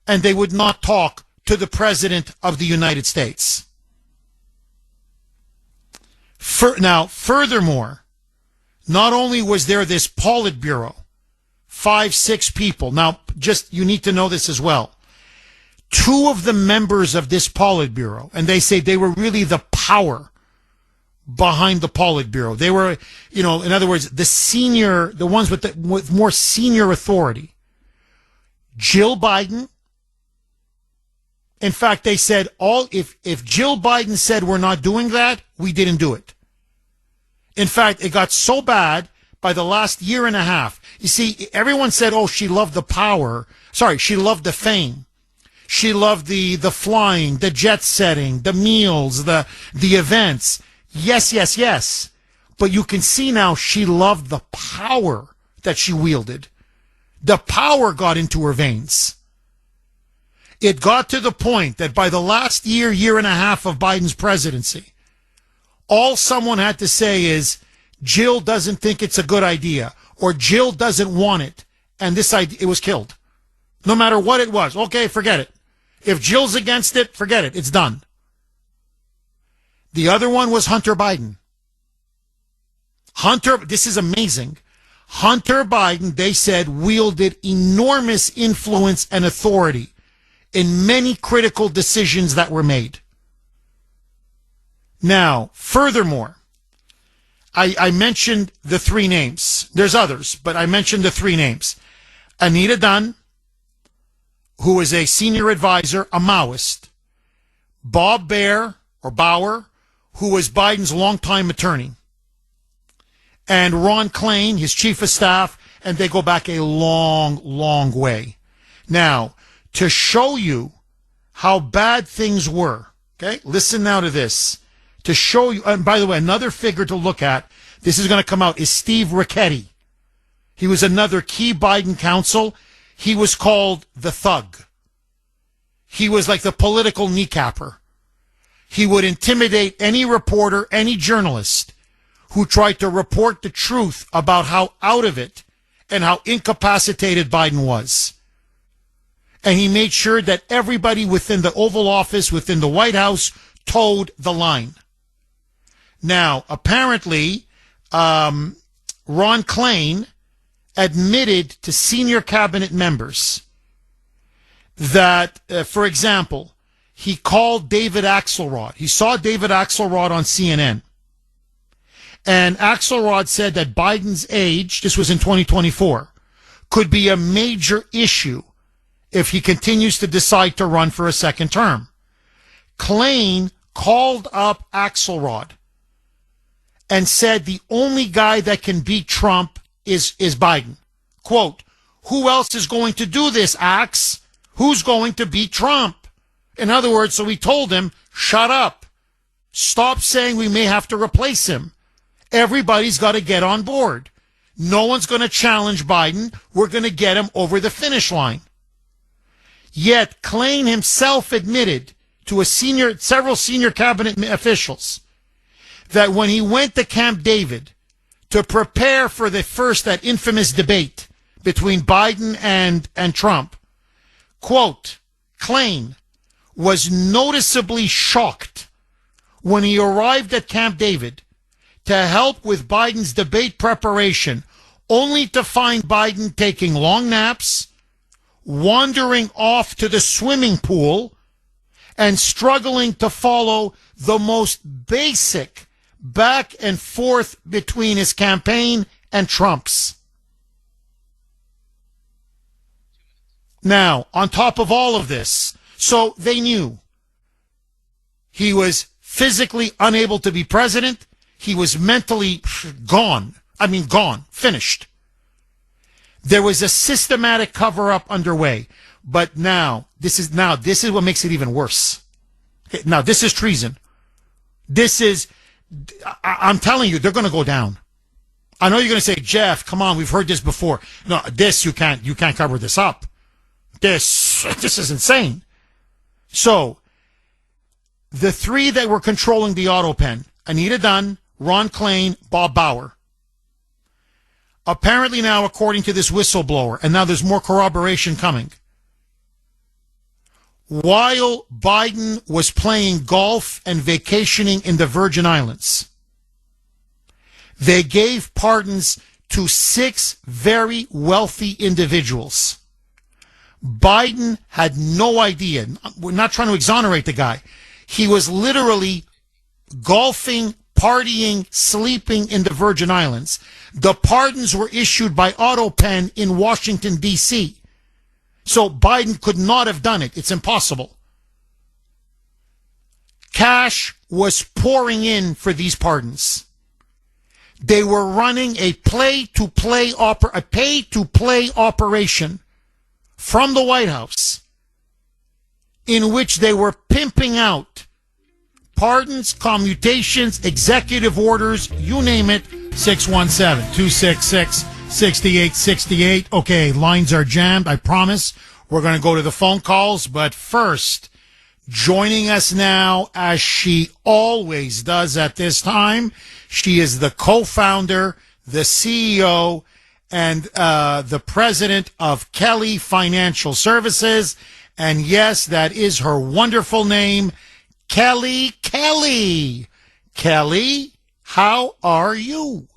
and they would not talk to the President of the United States. Now, furthermore, not only was there this Politburo, 5-6 people. Now, just, you need to know this as well. 2 of the members of this Politburo, and they say they were really the power behind the Politburo. They were, in other words, the ones with more senior authority. Jill Biden. In fact, they said if Jill Biden said we're not doing that, we didn't do it. In fact, it got so bad by the last year and a half. You see, everyone said, oh, she loved the power. Sorry, she loved the fame. She loved the flying, the jet setting, the meals, the events. Yes. But you can see now she loved the power that she wielded. The power got into her veins. It got to the point that by the last year and a half of Biden's presidency, all someone had to say is, Jill doesn't think it's a good idea, or Jill doesn't want it, and this idea, it was killed. No matter what it was. Okay, forget it. If Jill's against it, forget it. It's done. The other one was Hunter Biden. This is amazing. Hunter Biden, they said, wielded enormous influence and authority in many critical decisions that were made. Now, furthermore, I mentioned the 3 names. There's others, but I mentioned the 3 names. Anita Dunn, who is a senior advisor, a Maoist. Bob Bauer, who was Biden's longtime attorney. And Ron Klain, his chief of staff, and they go back a long, long way. Now, to show you how bad things were, okay, listen now to this. To show you, and by the way, another figure to look at, this is going to come out, is Steve Ricchetti. He was another key Biden counsel. He was called the thug. He was like the political kneecapper. He would intimidate any reporter, any journalist who tried to report the truth about how out of it and how incapacitated Biden was. And he made sure that everybody within the Oval Office, within the White House, towed the line. Now, apparently, Ron Klain admitted to senior cabinet members that, for example, he called David Axelrod. He saw David Axelrod on CNN. And Axelrod said that Biden's age, this was in 2024, could be a major issue if he continues to decide to run for a second term. Klain called up Axelrod and said the only guy that can beat Trump is Biden. Quote, who else is going to do this, Axe? Who's going to beat Trump? In other words, so we told him, shut up. Stop saying we may have to replace him. Everybody's got to get on board. No one's going to challenge Biden. We're going to get him over the finish line. Yet Klain himself admitted to several senior cabinet officials that when he went to Camp David to prepare for that infamous debate between Biden and Trump, quote, Klain was noticeably shocked when he arrived at Camp David to help with Biden's debate preparation, only to find Biden taking long naps, wandering off to the swimming pool, and struggling to follow the most basic back and forth between his campaign and Trump's. Now, on top of all of this, so they knew he was physically unable to be president. He was mentally gone. I mean, gone, finished. There was a systematic cover-up underway. But now, this is what makes it even worse. Okay, now, this is treason. I'm telling you, they're going to go down. I know you're going to say, Jeff, come on, we've heard this before. No, you can't cover this up. This is insane. So, the three that were controlling the auto pen, Anita Dunn, Ron Klain, Bob Bauer. Apparently now, according to this whistleblower, and now there's more corroboration coming, while Biden was playing golf and vacationing in the Virgin Islands, they gave pardons to 6 very wealthy individuals. Biden had no idea. We're not trying to exonerate the guy. He was literally golfing, partying, sleeping in the Virgin Islands. The pardons were issued by AutoPen in Washington, D.C. So Biden could not have done it. It's impossible. Cash was pouring in for these pardons. They were running a pay-to-play operation from the White House in which they were pimping out pardons, commutations, executive orders, you name it, 617-266-6868. Okay, lines are jammed, I promise. We're going to go to the phone calls, but first, joining us now, as she always does at this time, she is the co-founder, the CEO, and the president of Kelly Financial Services. And yes, that is her wonderful name, Kelly. Kelly, how are you?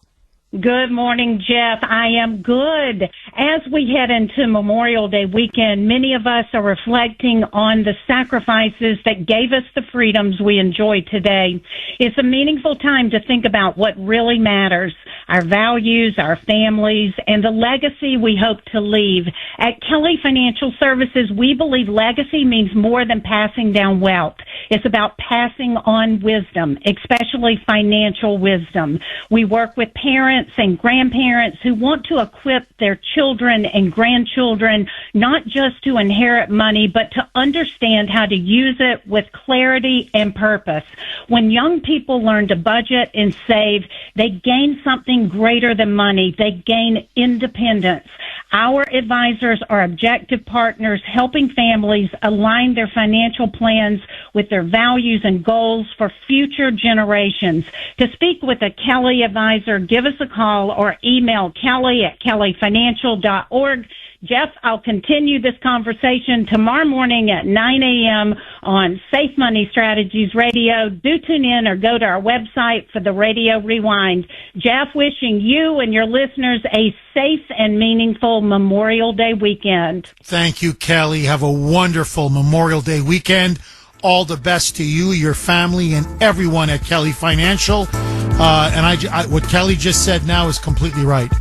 Good morning, Jeff. I am good. As we head into Memorial Day weekend, many of us are reflecting on the sacrifices that gave us the freedoms we enjoy today. It's a meaningful time to think about what really matters, our values, our families, and the legacy we hope to leave. At Kelly Financial Services, we believe legacy means more than passing down wealth. It's about passing on wisdom, especially financial wisdom. We work with parents and grandparents who want to equip their children and grandchildren not just to inherit money, but to understand how to use it with clarity and purpose. When young people learn to budget and save, they gain something greater than money. They gain independence. Our advisors are objective partners helping families align their financial plans with their values and goals for future generations. To speak with a Kelly advisor, give us a call or email kelly@kellyfinancial.org. Jeff, I'll continue this conversation tomorrow morning at 9 a.m. on Safe Money Strategies Radio. Do tune in or go to our website for the radio rewind. Jeff, wishing you and your listeners a safe and meaningful Memorial Day weekend. Thank you, Kelly. Have a wonderful Memorial Day weekend. All the best to you, your family, and everyone at Kelly Financial. What Kelly just said now is completely right.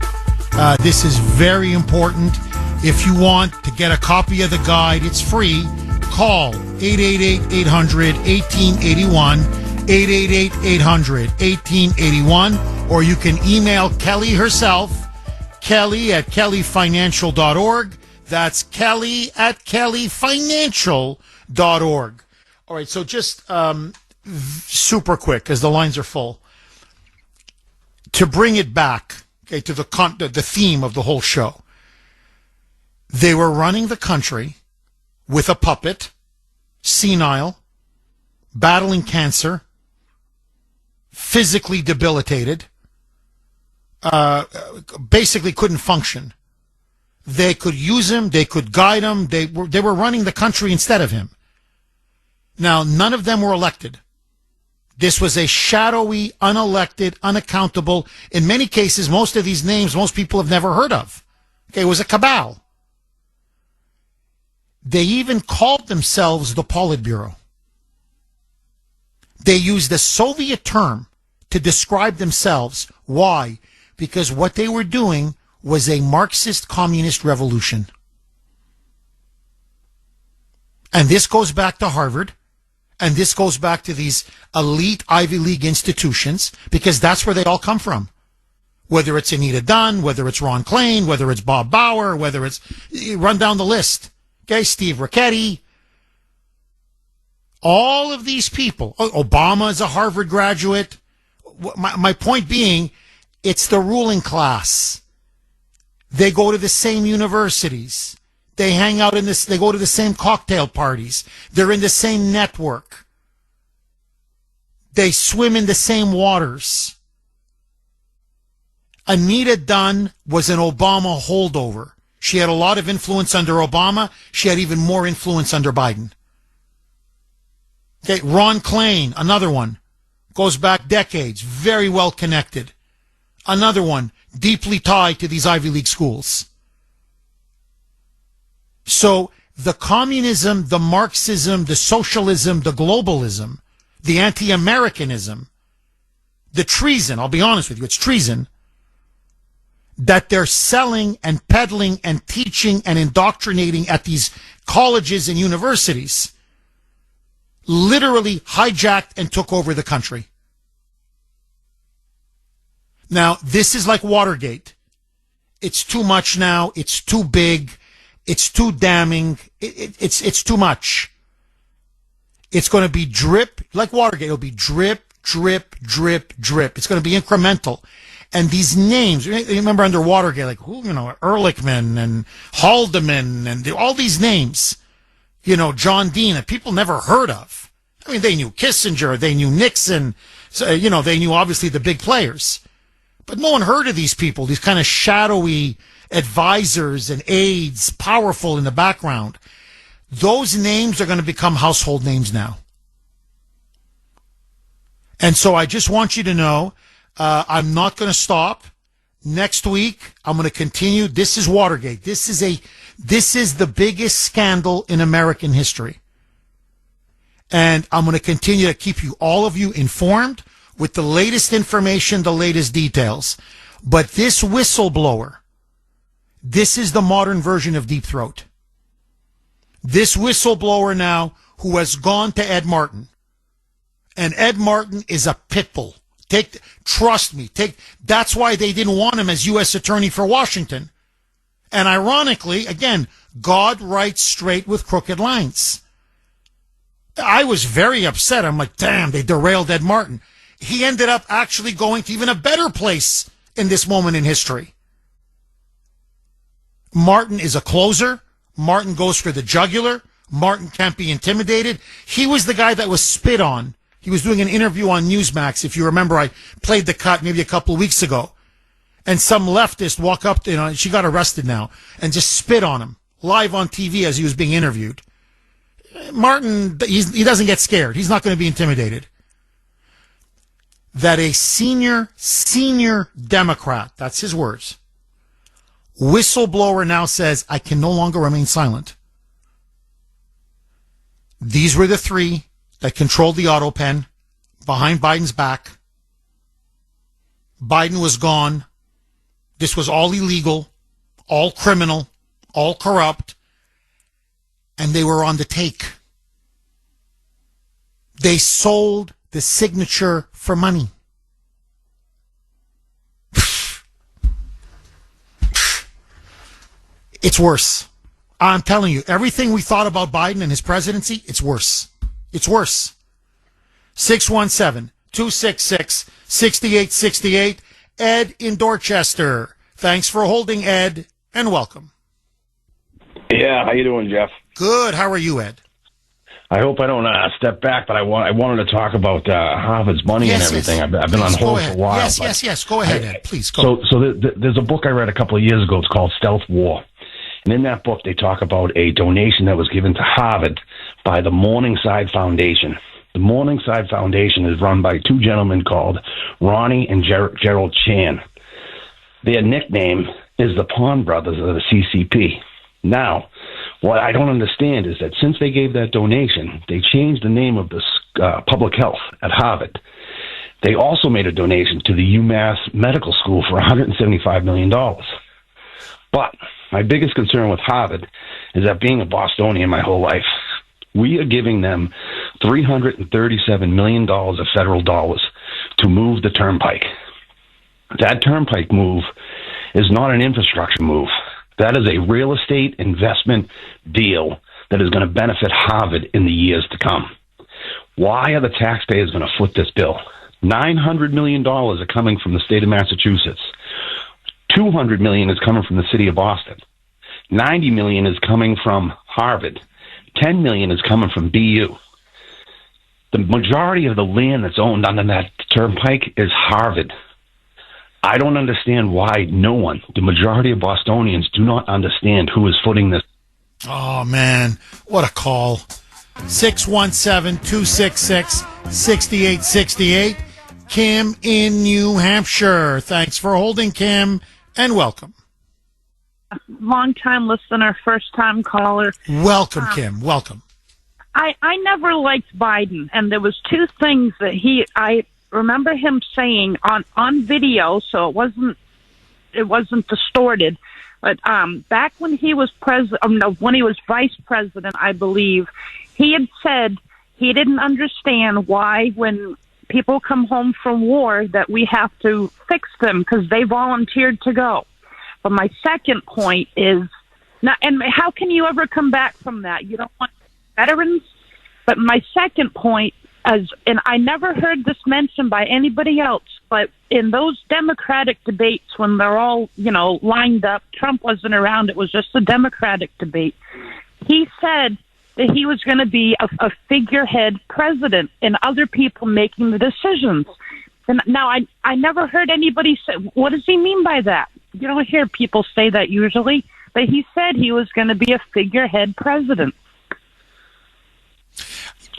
This is very important. If you want to get a copy of the guide, it's free. Call 888-800-1881, 888-800-1881, or you can email Kelly herself Kelly at kellyfinancial.org. That's Kelly at kellyfinancial.org. All right, so just super quick, because the lines are full. To bring it back, okay, to the theme of the whole show. They were running the country with a puppet, senile, battling cancer, physically debilitated, basically couldn't function. They could use him, they could guide him, they were running the country instead of him. Now, none of them were elected. This was a shadowy, unelected, unaccountable, in many cases, most of these names most people have never heard of. Okay, it was a cabal. They even called themselves the Politburo. They used the Soviet term to describe themselves. Why? Because what they were doing was a Marxist communist revolution. And this goes back to Harvard, and this goes back to these elite Ivy League institutions, because that's where they all come from. Whether it's Anita Dunn, whether it's Ron Klain, whether it's Bob Bauer, whether it's, run down the list. Okay, Steve Ricchetti. All of these people. Obama is a Harvard graduate. My point being, it's the ruling class. They go to the same universities. They hang out they go to the same cocktail parties. They're in the same network. They swim in the same waters. Anita Dunn was an Obama holdover. She had a lot of influence under Obama. She had even more influence under Biden. Okay, Ron Klain, another one, goes back decades, very well connected. Another one, deeply tied to these Ivy League schools. So the communism, the Marxism, the socialism, the globalism, the anti-Americanism, the treason, I'll be honest with you, it's treason, that they're selling and peddling and teaching and indoctrinating at these colleges and universities literally hijacked and took over the country. Now, this is like Watergate. It's too much now. It's too big. It's too damning. It's too much. It's going to be drip, like Watergate. It'll be drip, drip, drip, drip. It's going to be incremental. And these names, you remember under Watergate, like, Ehrlichman and Haldeman and all these names, John Dean, that people never heard of. I mean, they knew Kissinger, they knew Nixon, so, they knew obviously the big players. But no one heard of these people, these kind of shadowy advisors and aides, powerful in the background. Those names are going to become household names now. And so I just want you to know, I'm not going to stop. Next week, I'm going to continue. This is Watergate. This is the biggest scandal in American history. And I'm going to continue to keep all of you informed with the latest information, the latest details. But this whistleblower, this is the modern version of Deep Throat. This whistleblower now who has gone to Ed Martin. And Ed Martin is a pit bull. Trust me. That's why they didn't want him as U.S. Attorney for Washington. And ironically, again, God writes straight with crooked lines. I was very upset. I'm like, damn, they derailed Ed Martin. He ended up actually going to even a better place in this moment in history. Martin is a closer. Martin goes for the jugular. Martin can't be intimidated. He was the guy that was spit on. He was doing an interview on Newsmax. If you remember, I played the cut maybe a couple of weeks ago. And some leftist walk up, she got arrested now, and just spit on him live on TV as he was being interviewed. Martin, he doesn't get scared. He's not going to be intimidated. That a senior Democrat, that's his words, whistleblower now says, I can no longer remain silent. These were the three that controlled the auto pen behind Biden's back. Biden was gone. This was all illegal, all criminal, all corrupt, and they were on the take. They sold the signature for money. It's worse. I'm telling you, everything we thought about Biden and his presidency, it's worse. It's worse. 617-266-6868. Ed in Dorchester. Thanks for holding, Ed, and welcome. Yeah, how you doing, Jeff? Good. How are you, Ed? I hope I don't step back, but I wanted to talk about Harvard's money and everything. Yes. I've been on hold for a while. Yes. Go ahead, Ed. Please go. So there's a book I read a couple of years ago. It's called Stealth War. And in that book, they talk about a donation that was given to Harvard by the Morningside Foundation. The Morningside Foundation is run by two gentlemen called Ronnie and Gerald Chan. Their nickname is the Pawn Brothers of the CCP. Now, what I don't understand is that since they gave that donation, they changed the name of the public health at Harvard. They also made a donation to the UMass Medical School for $175 million. But my biggest concern with Harvard is that being a Bostonian my whole life, we are giving them $337 million of federal dollars to move the turnpike. That turnpike move is not an infrastructure move. That is a real estate investment deal that is going to benefit Harvard in the years to come. Why are the taxpayers going to foot this bill? $900 million are coming from the state of Massachusetts. $200 million is coming from the city of Boston. $90 million is coming from Harvard. $10 million is coming from BU. The majority of the land that's owned under that turnpike is Harvard. I don't understand why no one, the majority of Bostonians, do not understand who is footing this. Oh, man. What a call. 617-266-6868. Kim in New Hampshire. Thanks for holding, Kim, and welcome. Long-time listener, first-time caller. Welcome, Kim. Welcome. I never liked Biden, and there was two things that I remember him saying on video, so it wasn't distorted. But back when he was when he was vice president, I believe, he had said he didn't understand why when people come home from war that we have to fix them because they volunteered to go. But my second point is, and how can you ever come back from that? You don't want veterans. But my second point and I never heard this mentioned by anybody else, but in those Democratic debates when they're all, lined up, Trump wasn't around, it was just a Democratic debate. He said that he was going to be a figurehead president and other people making the decisions. And now I never heard anybody say, what does he mean by that? You don't hear people say that usually, but he said he was going to be a figurehead president.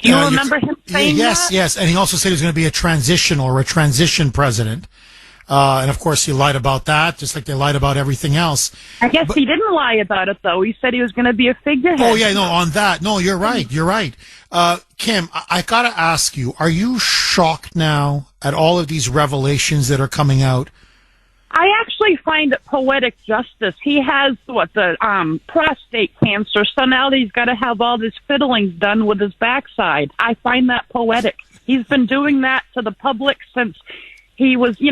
Do you remember him saying that? Yes. And he also said he was going to be a transition president. And, of course, he lied about that, just like they lied about everything else. I guess he didn't lie about it, though. He said he was going to be a figurehead. Oh, yeah, no, on that. No, you're right. Kim, I got to ask you, are you shocked now at all of these revelations that are coming out? I actually find it poetic justice. He has, the prostate cancer, so now he's got to have all this fiddling done with his backside. I find that poetic. He's been doing that to the public since he was, he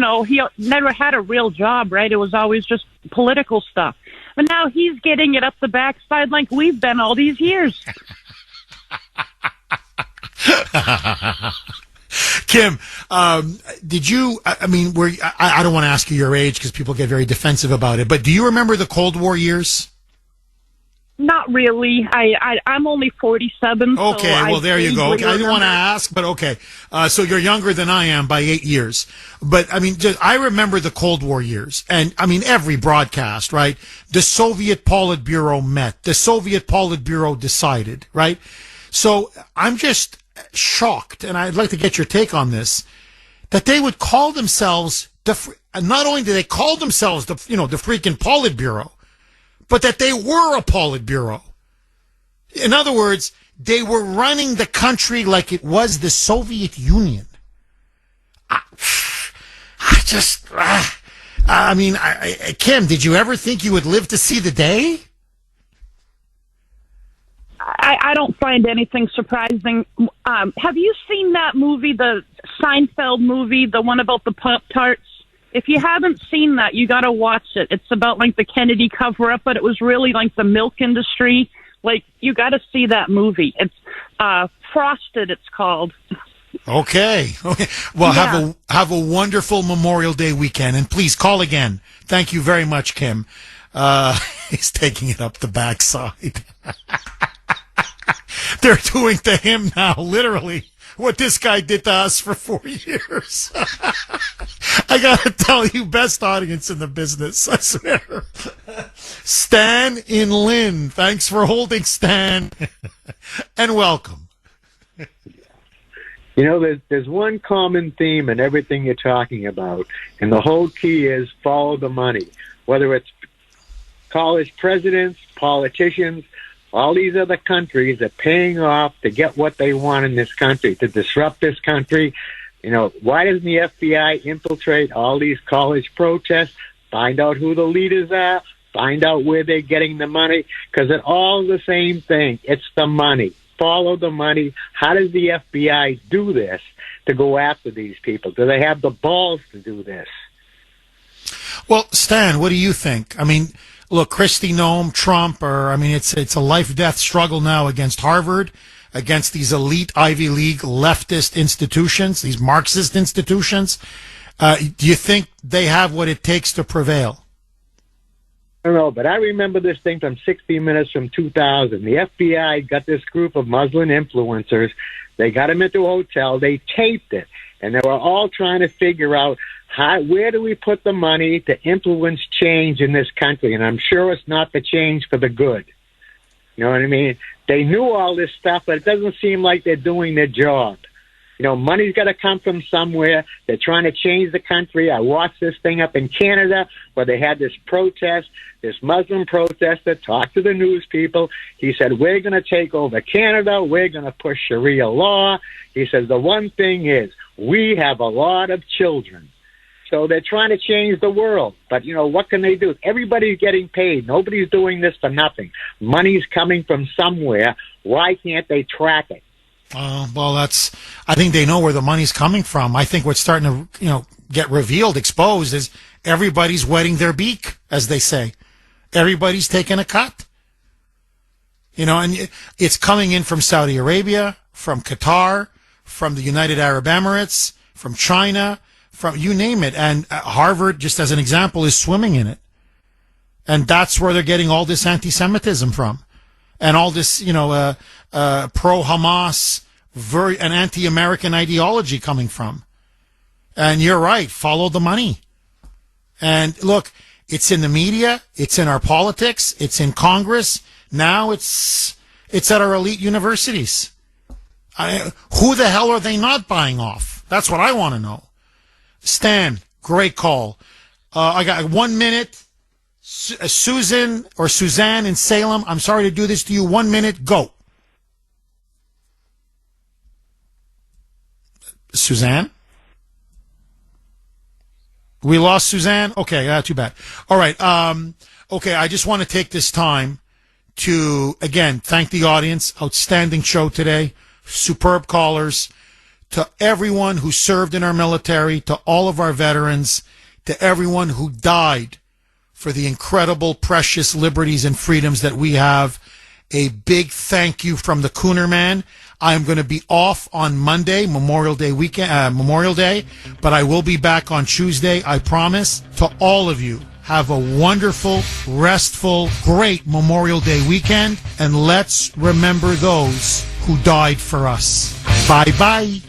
never had a real job, right? It was always just political stuff. But now he's getting it up the backside like we've been all these years. Kim, did you, I don't want to ask you your age because people get very defensive about it, but do you remember the Cold War years? Not really. I'm only 47. Okay, well, there you go. Okay, I didn't want to ask, but okay. So you're younger than I am by 8 years. But, I remember the Cold War years. And, every broadcast, right? The Soviet Politburo met. The Soviet Politburo decided, right? So I'm just shocked, and I'd like to get your take on this, that they would call themselves, not only do they call themselves the freaking Politburo, but that they were a Politburo. In other words, they were running the country like it was the Soviet Union. Kim, did you ever think you would live to see the day? I don't find anything surprising. Have you seen that movie, the Seinfeld movie, the one about the Pop-Tarts? If you haven't seen that, you got to watch it. It's about like the Kennedy cover-up, but it was really like the milk industry. Like, you got to see that movie. It's Frosted, it's called. Okay. Well, have a wonderful Memorial Day weekend, and please call again. Thank you very much, Kim. He's taking it up the backside. They're doing to him now, literally, what this guy did to us for 4 years. I gotta tell you, best audience in the business, I swear. Stan in Lynn. Thanks for holding, Stan. And welcome. You know, there's one common theme in everything you're talking about, and the whole key is follow the money. Whether it's college presidents, politicians, all these other countries are paying off to get what they want in this country, to disrupt this country. You know, why doesn't the FBI infiltrate all these college protests, find out who the leaders are, find out where they're getting the money? Because it's all the same thing. It's the money. Follow the money. How does the FBI do this to go after these people? Do they have the balls to do this? Well, Stan, what do you think? I mean, look, Kristi Noem, Trump, it's a life-death struggle now against Harvard, against these elite Ivy League leftist institutions, these Marxist institutions. Do you think they have what it takes to prevail? I don't know, but I remember this thing from 60 Minutes from 2000. The FBI got this group of Muslim influencers. They got them into a hotel. They taped it, and they were all trying to figure out where do we put the money to influence change in this country? And I'm sure it's not the change for the good. You know what I mean? They knew all this stuff, but it doesn't seem like they're doing their job. You know, money's got to come from somewhere. They're trying to change the country. I watched this thing up in Canada where they had this protest, this Muslim protester talked to the news people. He said, we're going to take over Canada. We're going to push Sharia law. He says, the one thing is we have a lot of children. So they're trying to change the world. But, you know, what can they do? Everybody's getting paid. Nobody's doing this for nothing. Money's coming from somewhere. Why can't they track it? Well, I think they know where the money's coming from. I think what's starting to, get revealed, exposed is everybody's wetting their beak, as they say. Everybody's taking a cut. And it's coming in from Saudi Arabia, from Qatar, from the United Arab Emirates, from China, from you name it. And Harvard, just as an example, is swimming in it. And that's where they're getting all this anti-Semitism from. And all this, pro-Hamas, and anti-American ideology coming from. And you're right, follow the money. And look, it's in the media, it's in our politics, it's in Congress. Now it's at our elite universities. Who the hell are they not buying off? That's what I want to know. Stan, great call. I got 1 minute. Susan or Suzanne in Salem, I'm sorry to do this to you. 1 minute, go. Suzanne? We lost Suzanne? Okay, too bad. All right. Okay, I just want to take this time to, again, thank the audience. Outstanding show today. Superb callers. To everyone who served in our military, to all of our veterans, to everyone who died for the incredible, precious liberties and freedoms that we have. A big thank you from the Kuhner Man. I am going to be off on Monday, Memorial Day, but I will be back on Tuesday, I promise. To all of you, have a wonderful, restful, great Memorial Day weekend, and let's remember those who died for us. Bye-bye.